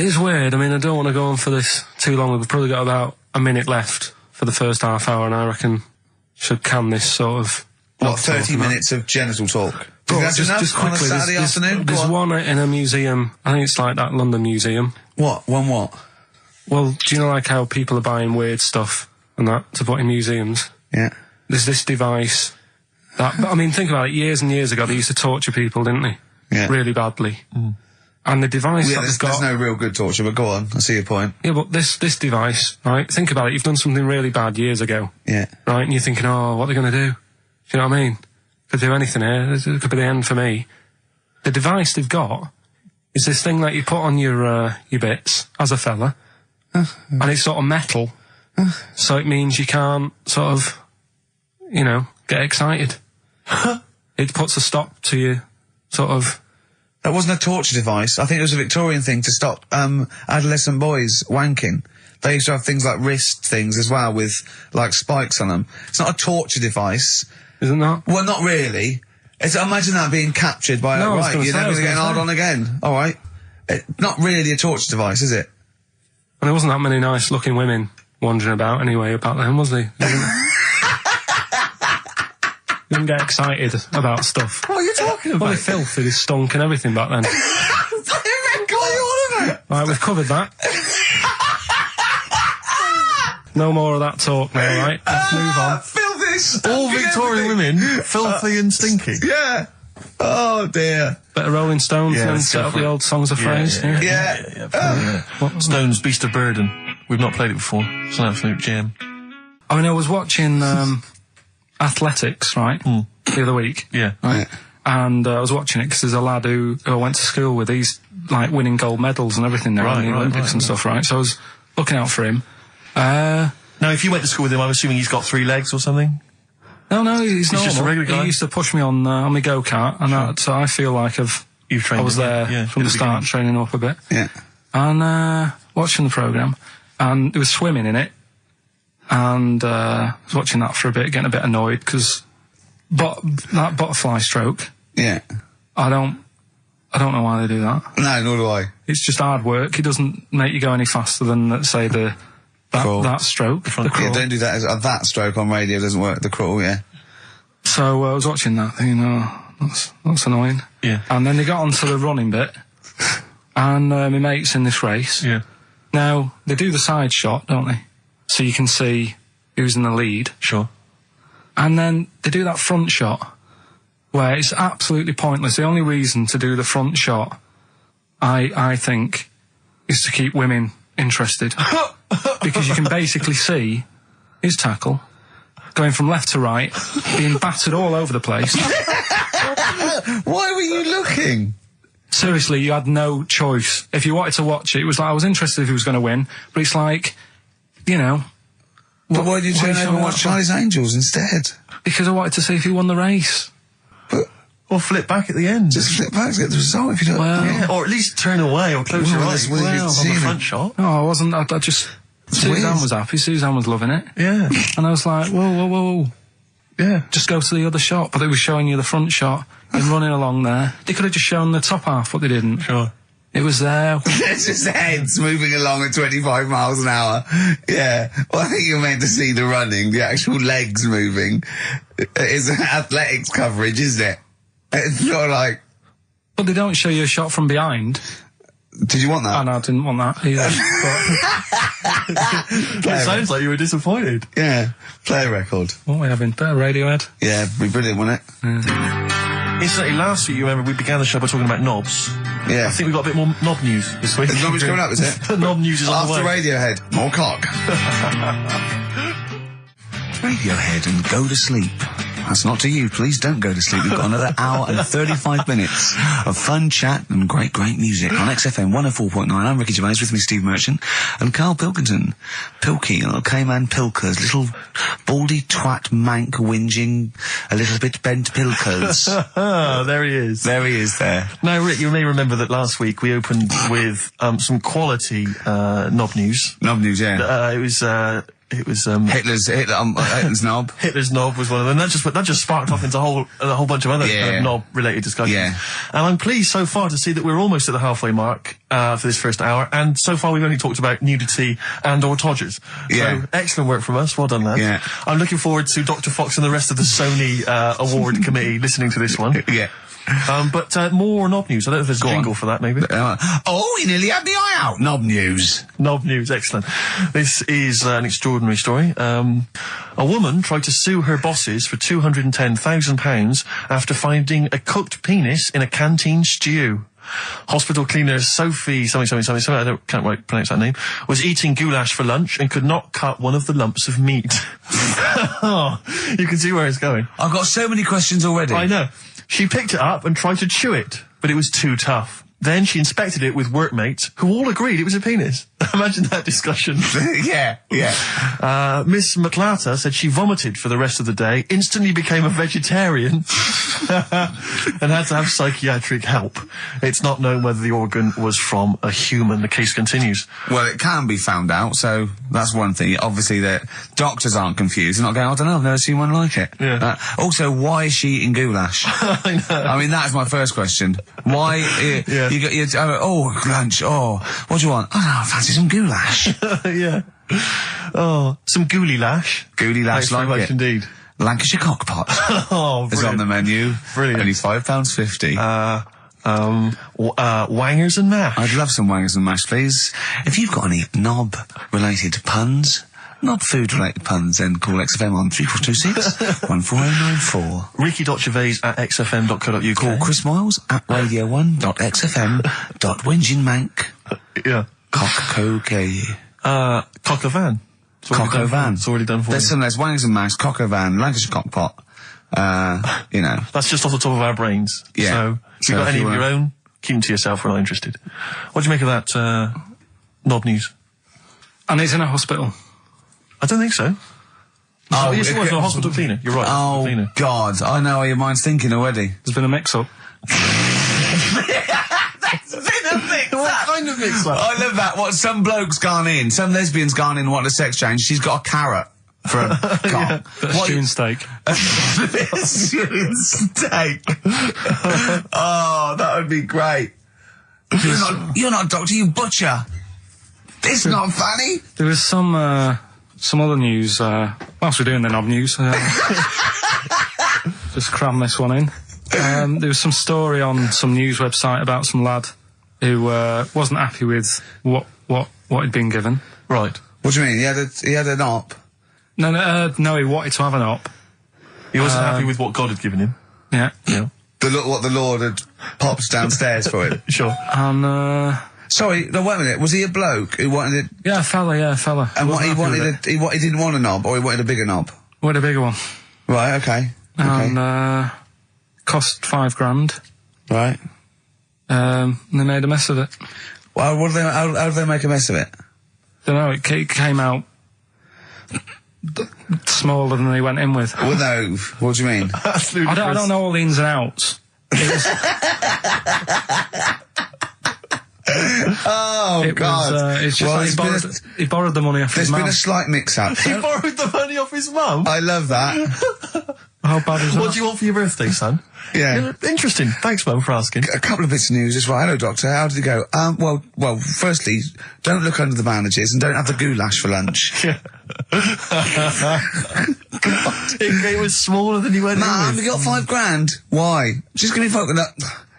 It is weird. I mean, I don't want to go on for this too long. We've probably got about a minute left for the first half hour, and I reckon should can this sort of... What, 30 minutes of genital talk? But that's enough just on a quickly, Saturday afternoon? Go there's on. one in a museum. I think it's like that London Museum. What? One what? Well, do you know like how people are buying weird stuff and that to put in museums? Yeah. There's this device that, I mean, think about it, years and years ago they used to torture people, didn't they? Yeah. Really badly. And the device Yeah, that there's they've got... no real good torture, but go on, I see your point. Yeah, but this device, right, think about it, you've done something really bad years ago. Yeah. Right, and you're thinking, oh, what are they going to do? Do you know what I mean? Could do anything here, it could be the end for me. The device they've got is this thing that you put on your bits, as a fella, and it's sort of metal, so it means you can't sort of, you know, get excited. It puts a stop to you, sort of... That wasn't a torture device. I think it was a Victorian thing to stop adolescent boys wanking. They used to have things like wrist things as well with, like, spikes on them. It's not a torture device. Isn't that? Well, not really. Imagine that being captured by, No, I was right, gonna you're say, never I was going to get gonna hard say. on again. All right. Not really a torture device, is it? And there wasn't that many nice-looking women wandering about anyway about them, was there? You didn't get excited about stuff. What are you talking about? Well, the filth, it stunk and everything back then. What are you on about? Right, we've covered that. No more of that talk now, right? Let's move on. Filthy, All Victorian women, filthy and stinky. Yeah. Oh, dear. Bit of Rolling Stones Yeah, and let's set go up for the it. old songs of phrase. Yeah. Stones, Beast of Burden. We've not played it before. It's an absolute gem. I mean, I was watching athletics, right, the other week. Yeah. Right. And I was watching it because there's a lad who I went to school with. He's like winning gold medals and everything now in the Olympics and stuff, right? So I was looking out for him. Now, if you went to school with him, I'm assuming he's got 3 legs or something? No, he's normal. just a regular guy? He used to push me on my go-kart, and so I feel like You've trained I was him, there yeah, from at the start, beginning. training him up a bit. Yeah. And watching the programme, and there was swimming in it, and I was watching that for a bit, getting a bit annoyed, because that butterfly stroke, Yeah. I don't know why they do that. No, nor do I. It's just hard work. It doesn't make you go any faster than, let's say, Crawl. that stroke. The Yeah, crawl. don't do that. That stroke on radio doesn't work. The crawl, yeah. So I was watching that, thinking, that's annoying. Yeah. And then they got onto the running bit, and my mate's in this race. Yeah. Now, they do the side shot, don't they? So you can see who's in the lead. Sure. And then they do that front shot, where it's absolutely pointless. The only reason to do the front shot, I think, is to keep women interested. Because you can basically see his tackle going from left to right, being battered all over the place. Why were you looking? Seriously, you had no choice. If you wanted to watch it, it was like, I was interested if he was going to win, but it's like, you know... But why did you turn over showing and watch that Charlie's Angels instead? Because I wanted to see if he won the race. Or flip back at the end. Just flip back to get the result if you don't... Well- Yeah, or at least turn away or close your Well, eyes that's what you've on seen the it. front shot. No, I wasn't. I just... Suzanne weird. was happy. Suzanne was loving it. Yeah. And I was like, whoa. Yeah. Just go to the other shot. But they were showing you the front shot and running along there. They could have just shown the top half, but they didn't. Sure. It was there. It's just heads moving along at 25 miles an hour. Yeah. Well, I think you're meant to see the running, the actual legs moving. It's athletics coverage, isn't it? It's not like... But they don't show you a shot from behind. Did you want that? And I didn't want that either. It sounds like you were disappointed. Yeah. Play a record. What are we having? Better Radiohead? Yeah, it'd be brilliant, wouldn't it? Incidentally, last week, you remember, we began the show by talking about knobs. Yeah. I think we've got a bit more knob news this week. Is knobs coming up, is it? The knob news is on the After way. Radiohead, more clock. Radiohead and go to sleep. That's not to you. Please don't go to sleep. We've got another hour and 35 minutes of fun chat and great music on XFM 104.9. I'm Ricky Gervais, with me Steve Merchant and Karl Pilkington. Pilky, little Cayman Pilkers, little baldy twat mank whinging, a little bit bent Pilkers. There he is. There he is there. Now, Rick, you may remember that last week we opened with some quality knob news. Knob news, yeah. It was Hitler's knob. Hitler's knob was one of them. That just sparked off into a whole bunch of other kind of knob-related discussions. Yeah. And I'm pleased so far to see that we're almost at the halfway mark for this first hour, and so far we've only talked about nudity and/or todgers. Yeah. So excellent work from us. Well done, lads. Yeah. I'm looking forward to Dr. Fox and the rest of the Sony award committee listening to this one. Yeah. But more knob news. I don't know if there's a jingle for that, maybe. You nearly had the eye out. Knob news. Knob news, excellent. This is an extraordinary story. A woman tried to sue her bosses for £210,000 after finding a cooked penis in a canteen stew. Hospital cleaner Sophie, something, I can't quite pronounce that name, was eating goulash for lunch and could not cut one of the lumps of meat. Oh, you can see where it's going. I've got so many questions already. I know. She picked it up and tried to chew it, but it was too tough. Then she inspected it with workmates, who all agreed it was a penis. Imagine that discussion. Yeah. Miss McClarter said she vomited for the rest of the day, instantly became a vegetarian, and had to have psychiatric help. It's not known whether the organ was from a human. The case continues. Well, it can be found out, so that's one thing. Obviously, the doctors aren't confused. They're not going, I don't know, I've never seen one like it. Yeah. Also, why is she eating goulash? I know. I mean, that's my first question. Why... Yeah. You got your lunch. Oh, what do you want? Oh, no, I fancy some goulash. Yeah. Oh, some gooly lash. Gooly lash, Thanks very like much it. Indeed. Lancashire cockpot Oh, is on the menu. Brilliant. Only £5.50. Wangers and mash. I'd love some wangers and mash, please. If you've got any knob-related puns, knob-food-related puns, then call XFM on 3426 14094. Ricky.Gervais at xfm.co.uk. Call Chris Miles at radio1.xfm.winginmank. Yeah. Cock-co-kay. Cock a van. Cock o' van. It's already done for There's you. some wangers and mash, cock o' van, Lancashire cockpot. You know. That's just off the top of our brains. Yeah. So, if you've got any of your own, keep them to yourself. We're not interested. What do you make of that, knob news? And he's in a hospital. I don't think so. Oh, yes, it was a hospital cleaner. You're right. Oh, cleaner. God. I know how your mind's thinking already. There's been a mix-up. What kind of mix-up? I love that. What, some bloke's gone in, some lesbian's gone in wanting a sex change. She's got a carrot for a cock. Bit of stew and steak. Stew and steak. Oh, that would be great. You're not a doctor, you butcher. This is not funny. There was some other news, whilst we're doing the knob news, just cram this one in. There was some story on some news website about some lad who wasn't happy with what he'd been given. Right. What do you mean? He had an op? No, he wanted to have an op. He wasn't happy with what God had given him. Yeah. Yeah. What the Lord had popped downstairs for him? Sure. And, Sorry, no, wait a minute. Was he a bloke who wanted it? yeah, a fella. And what he wanted, he didn't want a knob, or he wanted a bigger knob? Wanted a bigger one. Right, okay. And, cost £5,000. Right. And they made a mess of it. Well, how did they make a mess of it? Don't know, it came out smaller than they went in with. Well, no, what do you mean? Absolutely. I don't know all the ins and outs. Oh, God. It's just like he borrowed the money off his mum. There's been a slight mix-up. He borrowed the money off his mum? I love that. How bad is that? What do you want for your birthday, son? Yeah. Interesting. Thanks, Mum, for asking. A couple of bits of news as well. Hello, Doctor. How did it go? Well, firstly, don't look under the bandages and don't have the goulash for lunch. Yeah. It was smaller than you went Mum, in we with. got £5,000. Why? Just give me fucking up.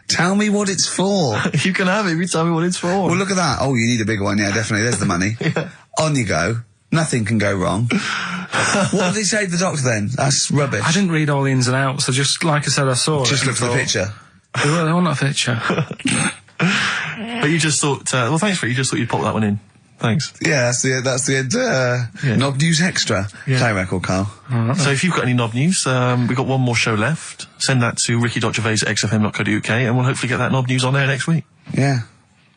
Tell me what it's for. You can have it if you tell me what it's for. Well, look at that. Oh, you need a bigger one. Yeah, definitely. There's the money. Yeah. On you go. Nothing can go wrong. What did he say to the doctor then? That's rubbish. I didn't read all the ins and outs, so just, like I said, I saw it. Just look for the picture. They want that picture. But you just thought, well, thanks for it. You just thought you'd pop that one in. Thanks. Yeah, that's the end. Knob News Extra. Yeah. Play record, Carl. So if you've got any knob news, we've got one more show left. Send that to ricky.gervais@xfm.co.uk and we'll hopefully get that knob news on there next week. Yeah.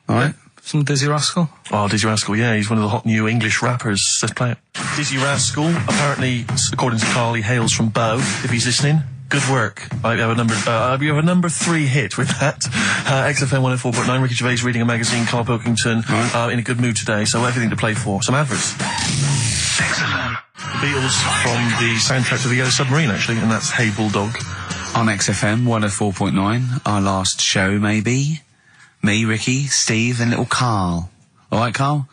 All right. Some Dizzy Rascal. Oh, Dizzy Rascal, yeah, he's one of the hot new English rappers. Let's play it. Dizzy Rascal, apparently, according to Carl, he hails from Bow, if he's listening. Good work. I have a number 3 hit with that. XFM 104.9, Ricky Gervais reading a magazine, Karl Pilkington, in a good mood today, so everything to play for. Some adverts. Excellent. The Beatles from the soundtrack to The Yellow Submarine, actually, and that's Hey Bulldog. On XFM 104.9, our last show, maybe. Me, Ricky, Steve, and little Carl. All right, Carl?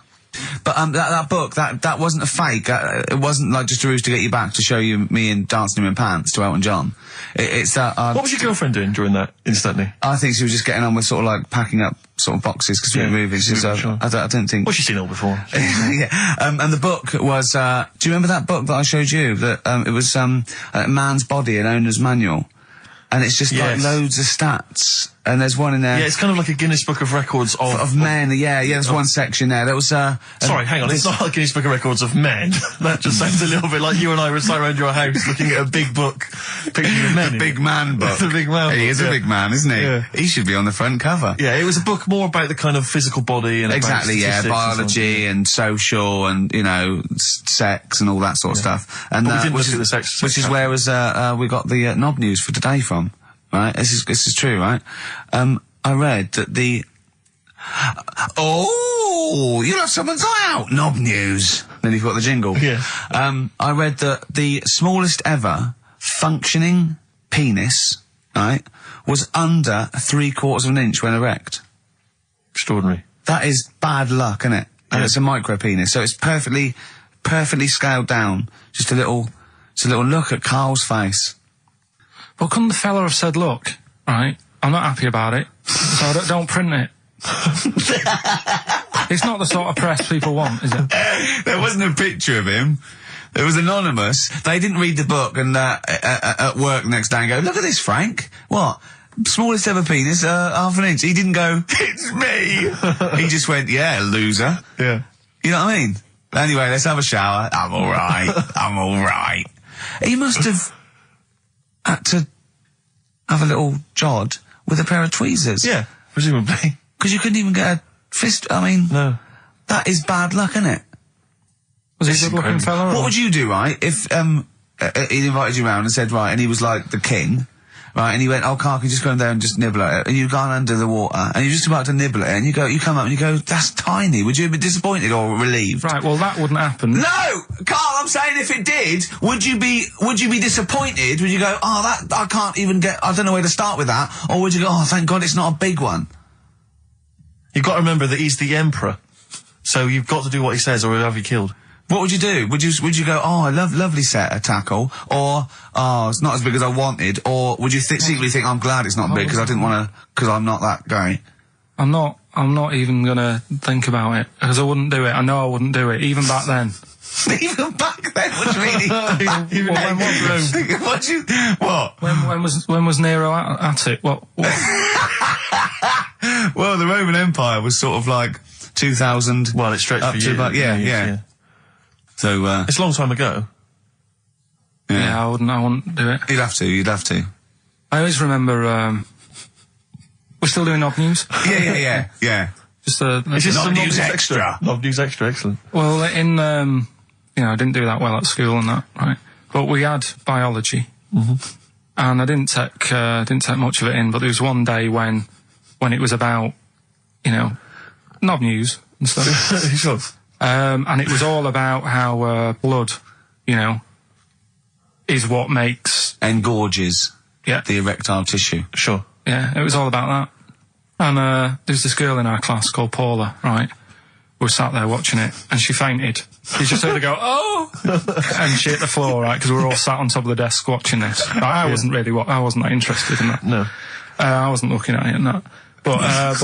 But that book, that wasn't a fake. It wasn't like just a ruse to get you back to show you me and dancing him in pants to Elton John. It's that. What was your girlfriend doing during that instantly? I think she was just getting on with sort of like packing up sort of boxes because we were moving. So sure. I don't think. Well, she's seen it all before. Yeah. And the book was. Do you remember that book that I showed you? That it was a man's body, an owner's manual, and it's just like loads of stats. And there's one in there. Yeah, it's kind of like a Guinness Book of Records of men. Yeah, there's one section there. That was. Sorry, hang on. It's not like Guinness Book of Records of men. That just sounds a little bit like you and I were sat around your house looking at a big book, pictures of men. The big man book. The big man book. He is a big man, isn't he? Yeah. He should be on the front cover. Yeah, it was a book more about the kind of physical body and exactly, biology and social and sex and all that sort of stuff. And we didn't look at the sex, which is where we got the knob news for today from. Right, this is true, right? I read that you'll have someone's eye out. Knob news. Then you've got the jingle. Yeah. I read that the smallest ever functioning penis, right, was under 3/4 of an inch when erect. Extraordinary. That is bad luck, isn't it? And it's a micro penis, so it's perfectly scaled down. Just a little look at Carl's face. Well, couldn't the fella have said, look, right, I'm not happy about it, so don't print it. It's not the sort of press people want, is it? There wasn't a picture of him. It was anonymous. They didn't read the book and at work the next day and go, look at this, Frank. What? Smallest ever penis, half an inch. He didn't go, it's me. He just went, yeah, loser. Yeah. You know what I mean? Anyway, let's have a shower. I'm all right. He must have had to have a little jod with a pair of tweezers. Yeah, presumably. Because you couldn't even get a fist. I mean, no. That is bad luck, isn't it? Was he a good-looking fella? What would you do, right, if he'd invited you round and said, right, and he was like the king, right, and he went, oh, Carl, can you just go in there and just nibble at it? And you've gone under the water, and you're just about to nibble at it, and you come up and you go, that's tiny. Would you be disappointed or relieved? Right, well, that wouldn't happen. No! Carl, I'm saying if it did, would you be disappointed? Would you go, oh, that, I can't even get, I don't know where to start with that? Or would you go, oh, thank God it's not a big one? You've got to remember that he's the emperor. So you've got to do what he says or he'll have you killed. What would you do? Would you go, oh, I lovely set of tackle, or, oh, it's not as big as I wanted, or would you secretly think, I'm glad it's not big because I didn't want to, because I'm not that guy? I'm not even gonna think about it, because I wouldn't do it. I know I wouldn't do it, even back then. Even back then? What do you mean? Even when was Nero at it? What? Well, the Roman Empire was sort of like 2000. Well, it stretched for years. Yeah. So, it's a long time ago. Yeah, I wouldn't do it. You'd have to. I always remember, we're still doing knob news? Yeah. Just it's just knob news extra. Knob news extra, excellent. Well, I didn't do that well at school and that, right? But we had biology. Mm-hmm. And I didn't take much of it in, but there was one day when it was about, knob news and stuff. Sure. And it was all about how blood, is what makes... engorges the erectile tissue. Sure. Yeah, it was all about that. And there's this girl in our class called Paula, right? We were sat there watching it, and she fainted. You just heard her go, oh! And she hit the floor, right? Because we were all sat on top of the desk watching this. I wasn't that interested in that. No. I wasn't looking at it and that. But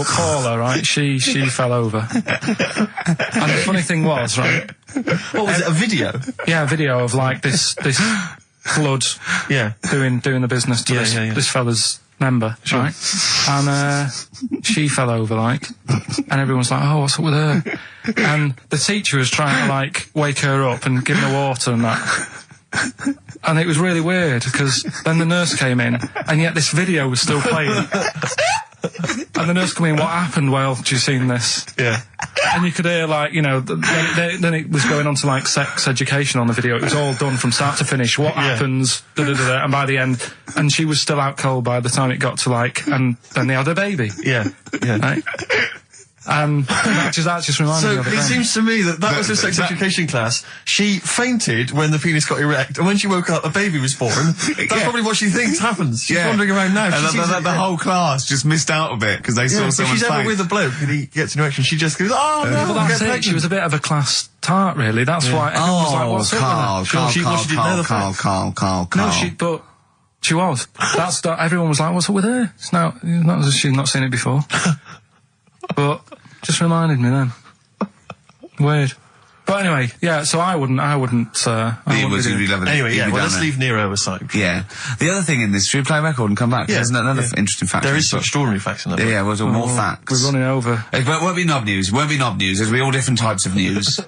Paula, right, she fell over. And the funny thing was, right... What was it, a video? Yeah, a video of, like, this blood doing the business to this fella's member, right? And she fell over, like, and everyone's like, oh, what's up with her? And the teacher was trying to, like, wake her up and give her water and that. And it was really weird, because then the nurse came in, and yet this video was still playing. And the nurse came in, what happened? Well, have you seen this? Yeah. And you could hear, like, then it was going on to, like, sex education on the video. It was all done from start to finish. What happens? And by the end, and she was still out cold by the time it got to, like, and then they had a baby. Yeah. Right? And that just reminded me of it. So it seems to me that was her sex education class. She fainted when the penis got erect, and when she woke up, a baby was born. That's probably what she thinks happens. She's wandering around now. And the whole class just missed out a bit because they saw someone. If she's ever with a bloke and he gets an erection, she just goes, "Oh no!" Well, that's it. She was a bit of a class tart, really. That's why everyone was like, "What's up with her?" Carl. No, but she was. Everyone was like, "What's up with her?" It's not as if she'd not seen it before. But just reminded me then. Weird. But anyway, yeah. So I wouldn't. Anyway, let's leave Nero aside. Yeah. The other thing in this, should we play a record and come back? Yeah. There's another interesting fact. There is some extraordinary facts in that. Yeah, well, more facts. We're running over. But it won't be knob news. There'll be all different types of news.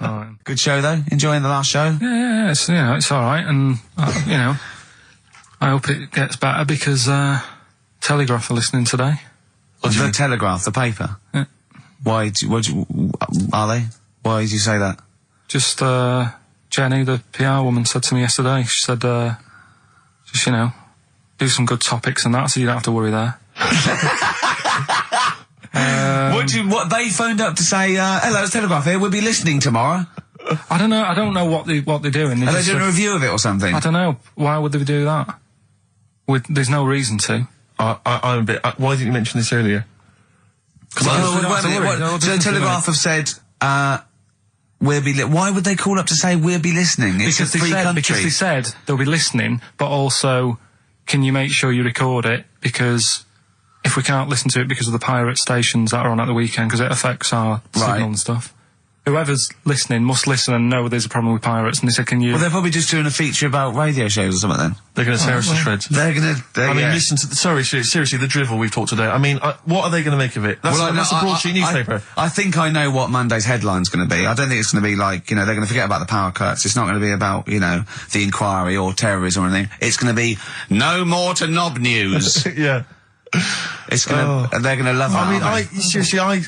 Good show though. Enjoying the last show. Yeah. It's all right, and I hope it gets better because Telegraph are listening today. The Telegraph, the paper. Yeah. Why? Are they? Why did you say that? Just Jenny, the PR woman, said to me yesterday. She said, just do some good topics and that, so you don't have to worry there. What they phoned up to say? Hello, it's Telegraph here. We'll be listening tomorrow. I don't know. I don't know what they're doing. Are they doing a review of it or something? I don't know. Why would they do that? There's no reason to. I'm a bit. Why didn't you mention this earlier? So the Telegraph have said, why would they call up to say we'll be listening? It's a free country. Because they said they'll be listening, but also, can you make sure you record it? Because if we can't listen to it because of the pirate stations that are on at the weekend, because it affects our signal and stuff. Whoever's listening must listen and know there's a problem with pirates. And they said, can you... Well, they're probably just doing a feature about radio shows or something then. They're going to tear us to shreds. Listen to... seriously, the drivel we've talked today. I mean, what are they going to make of it? That's a broadsheet newspaper. I think I know what Monday's headline's going to be. I don't think it's going to be like, they're going to forget about the power cuts. It's not going to be about, the inquiry or terrorism or anything. It's going to be, no more to knob news. Yeah. It's going to... They're going to love it. I mean,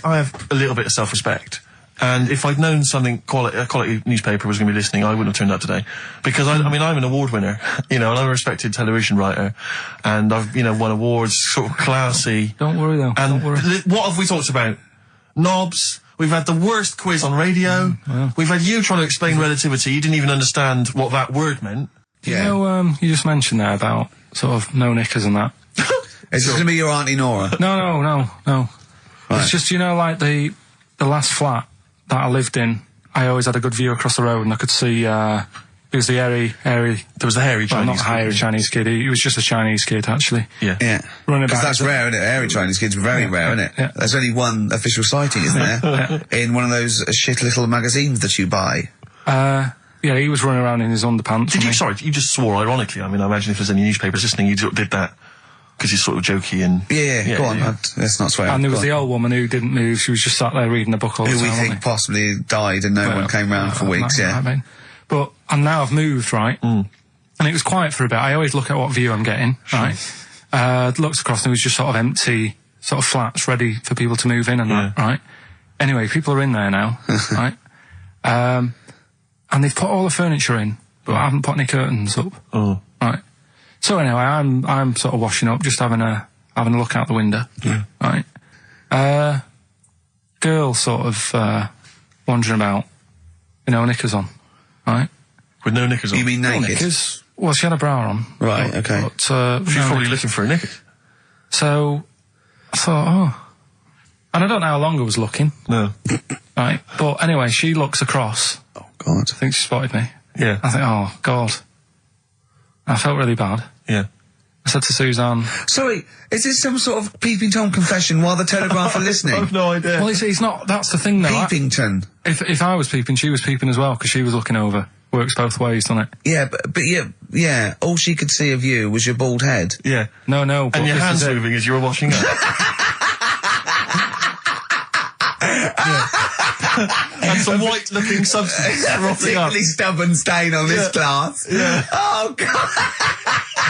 I have a little bit of self-respect. And if I'd known a quality newspaper was going to be listening, I wouldn't have turned up today. Because I'm an award winner, and I'm a respected television writer, and I've, won awards, sort of classy. Don't worry though. And don't worry. What have we talked about? Knobs. We've had the worst quiz on radio. We've had you trying to explain relativity. You didn't even understand what that word meant. Yeah. You just mentioned there about sort of no knickers and that. Is this going to be your Auntie Nora? No. Right. It's just, like the last flat that I lived in, I always had a good view across the road and I could see, it was the hairy... There was the hairy Chinese kid. Not hairy Chinese kid, he was just a Chinese kid, actually. Yeah. Running about. Because that's rare, isn't it? Hairy Chinese kid's very rare, isn't it? Yeah. There's only one official sighting, isn't there? In one of those shit little magazines that you buy. Yeah, he was running around in his underpants. You just swore ironically. I mean, I imagine if there's any newspapers listening, you did that. Because he's sort of jokey and... Yeah, go on, let's not swear. And there was the old woman who didn't move, she was just sat there reading a book all the time. Who we think possibly died and no one came round for weeks, But, and now I've moved, right? And it was quiet for a bit. I always look at what view I'm getting, right? Looked across and it was just sort of empty, sort of flats ready for people to move in and that, right? Anyway, people are in there now, right? And they've put all the furniture in, but I haven't put any curtains up. Right? So anyway, I'm sort of washing up, just having a look out the window. Right. Girl sort of wandering about, knickers on. Right. With no knickers on. You mean naked? No knickers. Well, she had a bra on. Right. Okay. But, she's probably looking for a knickers. So I thought, and I don't know how long I was looking. No. Right. But anyway, she looks across. Oh God. I think she spotted me. Yeah. I think, oh God. I felt really bad. Yeah. I said to Suzanne... Sorry, is this some sort of Peeping Tom confession while the Telegraph are listening? I've no idea. Well, it's not... That's the thing, though. Peepington. If I was peeping, she was peeping as well, because she was looking over. Works both ways, doesn't it? Yeah, but yeah, all she could see of you was your bald head. Yeah. No, but and your hands moving as you were washing up. And some white-looking substance rotting up. Particularly stubborn stain on this glass. Yeah. Oh, God.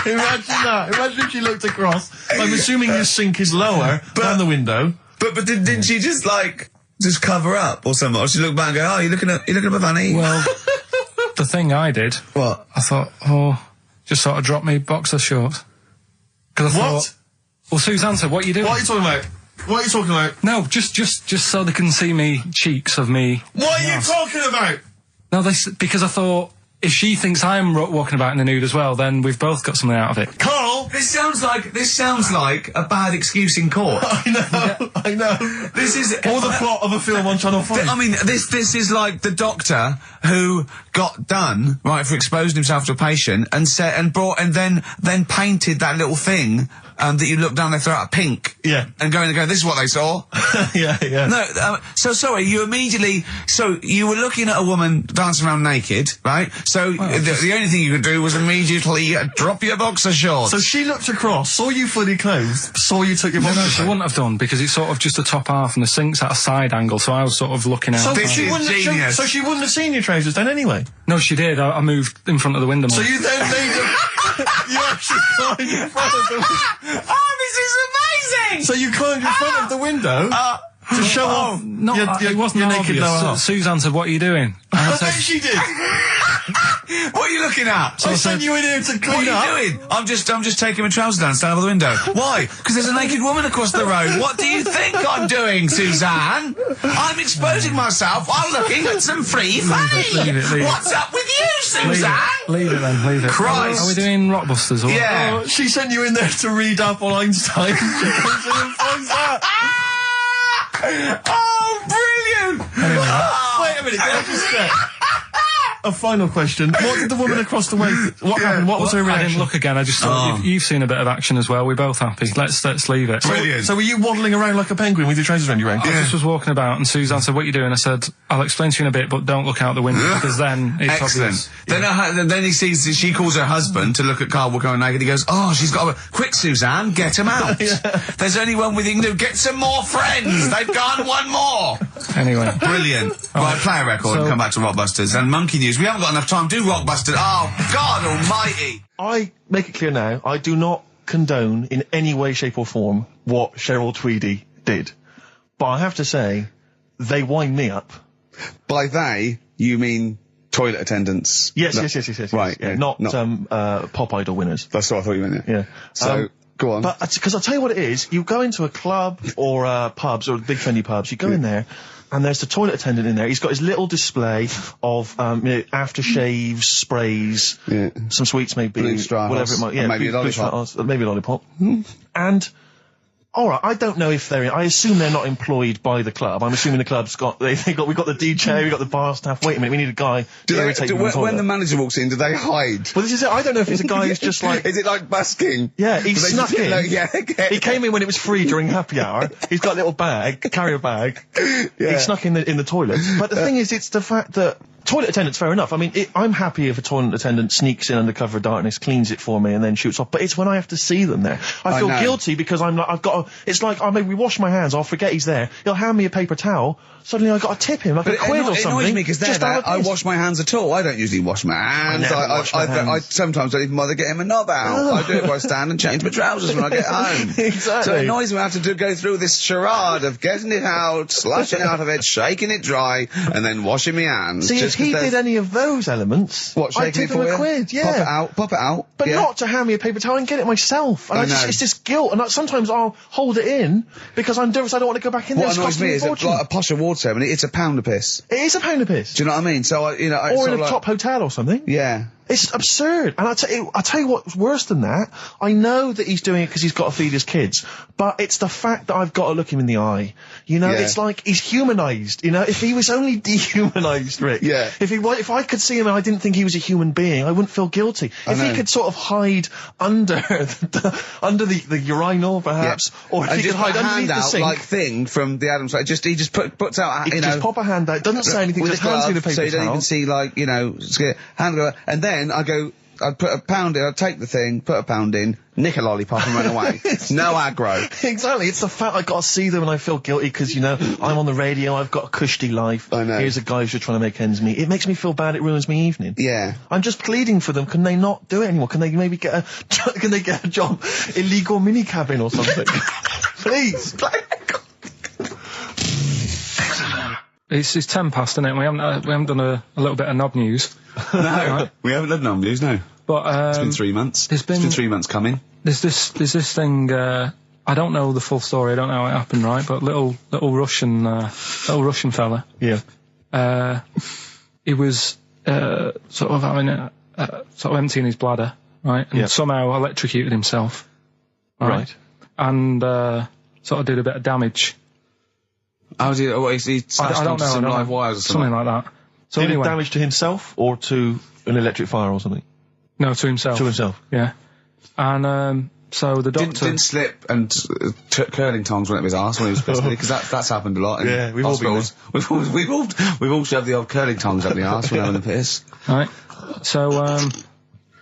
Imagine that. Imagine if she looked across. I'm assuming your sink is lower than the window. But didn't she just cover up or something? Or she looked back and go, oh, you're looking at my fanny? Well, the thing I did... What? I thought, just sort of drop me boxer shorts. Because I thought... Well, Suzanne said, what are you doing? What are you talking about? What are you talking about? No, just so they can see me cheeks of me. What are you talking about? No, because I thought if she thinks I'm walking about in the nude as well, then we've both got something out of it. Carl! This sounds like a bad excuse in court. I know. This is or the plot of a film on Channel 5. I mean, this is like the doctor who got done right for exposing himself to a patient and then painted that little thing that you look down their throat at pink. Yeah. And go, this is what they saw. yeah. No, so sorry, you were looking at a woman dancing around naked, right? So the only thing you could do was immediately drop your boxer shorts. So she looked across, saw you fully clothed, saw you took your boxer No, she wouldn't have done, because it's sort of just the top half and the sink's at a side angle, so I was sort of looking out. So This she is wouldn't genius. so she wouldn't have seen your trousers then anyway? No, she did. I moved in front of the window more. So you then made you actually climbed in front of the window. Oh, this is amazing! So you climbed in front of the window to show off it wasn't your naked obvious. lower half. Suzanne said, "What are you doing?" And I I said, bet she did. What are you looking at? I sent you in here to clean What up. are you doing? I'm just taking my trousers down, stand over the window. Why? Because there's a naked woman across the road. What do you think I'm doing, Suzanne? I'm exposing myself while looking at some free fame. leave it. What's up with you, Suzanne? Leave it then, leave it. Christ. Are we doing Rockbusters or Yeah. Oh, she sent you in there to read up on Einstein. She comes in and finds that. Oh, brilliant! Wait a minute, can I just say? A final question. What did the woman across the way... What happened? What was her I reaction? didn't look again. I just thought you've seen a bit of action as well. We're both happy. Let's leave it. Brilliant. So were you waddling around like a penguin with your trousers around your ankles? I just was walking about, and Suzanne said, "What are you doing?" I said, "I'll explain to you in a bit, but don't look out the window because then it's Excellent. obvious." Then he sees that she calls her husband to look at Carl walking naked. He goes, "Oh, she's got a quick, Suzanne, get him out. There's only one with you can do. Get some more friends. They've gone one more." Anyway, Brilliant. Right, play a record and come back to Rockbusters and Monkey News. We haven't got enough time. Do Rockbusters. Oh, God Almighty. I make it clear now, I do not condone in any way, shape or form what Cheryl Tweedy did. But I have to say, they wind me up. By they, you mean toilet attendants? Yes. Right. Yeah, not Pop Idol winners. That's what I thought you meant. Yeah. So, go on. But, because I'll tell you what it is, you go into a club or pubs or big trendy pubs, you go in there, and there's the toilet attendant in there. He's got his little display of aftershaves, sprays, some sweets maybe, Blue straws, whatever it might. Yeah, maybe a blue lollipop. straws, maybe a lollipop. And all right, I don't know if I assume they're not employed by the club. I'm assuming the club's got we've got the DJ, we've got the bar staff. Wait a minute, we need a guy to irritate them. When the manager walks in, do they hide? Well, this is it. I don't know if it's a guy who's just like. Is it like busking? Yeah, he snuck in. Okay. He came in when it was free during happy hour. He's got a little carrier bag. He snuck in the toilet. But the thing is, it's the fact that toilet attendants, fair enough. I mean, I'm happy if a toilet attendant sneaks in under cover of darkness, cleans it for me, and then shoots off. But it's when I have to see them there. I feel guilty because it's like, I maybe wash my hands, I'll forget he's there. He'll hand me a paper towel. Suddenly I've got to tip him like a quid or something. It annoys me because just out of I piss. wash my hands at all. I don't usually wash my hands. I sometimes don't even bother getting my knob out. I do it while I stand and change my trousers when I get home. Exactly. So it annoys me I have to go through this charade of getting it out, slushing out of it, shaking it dry, and then washing my hands. See, if he did any of those elements, I'd tip him a quid, yeah. Pop it out. But not to hand me a paper towel and get it myself. And it's this guilt, and sometimes I'll hold it in because I'm nervous I don't want to go back in there. What annoys me is like a posh award ceremony, it's £1 a piss. It is £1 a piss. Do you know what I mean? So, or in a top hotel or something. Yeah. It's absurd. And I'll tell you what's worse than that. I know that he's doing it because he's got to feed his kids, but it's the fact that I've got to look him in the eye. You know, it's like he's humanised. You know, if he was only dehumanised, Rick. Yeah. If I could see him and I didn't think he was a human being, I wouldn't feel guilty. If he could sort of hide under the urinal, perhaps, or if he could hide underneath the sink. Like thing from the Adams. He just puts out, he just pop a hand out. Doesn't say anything. Just hands me the paper so you don't towel. even see hand go, and then I'd put £1 in, I'd take the thing, put £1 in, nick a lollipop and run away. No aggro. Exactly. It's the fact I got to see them and I feel guilty because, you know, I'm on the radio, I've got a cushy life. I know. Here's a guy who's just trying to make ends meet. It makes me feel bad, it ruins my evening. Yeah. I'm just pleading for them. Can they not do it anymore? Can they maybe get a job, illegal mini cabin or something? Please. It's 10 past, isn't it? We haven't done a little bit of knob news. No, right. We haven't done knob news, no. But it's been 3 months. It's been 3 months coming. There's this thing. I don't know the full story. I don't know how it happened, right? But little Russian fella. Yeah. He was sort of having sort of emptying his bladder, right? And somehow electrocuted himself. Right. And sort of did a bit of damage. How did he smashed onto some live wires or something? Something like that. So Did anyway, it damage to himself or to an electric fire or something? no, to himself. To himself. Yeah. And so the doctor Didn't slip and curling tongs went up his arse when he was pissed, because that's happened a lot in Yeah, we've all been hospitals. We've all shoved the old curling tongs up the arse when having a piss. Right. So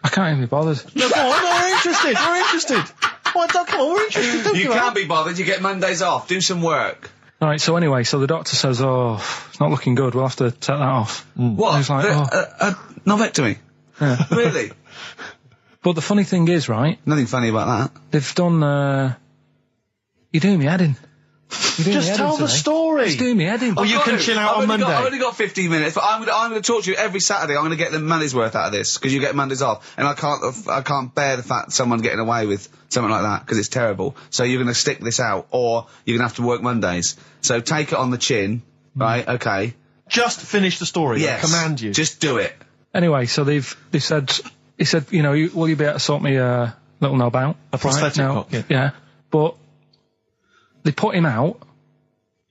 I can't even be bothered. No, go on, we're interested. We're interested. Come on, we're interested. Don't You give up. can't be bothered. You get Mondays off. Do some work. Right. So anyway, so the doctor says, "Oh, it's not looking good. We'll have to take that off." What? I was like, Novectomy? Yeah. Really? But the funny thing is, right? Nothing funny about that. They've done. You're doing me head in. Just tell the story. Just doing me head in. Oh, you can chill out on Monday. I've only got 15 minutes, but I'm going to talk to you every Saturday. I'm going to get the money's worth out of this, because you get Mondays off, and I can't bear the fact someone getting away with something like that, because it's terrible. So you're going to stick this out, or you're going to have to work Mondays. So take it on the chin, right? Okay. Just finish the story. Yes. I command you. Just do it. Anyway, so they said, he said, you know, will you be able to sort me a little knob out? A prosthetic cock, yeah. Yeah. But they put him out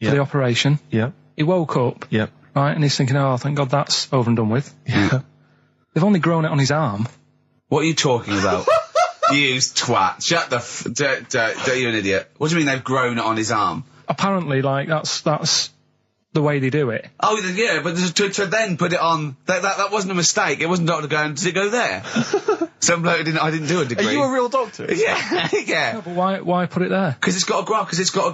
for the operation. Yeah. He woke up. Yeah. Right, and he's thinking, oh, thank God that's over and done with. Yeah. They've only grown it on his arm. What are you talking about? You twat. Shut the don't you an idiot. What do you mean they've grown it on his arm? Apparently, like, that's the way they do it. Oh, yeah, but to then put it on, that wasn't a mistake. It wasn't doctor going, did it go there? Some bloke I didn't do a degree. Are you a real doctor? Yeah, yeah. No, but why put it there? Because it's got to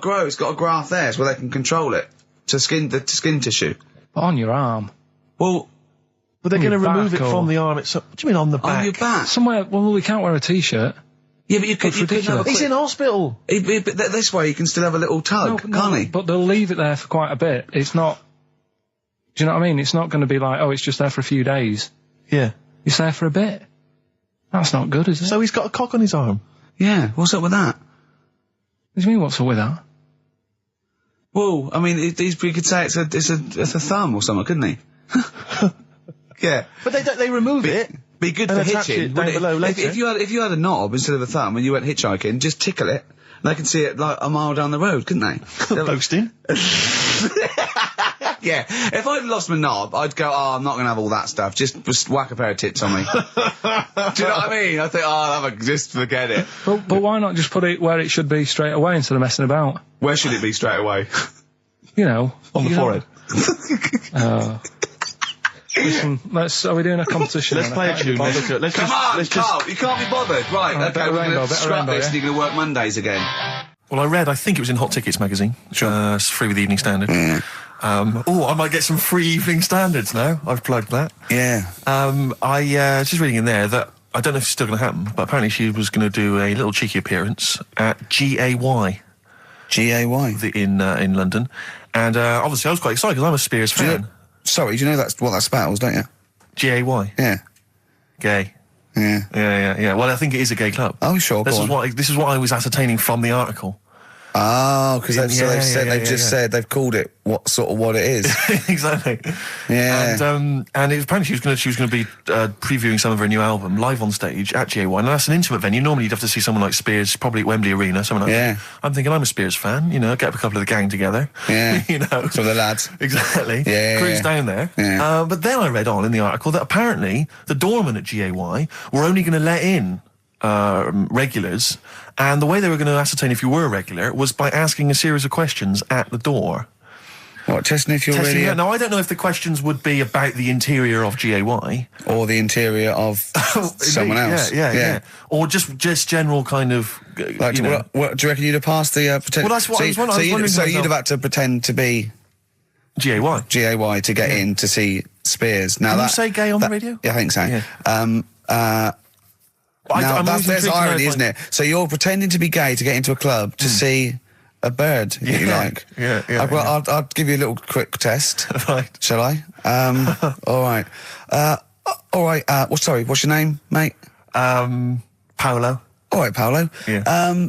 grow, it's got a graft there, so they can control it. To skin tissue. But on your arm. Well, But they're going to your remove it back or- from the arm itself. What do you mean on the back? on your back. Somewhere, well, we can't wear a t-shirt. Yeah, but you could That's ridiculous. have a He's in hospital. but this way you can still have a little tug, can't he? But they'll leave it there for quite a bit. It's not... Do you know what I mean? It's not going to be like, oh, it's just there for a few days. Yeah. It's there for a bit. That's not good, is it? So he's got a cock on his arm. Yeah, what's up with that? What do you mean, what's up with that? Well, I mean, he could say it's a thumb or something, couldn't he? Yeah. But they remove it. Be good And for attach hitching. it down wouldn't below later. If you had a knob instead of a thumb and you went hitchhiking, just tickle it. They can see it like a mile down the road, couldn't they? Posting. Yeah. If I'd lost my knob, I'd go, oh, I'm not going to have all that stuff. Just whack a pair of tits on me. Do you know what I mean? I think, oh, just forget it. But why not just put it where it should be straight away instead of messing about? Where should it be straight away? You know. On the forehead. Listen, are we doing a competition? Let's play a tune. Come on, Carl, you can't be bothered. Right, Alright, okay, bit of we're rainbow, going to bit of scrap rainbow, this yeah? and you're going to work Mondays again. Well, I think it was in Hot Tickets magazine. Sure. It's free with the Evening Standard. I might get some free Evening Standards now. I've plugged that. Yeah. I just reading in there that I don't know if it's still going to happen, but apparently she was going to do a little cheeky appearance at GAY. GAY? In London. And obviously I was quite excited because I'm a Spears fan. Sorry, do you know that's what that spells, don't you? GAY. Yeah. Gay. Yeah. Yeah. Well, I think it is a gay club. Oh, sure, This go is what I was ascertaining from the article. Oh, because they've called it what it is. Exactly. Yeah. And apparently she was going to be previewing some of her new album live on stage at GAY, and that's an intimate venue. Normally you'd have to see someone like Spears, probably at Wembley Arena, something like that. I'm thinking I'm a Spears fan, get up a couple of the gang together. Yeah. Some of the lads. Exactly. Yeah. Cruise down there. Yeah. But then I read on in the article that apparently the doorman at GAY were only going to let in regulars, and the way they were going to ascertain if you were a regular was by asking a series of questions at the door. What, testing if you're really... Now, I don't know if the questions would be about the interior of GAY. Or the interior of someone else. Yeah. Or just general kind of... What do you reckon you'd have passed the pretend... Well, that's what I was wondering. So you'd have had to pretend to be... GAY to get in to see Spears. Now Can you say gay on the radio? Yeah, I think so. Yeah. There's irony, isn't it? So you're pretending to be gay to get into a club to see a bird that you like. Yeah. I'll give you a little quick test. Right. Shall I? All right. All right. Sorry, what's your name, mate? Paolo. All right, Paolo. Yeah.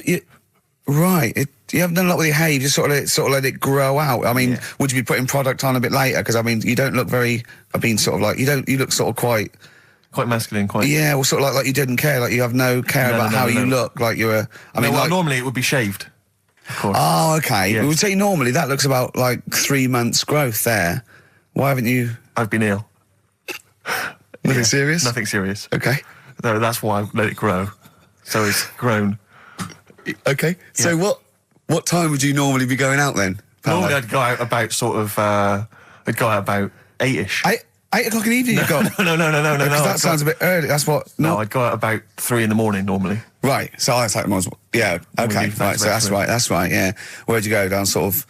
Right. You haven't done a lot with your hair. You just sort of let it grow out. I mean, would you be putting product on a bit later? Because I mean, you don't look very. I've been sort of like you look sort of quite masculine, quite. Yeah, well, sort of like you didn't care. Like you have no care about how you look. Like you're a. I mean, normally it would be shaved. Of course. Oh, okay. Yes. We would say normally that looks about like 3 months growth there. Why haven't you? I've been ill. Nothing serious? Nothing serious. Okay. No, that's why I let it grow. So it's grown. Okay. So what time would you normally be going out then? Paolo? Normally I'd go out about sort of, I'd go out about 8-ish. 8 o'clock in the evening you've got? No. Because that sounds a bit early. That's what... No, I'd go out about 3 in the morning normally. Right. So I was like, yeah, okay. Right. So that's right, yeah. Where'd you go? Down sort of...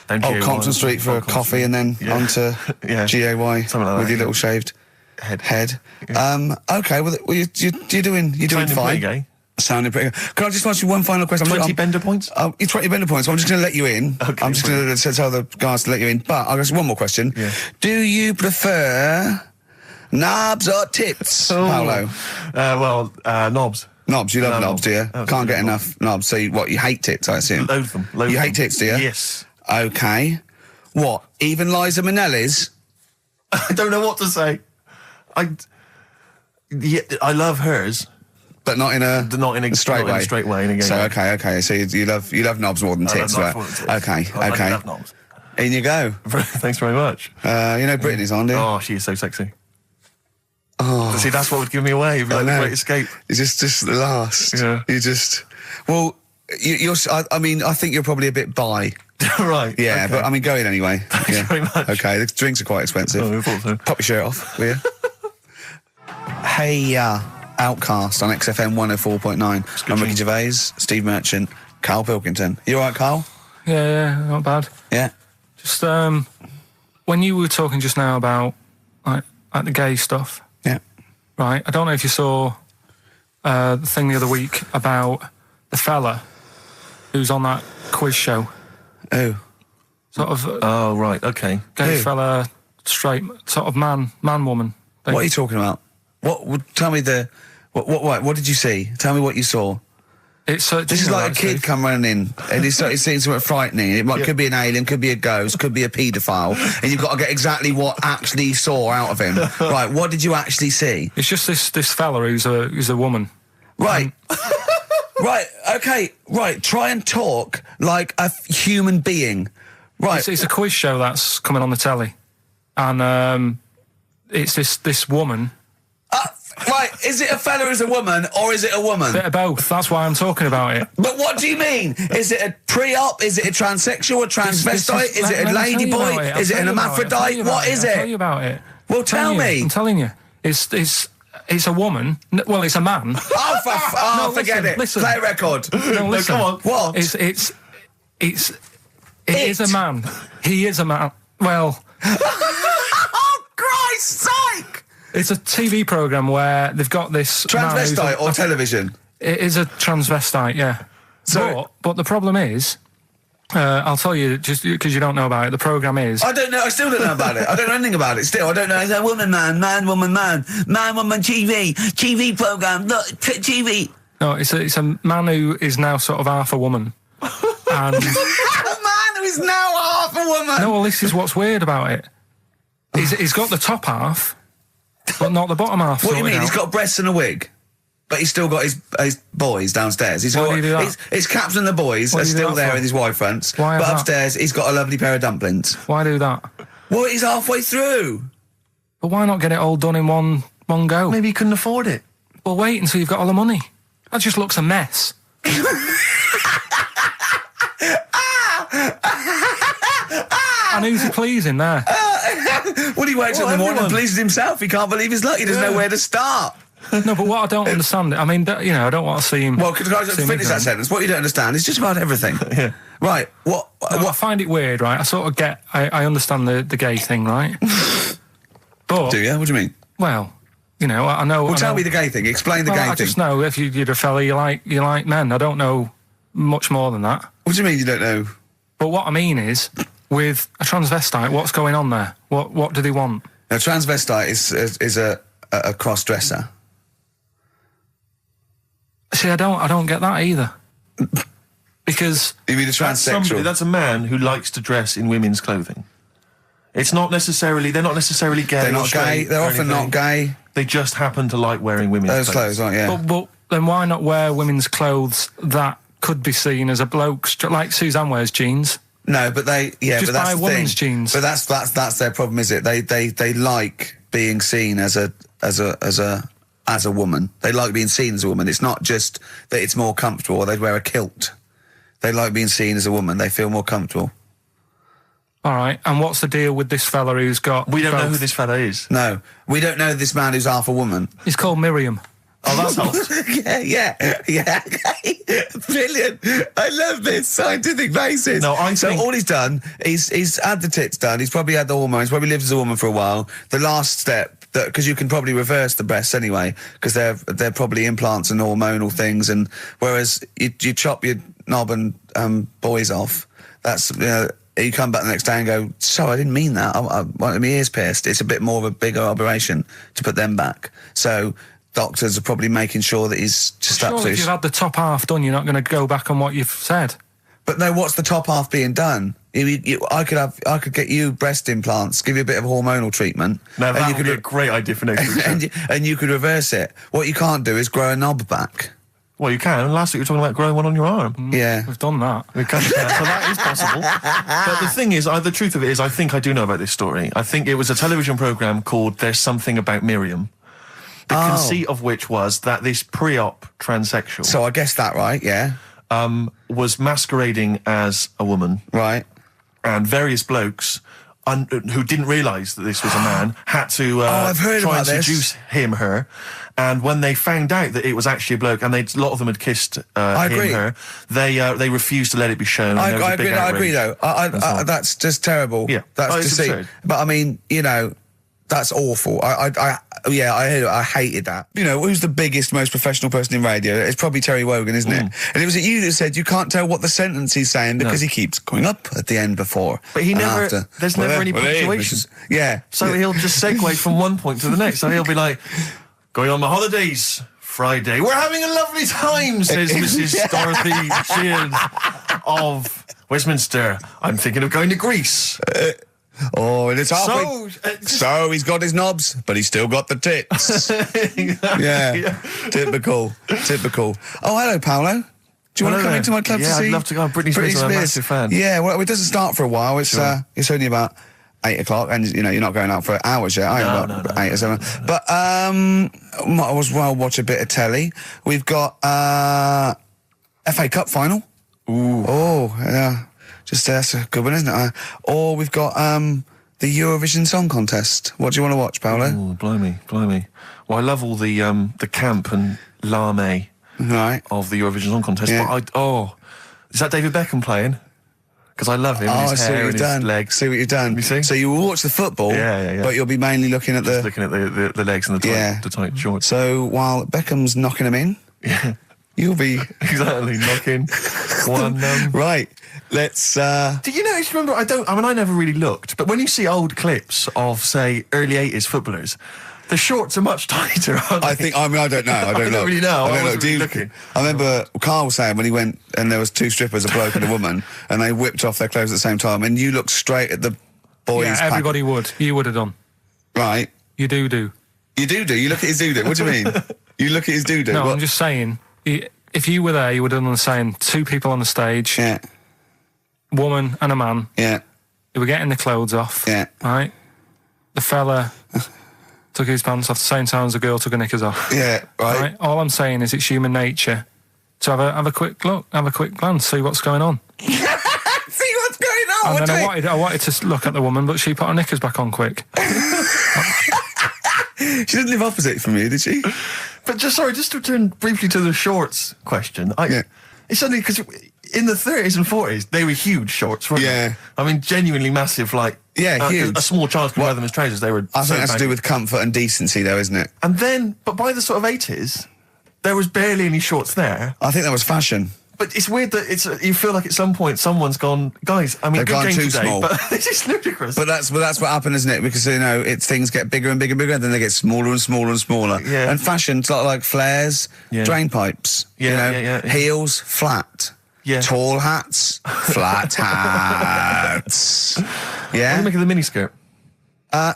Compton Street for a coffee and then onto GAY with your little shaved head. Yeah. Okay, well, you're doing fine. Pretty Sounding pretty good. Can I just ask you one final question? 20 bender points? 20 bender points. I'm just going to let you in. Okay, I'm just going to tell the guys to let you in. But I'll ask you one more question. Yeah. Do you prefer knobs or tits, Paolo? Knobs. Knobs. You love knobs, do you? Absolutely. Can't get enough knobs. So you hate tits, I assume? Load of them. You hate tits, do you? Yes. Okay. What? Even Liza Minnelli's? I don't know what to say. I love hers, but not in a straight way. In a gay so way. okay. So you love knobs more than tits, right? Okay. I love knobs. In you go. Thanks very much. Brittany's on, dear. Oh, she is so sexy. Oh, see, that's what would give me away. It'd be like the great escape. It's just the last. Yeah. You just. Well, you're. I mean, I think you're probably a bit bi. Right. Yeah, okay. but I mean, go in anyway. Thanks very much. Okay, the drinks are quite expensive. Oh, I thought so. Pop your shirt off, will you? Hey, Outcast on XFM 104.9. I'm Ricky Gervais, Steve Merchant, Karl Pilkington. You all right, Karl? Yeah, not bad. Yeah. Just when you were talking just now about like the gay stuff. Yeah. Right. I don't know if you saw the thing the other week about the fella who's on that quiz show. Oh. Sort of. Oh, right. Okay. Gay Who? fella, straight, sort of man, woman thing. What are you talking about? Tell me what did you see? Tell me what you saw. This is like a kid come running in and he's seeing something frightening. It could be an alien, could be a ghost, could be a paedophile, and you've got to get exactly what actually you saw out of him. Right, what did you actually see? It's just this fella who's a woman. Right. Right, okay, right. Try and talk like a human being. Right. It's a quiz show that's coming on the telly. And it's this woman. Right, is it a fella who's a woman, or is it a woman? Bit of both, that's why I'm talking about it. But what do you mean? Is it a pre-op? Is it a transsexual, a transvestite? Is it a ladyboy? Is it an hermaphrodite? What is I'll tell it? you about it. Well, tell me. I'm telling you. It's a woman. Well, it's a man. Oh, forget it. Listen. Play a record. No, listen. Come on. What? It is a man. He is a man. Well. Oh, Christ's sake! It's a TV programme where they've got this... Transvestite or television? It is a transvestite, yeah. But the problem is... I'll tell you, just because you don't know about it, the programme is... I don't know, I still don't know about it. I don't know anything about it still. I don't know. It's a woman, man, woman, TV programme, look, TV. No, it's a man who is now sort of half a woman. And... A man who is now half a woman! No, well, this is what's weird about it. He's got the top half, but not the bottom half. What do you mean? Out. He's got breasts and a wig? But he's still got his boys downstairs. Why do you do that? His caps and the boys are still there in his Y fronts. Why but upstairs, he's got a lovely pair of dumplings. Why do that? Well, he's halfway through. But why not get it all done in one go? Maybe he couldn't afford it. Well, wait until you've got all the money. That just looks a mess. And who's he pleasing there? Well, he wakes up in the morning and pleases himself. He can't believe his luck. He doesn't know where to start. No, but what I don't understand, I mean, I don't want to see him... Well, could I just finish that sentence? What you don't understand is just about everything. Yeah. Right, what... I find it weird, right? I sort of get... I understand the gay thing, right? But... Do you? What do you mean? Well, I know... Well, tell me the gay thing. Explain the gay thing. I just know if you're a fella, you like men. I don't know much more than that. What do you mean you don't know? But what I mean is, with a transvestite, what's going on there? What do they want? A transvestite is a cross-dresser. See, I don't get that either. Because You mean a transsexual? That's a man who likes to dress in women's clothing. It's not necessarily, they're not necessarily gay. They're or not straight gay. They're or often anything. not gay. They just happen to like wearing women's Those clothes, aren't yeah. but then why not wear women's clothes that could be seen as a bloke's, like Suzanne wears jeans? No, but they Just but that's buy the women's thing. jeans. But that's their problem, is it? They like being seen as a woman. They like being seen as a woman. It's not just that it's more comfortable, or they'd wear a kilt. They like being seen as a woman. They feel more comfortable. All right, and what's the deal with this fella who's got... We don't know both? who this fella is. No, we don't know this man who's half a woman. He's called Miriam. Oh, that's helps. yeah. Brilliant. I love this scientific basis. No, I so think- all he's done, he's had the tits done. He's probably had the hormones. Probably lived as a woman for a while. The last step, because you can probably reverse the breasts anyway, because they're probably implants and hormonal things. And whereas you chop your knob and boys off, that's you come back the next day and go, so I didn't mean that. I wanted my ears pierced. It's a bit more of a bigger operation to put them back. So doctors are probably making sure that he's just Surely absolutely... if you've had the top half done, you're not going to go back on what you've said. But no, what's the top half being done? I could get you breast implants, give you a bit of hormonal treatment. Now, and that you would be a great idea for next week. and you could reverse it. What you can't do is grow a knob back. Well, you can. Last week you were talking about growing one on your arm. Yeah. We've done that. We can, so that is possible. But the thing is, the truth of it is, I think I do know about this story. I think it was a television programme called There's Something About Miriam. The conceit of which was that this pre-op transsexual So I guessed that right, yeah. was masquerading as a woman. Right. And various blokes who didn't realise that this was a man had to I've heard try about and this. seduce her. And when they found out that it was actually a bloke, and a lot of them had kissed agree. her, they refused to let it be shown. And there was a big I agree outrage. though. That's just terrible. Yeah. That's Oh, it's deceit. absurd. But I mean, that's awful. I hated that. Who's the biggest, most professional person in radio? It's probably Terry Wogan, isn't it? And it was you that said you can't tell what the sentence he's saying because he keeps going up at the end before. But he and never. after. There's never any punctuation. Yeah. So he'll just segue from one point to the next. So he'll be like, going on my holidays, Friday. We're having a lovely time, says Mrs. Dorothy Shields of Westminster. I'm thinking of going to Greece. Oh, and it's halfway. So he's got his knobs, but he's still got the tits. Yeah. Typical. Oh, hello, Paolo. Do you want to come into my club to see? Yeah, I'd love to go. Britney Spears, I'm a massive fan. Yeah, well, it doesn't start for a while. It's it's only about 8 o'clock, and you're not going out for hours yet. No. 8 or 7. But might as well watch a bit of telly. We've got FA Cup final. Ooh. Oh, yeah. That's a good one, isn't it? Or we've got the Eurovision Song Contest. What do you want to watch, Paolo? Oh, blimey. Well, I love all the camp and lame Right. of the Eurovision Song Contest. Yeah. But is that David Beckham playing? Because I love him. Oh, and I his see what hair you've and done. his legs. See what you've done. You see? So you will watch the football, Yeah. but you'll be mainly looking at Just looking at the legs and the tight shorts. So while Beckham's knocking them in, you'll be Exactly, knocking one. right. Let's. Do you notice? Remember, I never really looked, but when you see old clips of, say, early '80s footballers, the shorts are much tighter. Aren't they? I think. I don't know. I don't don't really know. I I don't know. wasn't Do you, really looking. I remember Carl was saying when he went and there was 2 strippers, a bloke and a woman, and they whipped off their clothes at the same time, and you looked straight at the boys. Yeah, everybody would. You would have done. Right. You do. You do. You look at his doo-doo. What do you mean? You look at his doo-doo. No, What? I'm just saying, if you were there, you would have done the same. 2 people on the stage, Yeah. woman and a man. Yeah. They were getting the clothes off. Yeah. Right? The fella took his pants off the same time as the girl took her knickers off. Yeah. Right. All I'm saying is it's human nature to have a quick look, have a quick glance, see what's going on. See what's going on. And then I wanted to look at the woman, but she put her knickers back on quick. She didn't live opposite from you, did she? But just to turn briefly to the shorts question. It's only because in the 30s and 40s they were huge shorts, weren't Yeah. they? I mean, genuinely massive. Huge. A small child could wear them as trousers. They were. I so think that's to do baggy. with comfort and decency, though, isn't it? And then, but by the sort of 80s, there was barely any shorts there. I think that was fashion. But it's weird that you feel like at some point someone's gone, guys. I mean, They've good gone game too today, small. but this is ludicrous. But that's what happened, isn't it? Because things get bigger and bigger and bigger, and then they get smaller and smaller and smaller. Yeah. And fashion's like flares, Yeah. drain pipes. Yeah. Heels flat. Yeah. Tall hats, flat hats. What do Yeah. you make of the miniskirt?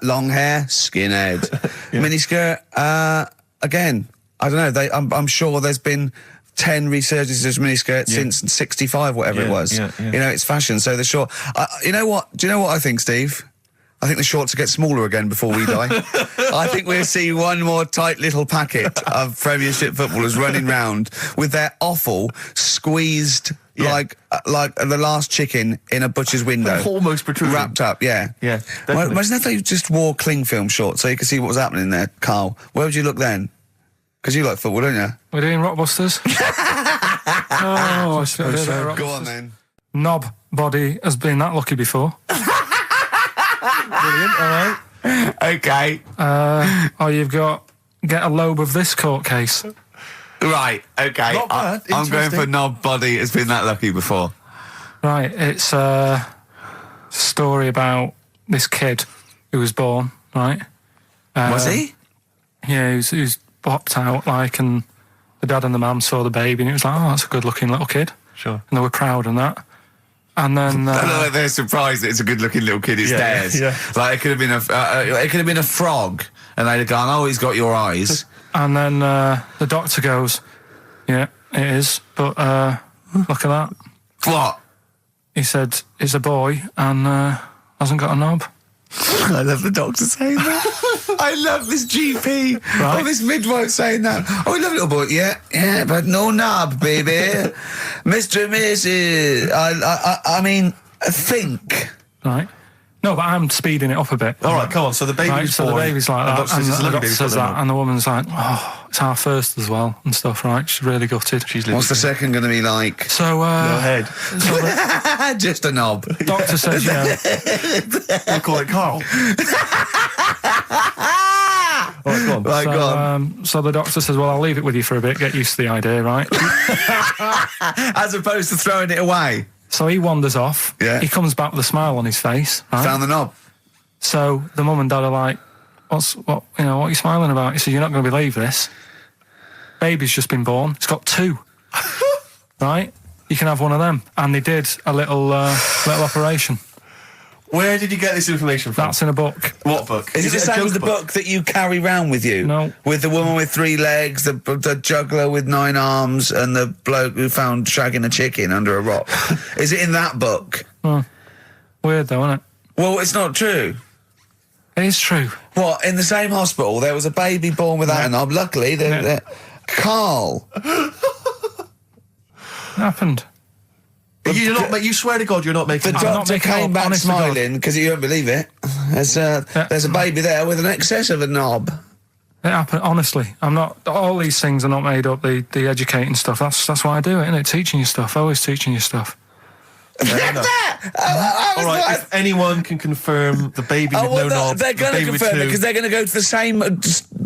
Long hair, skinhead. Miniskirt, again, I don't know. I'm sure there's been 10 resurgences of miniskirts since 65, whatever it was. Yeah. You know, it's fashion, so the short... you know what? Do you know what I think, Steve? I think the shorts will get smaller again before we die. I think we'll see one more tight little packet of Premiership footballers running round with their offal squeezed like the last chicken in a butcher's window. Almost protruding. Wrapped up, yeah. Yeah, Well, definitely. imagine if they just wore cling film shorts so you could see what was happening there, Carl. Where would you look then? Because you like football, don't you? We're doing Rockbusters. Oh, I should have did that, Go Rockbusters. on then. Knob body has been that lucky before. Brilliant, all right. Okay. Or you've got get a lobe of this court case. Right, okay. Not bad, I'm going for interesting. knob body has been that lucky before. Right, it's a story about this kid who was born, right? Was he? Yeah, he was popped out, like, and the dad and the mum saw the baby, and it was like, oh, that's a good-looking little kid. Sure. And they were proud and that. And then... I know they're surprised that it's a good-looking little kid. It's theirs. yeah. Like it could have been a frog, and they'd have gone, "Oh, he's got your eyes." And then the doctor goes, yeah, it is, but look at that. What? He said, it's a boy and hasn't got a knob. I love the doctor saying that. I love this GP. Right. Oh, this midwife saying that. Oh, I love little boy. Yeah, but no knob, baby. Mr. and Mrs. I mean, think. Right. No, but I'm speeding it up a bit. All right, come on. So the baby's Right, so born. the baby's like and that, doctor says it's a the lovely doctor baby, says got that, and the woman's like, oh, it's our first as well, and stuff, right? She's really gutted. She's What's the second going to be like? So, no head. so the Just a knob. doctor says, yeah, We'll call it Carl. All right, go on. Right, go on. so the doctor says, well, I'll leave it with you for a bit, get used to the idea, right? As opposed to throwing it away. So he wanders off. Yeah. He comes back with a smile on his face, right? Found the knob. So the mum and dad are like, what are you smiling about? He said, you're not going to believe this. Baby's just been born. It's got two. Right? You can have one of them. And they did a little operation. Where did you get this information from? That's in a book. What book? Is it the a same as joke the book that you carry round with you? No. With the woman with 3 legs, the juggler with 9 arms, and the bloke who found shagging a chicken under a rock. Is it in that book? Weird though, isn't it? Well, it's not true. It is true. What, in the same hospital, there was a baby born without a knob. Luckily, Carl. It happened. You swear to God you're not making The I'm not doctor making it came up, back honest to God. smiling because you don't believe it. There's a baby there with an excess of a knob. It happened, honestly. I'm not, all these things are not made up, the educating stuff. That's why I do it, innit? Teaching you stuff, always teaching you stuff. enough. All right, if anyone can confirm the baby with no knob, they're the going to baby with confirm it two, because they're going to go to the same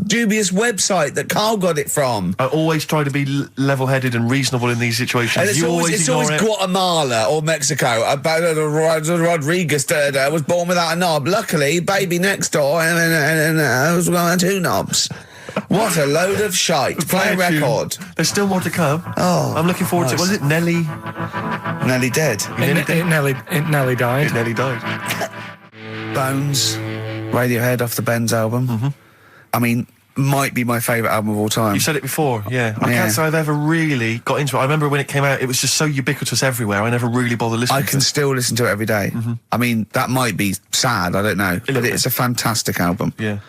dubious website that Carl got it from. I always try to be level-headed and reasonable in these situations. And it's You always ignore it. Guatemala or Mexico. Rodriguez was born without a knob. Luckily, baby next door and was got 2 knobs. What a load of shite. Play a record. There's still more to come. Oh, I'm looking forward to it. nice. Was it Nelly? Nearly dead. It nearly died. It nearly died. Bones, Radiohead off the Benz album. I mean, might be my favourite album of all time. You said it before, yeah. I can't say I've ever really got into it. I remember when it came out, it was just so ubiquitous everywhere. I never really bothered listening I to can it. still listen to it every day. I mean, that might be sad, I don't know. But little it's a fantastic album. Yeah.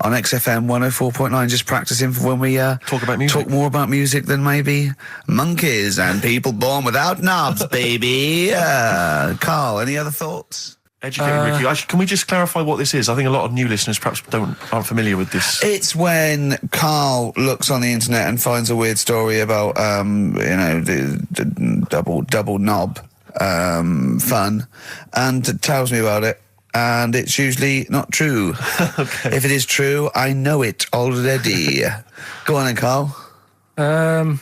On XFM 104.9, just practicing for when we Talk about music. talk more about music than maybe monkeys and people born without knobs, baby. Carl, any other thoughts? Educating Ricky. Actually, can we just clarify what this is? I think a lot of new listeners perhaps aren't familiar with this. It's when Carl looks on the internet and finds a weird story about, the double knob fun, and tells me about it. And it's usually not true. Okay. If it is true, I know it already. Go on then, Carl. They're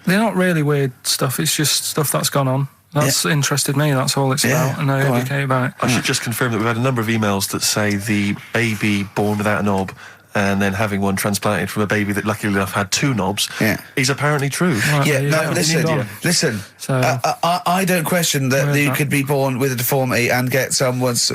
not really weird stuff. It's just stuff that's gone on. That's interested me. That's all it's Yeah, about, and I go on. educate about it. I should just confirm that we've had a number of emails that say the baby born without a knob and then having one transplanted from a baby that luckily enough had 2 knobs is apparently true. Right, Yeah, no, listen. So- I don't question that you could be born with a deformity and get someone's,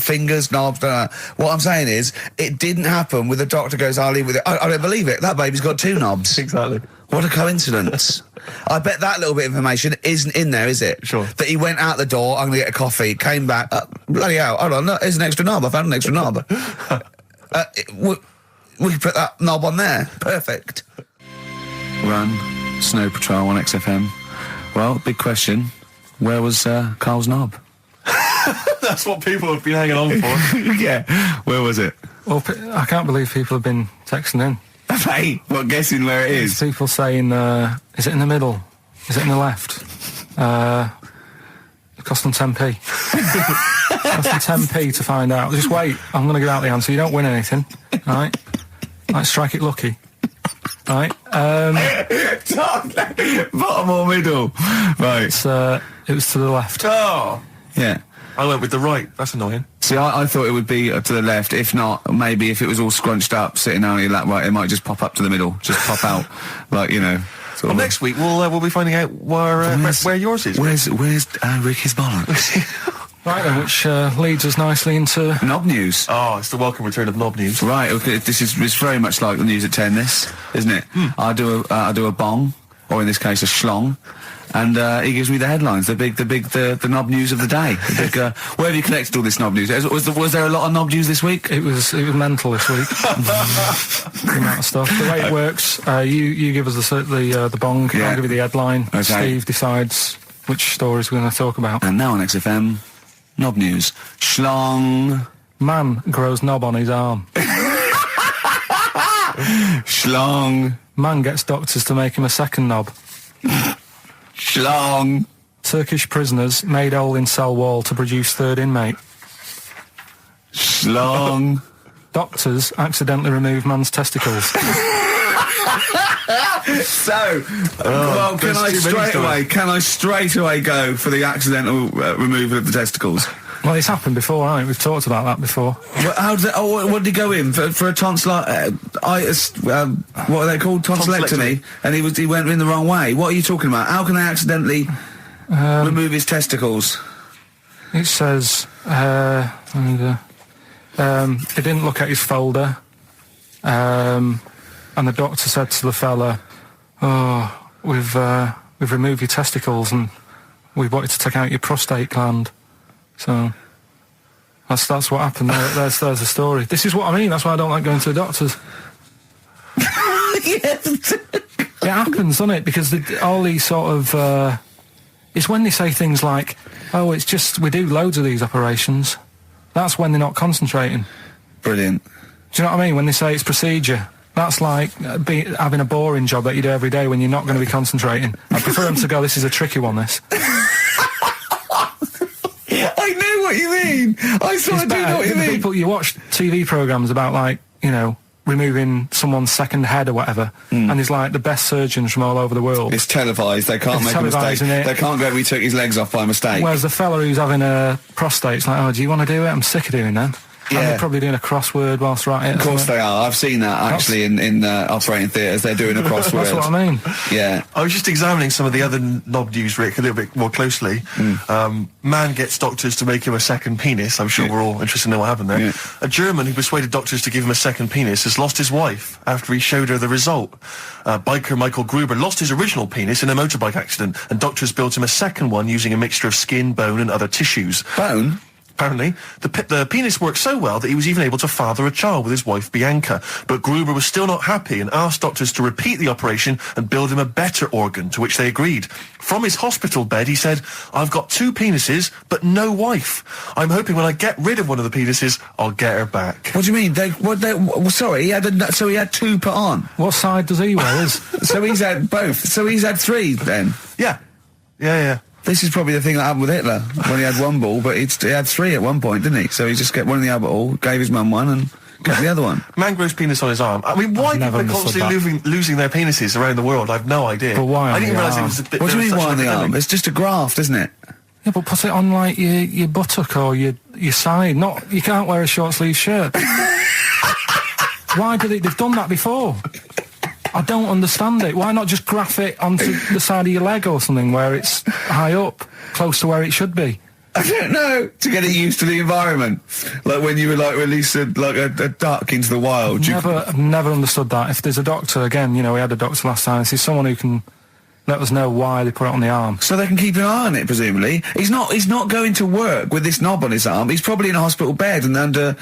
fingers, knobs. What I'm saying is, it didn't happen with the doctor goes, I'll leave with it. I don't believe it. That baby's got 2 knobs. Exactly. What a coincidence. I bet that little bit of information isn't in there, is it? Sure. That he went out the door, I'm going to get a coffee, came back, bloody hell, hold on, look, here's an extra knob, I found an extra knob. We can put that knob on there. Perfect. Run, Snow Patrol on XFM. Well, big question. Where was Karl's knob? That's what people have been hanging on for. Yeah. Where was it? Well, I can't believe people have been texting in. Hey, what, guessing where it is? People saying, is it in the middle? Is it in the left? It cost them 10p. It cost them 10p to find out. Just wait, I'm going to give out the answer. You don't win anything, right? Like, strike it lucky. Right? Bottom or middle? Right. It was to the left. Oh! Yeah. I went with the right. That's annoying. See, I thought it would be to the left. If not, maybe if it was all scrunched up, sitting on your lap, right, it might just pop up to the middle. Just pop out. Like, Well, next week we'll be finding out where yours is. Where's Ricky's bollocks? Right then, which leads us nicely into... Knob news. Oh, it's the welcome return of knob news. Right, okay, it's very much like the news at 10, this, isn't it? I do a bong, or in this case a schlong, and he gives me the headlines, the knob news of the day. Where have you collected all this knob news? Was there a lot of knob news this week? It was mental this week. The amount of stuff. The way it works, you give us the bong, I'll give you the headline. Okay. Steve decides which stories we're going to talk about. And now on XFM, knob news. Schlong. Man grows knob on his arm. Schlong. Man gets doctors to make him a second knob. Schlong. Turkish prisoners made hole in cell wall to produce third inmate. Schlong. Doctors accidentally remove man's testicles. So, well, can I straight away go for the accidental removal of the testicles? Well, it's happened before, hasn't it? We've talked about that before. How did what did he go in for a tonsillitis? What are they called? Tonsillectomy. And he went in the wrong way. What are you talking about? How can they accidentally remove his testicles? It says he didn't look at his folder, and the doctor said to the fella, "Oh, we've removed your testicles and we wanted to take out your prostate gland." So that's what happened. There's the story. This is what I mean. That's why I don't like going to the doctors. Yes. It happens, doesn't it? Because all these sort of it's when they say things like, "Oh, it's just we do loads of these operations." That's when they're not concentrating. Brilliant. Do you know what I mean? When they say it's procedure, that's like having a boring job that you do every day when you're not going to be concentrating. I prefer them to go, "This is a tricky one, this." I know what you mean. I sort of do know what you mean. People, you watch TV programmes about, like, removing someone's second head or whatever, and there's like the best surgeons from all over the world. It's televised. They can't make a mistake. They can't go, "We took his legs off by mistake." Whereas the fella who's having a prostate's like, "Oh, do you want to do it? I'm sick of doing them." Yeah. And they're probably doing a crossword whilst they're at it. Of course they are. I've seen that actually in operating theatres. They're doing a crossword. That's what I mean. Yeah. I was just examining some of the other knob news, Rick, a little bit more closely. Man gets doctors to make him a second penis. I'm sure we're all interested in what happened there. Yeah. A German who persuaded doctors to give him a second penis has lost his wife after he showed her the result. Biker Michael Gruber lost his original penis in a motorbike accident, and doctors built him a second one using a mixture of skin, bone, and other tissues. Bone? Apparently, the penis worked so well that he was even able to father a child with his wife Bianca. But Gruber was still not happy and asked doctors to repeat the operation and build him a better organ, to which they agreed. From his hospital bed, he said, "I've got 2 penises, but no wife. I'm hoping when I get rid of one of the penises, I'll get her back." What do you mean? Sorry, he had 2 put on. What side does he wear? So he's had both. So he's had 3 then. Yeah. This is probably the thing that happened with Hitler, when he had 1 ball, but he had 3 at one point, didn't he? So he just kept one in the other ball, gave his mum one, and got the other one. Man grows penis on his arm. I mean, why people are constantly losing their penises around the world? I've no idea. But why? I didn't realise it was a bit. What do you mean why on the arm? It's just a graft, isn't it? Yeah, but put it on like your buttock or your side. You can't wear a short sleeve shirt. Why do they've done that before? I don't understand it. Why not just graph it onto the side of your leg or something where it's high up, close to where it should be? I don't know, to get it used to the environment. Like when you were like released a duck into the wild. I've never understood that. If there's a doctor, again, you know, we had a doctor last time, if there's someone who can let us know why they put it on the arm. So they can keep an eye on it, presumably. He's not going to work with this knob on his arm. He's probably in a hospital bed and under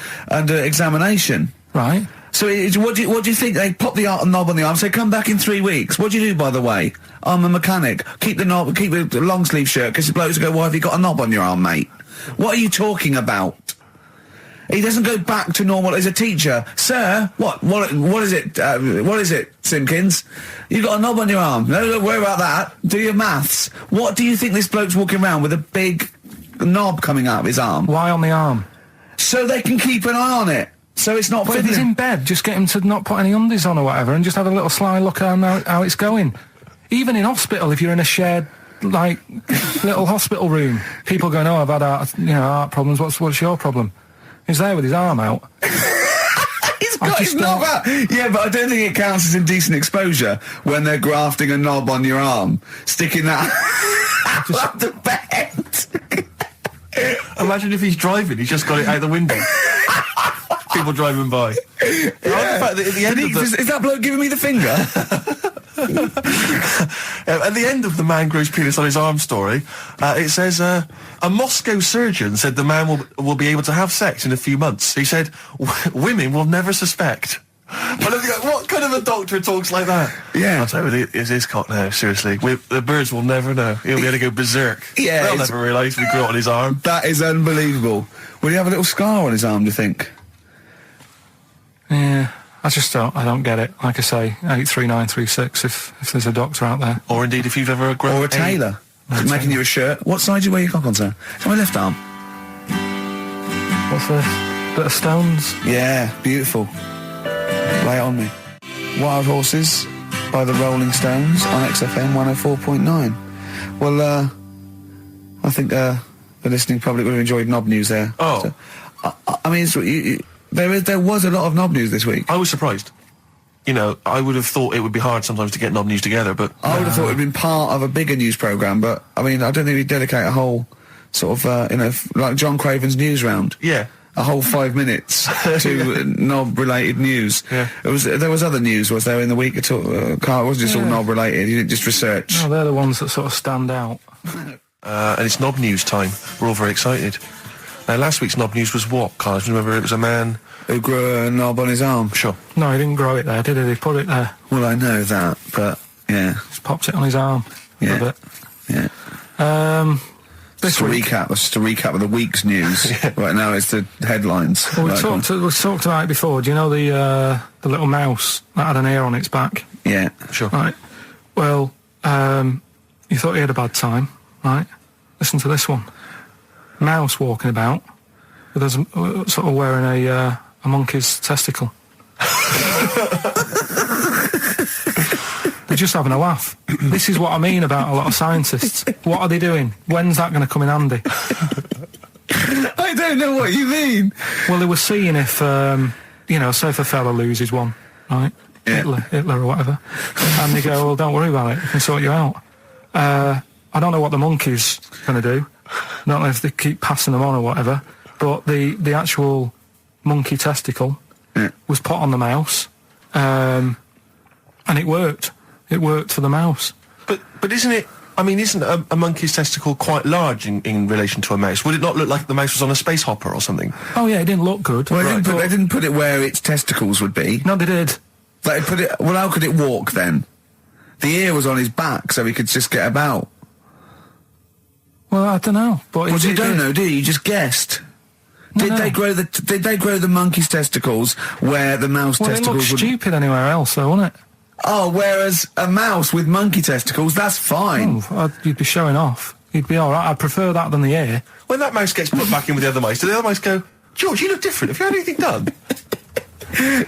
examination. Right. So what do you think? They pop the knob on the arm, say, come back in 3 weeks. What do you do, by the way? I'm a mechanic. Keep the long sleeve shirt, because the blokes go, why have you got a knob on your arm, mate? What are you talking about? He doesn't go back to normal as a teacher. Sir, what is it, Simpkins? You got a knob on your arm. No, don't worry about that. Do your maths. What do you think this bloke's walking around with a big knob coming out of his arm? Why on the arm? So they can keep an eye on it. So it's not... But if he's in bed, just get him to not put any undies on or whatever and just have a little sly look at how it's going. Even in hospital, if you're in a shared, like, little hospital room, people going, oh, I've had heart problems, what's your problem? He's there with his arm out. He's got his knob out. Yeah, but I don't think it counts as indecent exposure when they're grafting a knob on your arm, sticking that out the bed. Imagine if he's driving, he's just got it out the window. People driving by. Yeah. The fact that at the end is that bloke giving me the finger? At the end of the man grows penis on his arm story, it says, a Moscow surgeon said the man will be able to have sex in a few months. He said, women will never suspect. But what kind of a doctor talks like that? Yeah. I'll tell you, it's his cock now, seriously. The birds will never know. He'll be able to go berserk. Yeah. They'll never realise we grew it on his arm. That is unbelievable. Will he have a little scar on his arm, do you think? Yeah, I don't get it. Like I say, 83936 if there's a doctor out there. Or indeed if you've ever grown... Or a tailor. Making you a shirt. What side do you wear your cock on, sir? It's on my left arm. What's this? Bit of stones? Yeah, beautiful. Lay it on me. Wild Horses by the Rolling Stones on XFM 104.9. Well, I think the listening public would have enjoyed knob news there. Oh. So, I mean, there was a lot of knob news this week. I was surprised. You know, I would have thought it would be hard sometimes to get knob news together, but... I would have thought it would have been part of a bigger news programme, but, I mean, I don't think we'd dedicate a whole sort of, like John Craven's news round. Yeah. A whole 5 minutes to knob-related news. Yeah. There was other news, was there, in the week at all? Carl, it wasn't just all knob-related, you didn't just research. No, they're the ones that sort of stand out. And it's knob news time. We're all very excited. Now, last week's knob news was what, Carl? Do you remember it was a man... who grew a knob on his arm? Sure. No, he didn't grow it there, did he? He put it there. Well, I know that, but, yeah. Just popped it on his arm. Yeah. A bit. Yeah. Just a recap of the week's news. Right now it's the headlines. Well, we talked about it before. Do you know the little mouse that had an ear on its back? Yeah. Sure. Right. Well, you thought he had a bad time, right? Listen to this one. Mouse walking about with us, sort of wearing a monkey's testicle. They're just having a laugh. This is what I mean about a lot of scientists. What are they doing? When's that going to come in handy? I don't know what you mean. Well, they were seeing if, say if a fella loses one, right? Yeah. Hitler or whatever. And they go, well, don't worry about it. We can sort you out. I don't know what the monkey's going to do. I don't know if they keep passing them on or whatever. But the actual monkey testicle was put on the mouse. And it worked. It worked for the mouse. But isn't it... I mean, isn't a monkey's testicle quite large in relation to a mouse? Would it not look like the mouse was on a space hopper or something? Oh, yeah, it didn't look good. Well, they didn't put it where its testicles would be. No, they did. Like, well, how could it walk, then? The ear was on his back, so he could just get about. Well, I don't know. But you don't know, do you? You just guessed. Did they grow the monkey's testicles where the mouse testicles would... Well, it looked stupid anywhere else, though, wouldn't it? Oh, whereas a mouse with monkey testicles, that's fine. Oh, you'd be showing off. You'd be all right. I'd prefer that than the ear. When that mouse gets put back in with the other mice, do the other mice go, George, you look different. Have you had anything done?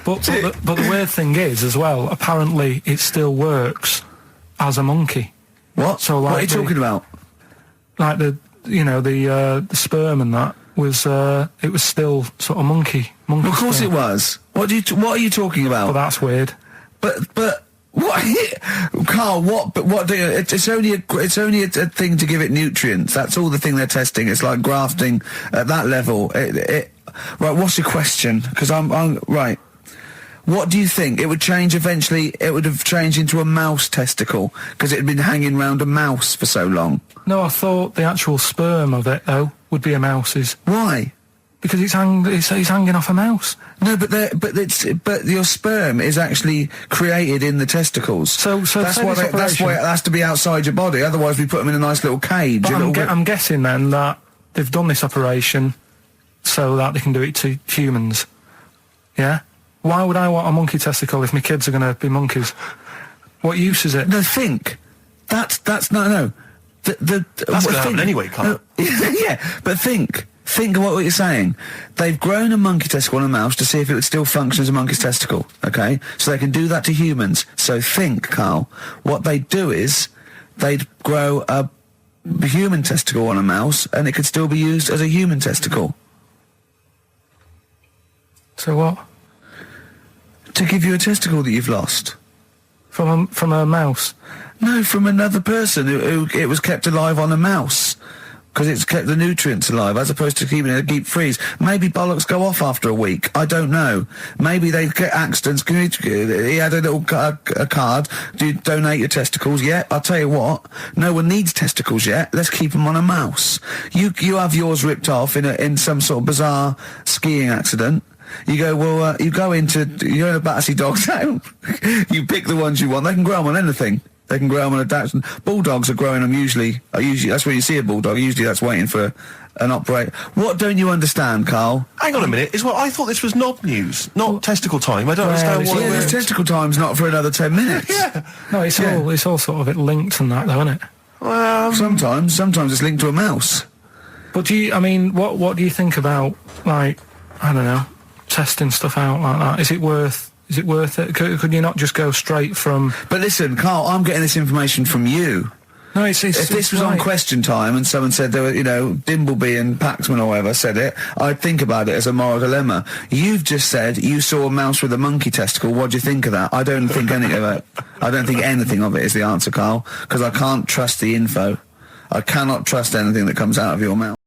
But the weird thing is, as well, apparently it still works as a monkey. What? So, like, what are you talking about? Like the sperm and that was still sort of monkey. Of course sperm. it was. What are you talking about? Well, that's weird. But what, Carl? What do you? It's only a thing to give it nutrients. That's all the thing they're testing. It's like grafting at that level. Right. What's your question? Because I'm right. What do you think? It would change eventually. It would have changed into a mouse testicle because it had been hanging round a mouse for so long. No, I thought the actual sperm of it though would be a mouse's. Why? Because it's hanging off a mouse. No, but your sperm is actually created in the testicles. So that's why it has to be outside your body. Otherwise, we put them in a nice little cage. But I'm guessing then that they've done this operation so that they can do it to humans. Yeah. Why would I want a monkey testicle if my kids are going to be monkeys? What use is it? No, think. That's no. That's going to happen anyway, Carl. Yeah, but think. Think of what you're saying. They've grown a monkey testicle on a mouse to see if it would still function as a monkey's testicle, okay? So they can do that to humans. So think, Carl. What they'd do is they'd grow a human testicle on a mouse and it could still be used as a human testicle. So what? To give you a testicle that you've lost. From a mouse? No, from another person who it was kept alive on a mouse. Because it's kept the nutrients alive, as opposed to keeping it in a deep freeze. Maybe bollocks go off after a week. I don't know. Maybe they get accidents. He had a little a card. Do you donate your testicles? Yeah, I'll tell you what. No one needs testicles yet. Let's keep them on a mouse. You have yours ripped off in some sort of bizarre skiing accident. You go, well, you're in a Battersea dog town. You pick the ones you want. They can grow them on anything. They can grow them on a Dachshund. Bulldogs are growing them usually, that's where you see a bulldog. Usually that's waiting for an operator. What don't you understand, Carl? Hang on a minute. I thought this was knob news, not testicle time. I don't understand why. Yeah, this testicle time's not for another 10 minutes. Yeah. No, it's all sort of linked and that, though, isn't it? Well, sometimes it's linked to a mouse. But what do you think about, like, I don't know, testing stuff out like that? Is it worth it? Could you not just go straight from... But listen, Carl, I'm getting this information from you. No, if this was on Question Time and someone said there were, Dimbleby and Paxman or whatever said it, I'd think about it as a moral dilemma. You've just said you saw a mouse with a monkey testicle. What do you think of that? I don't think any of it. I don't think anything of it is the answer, Carl, because I can't trust the info. I cannot trust anything that comes out of your mouth.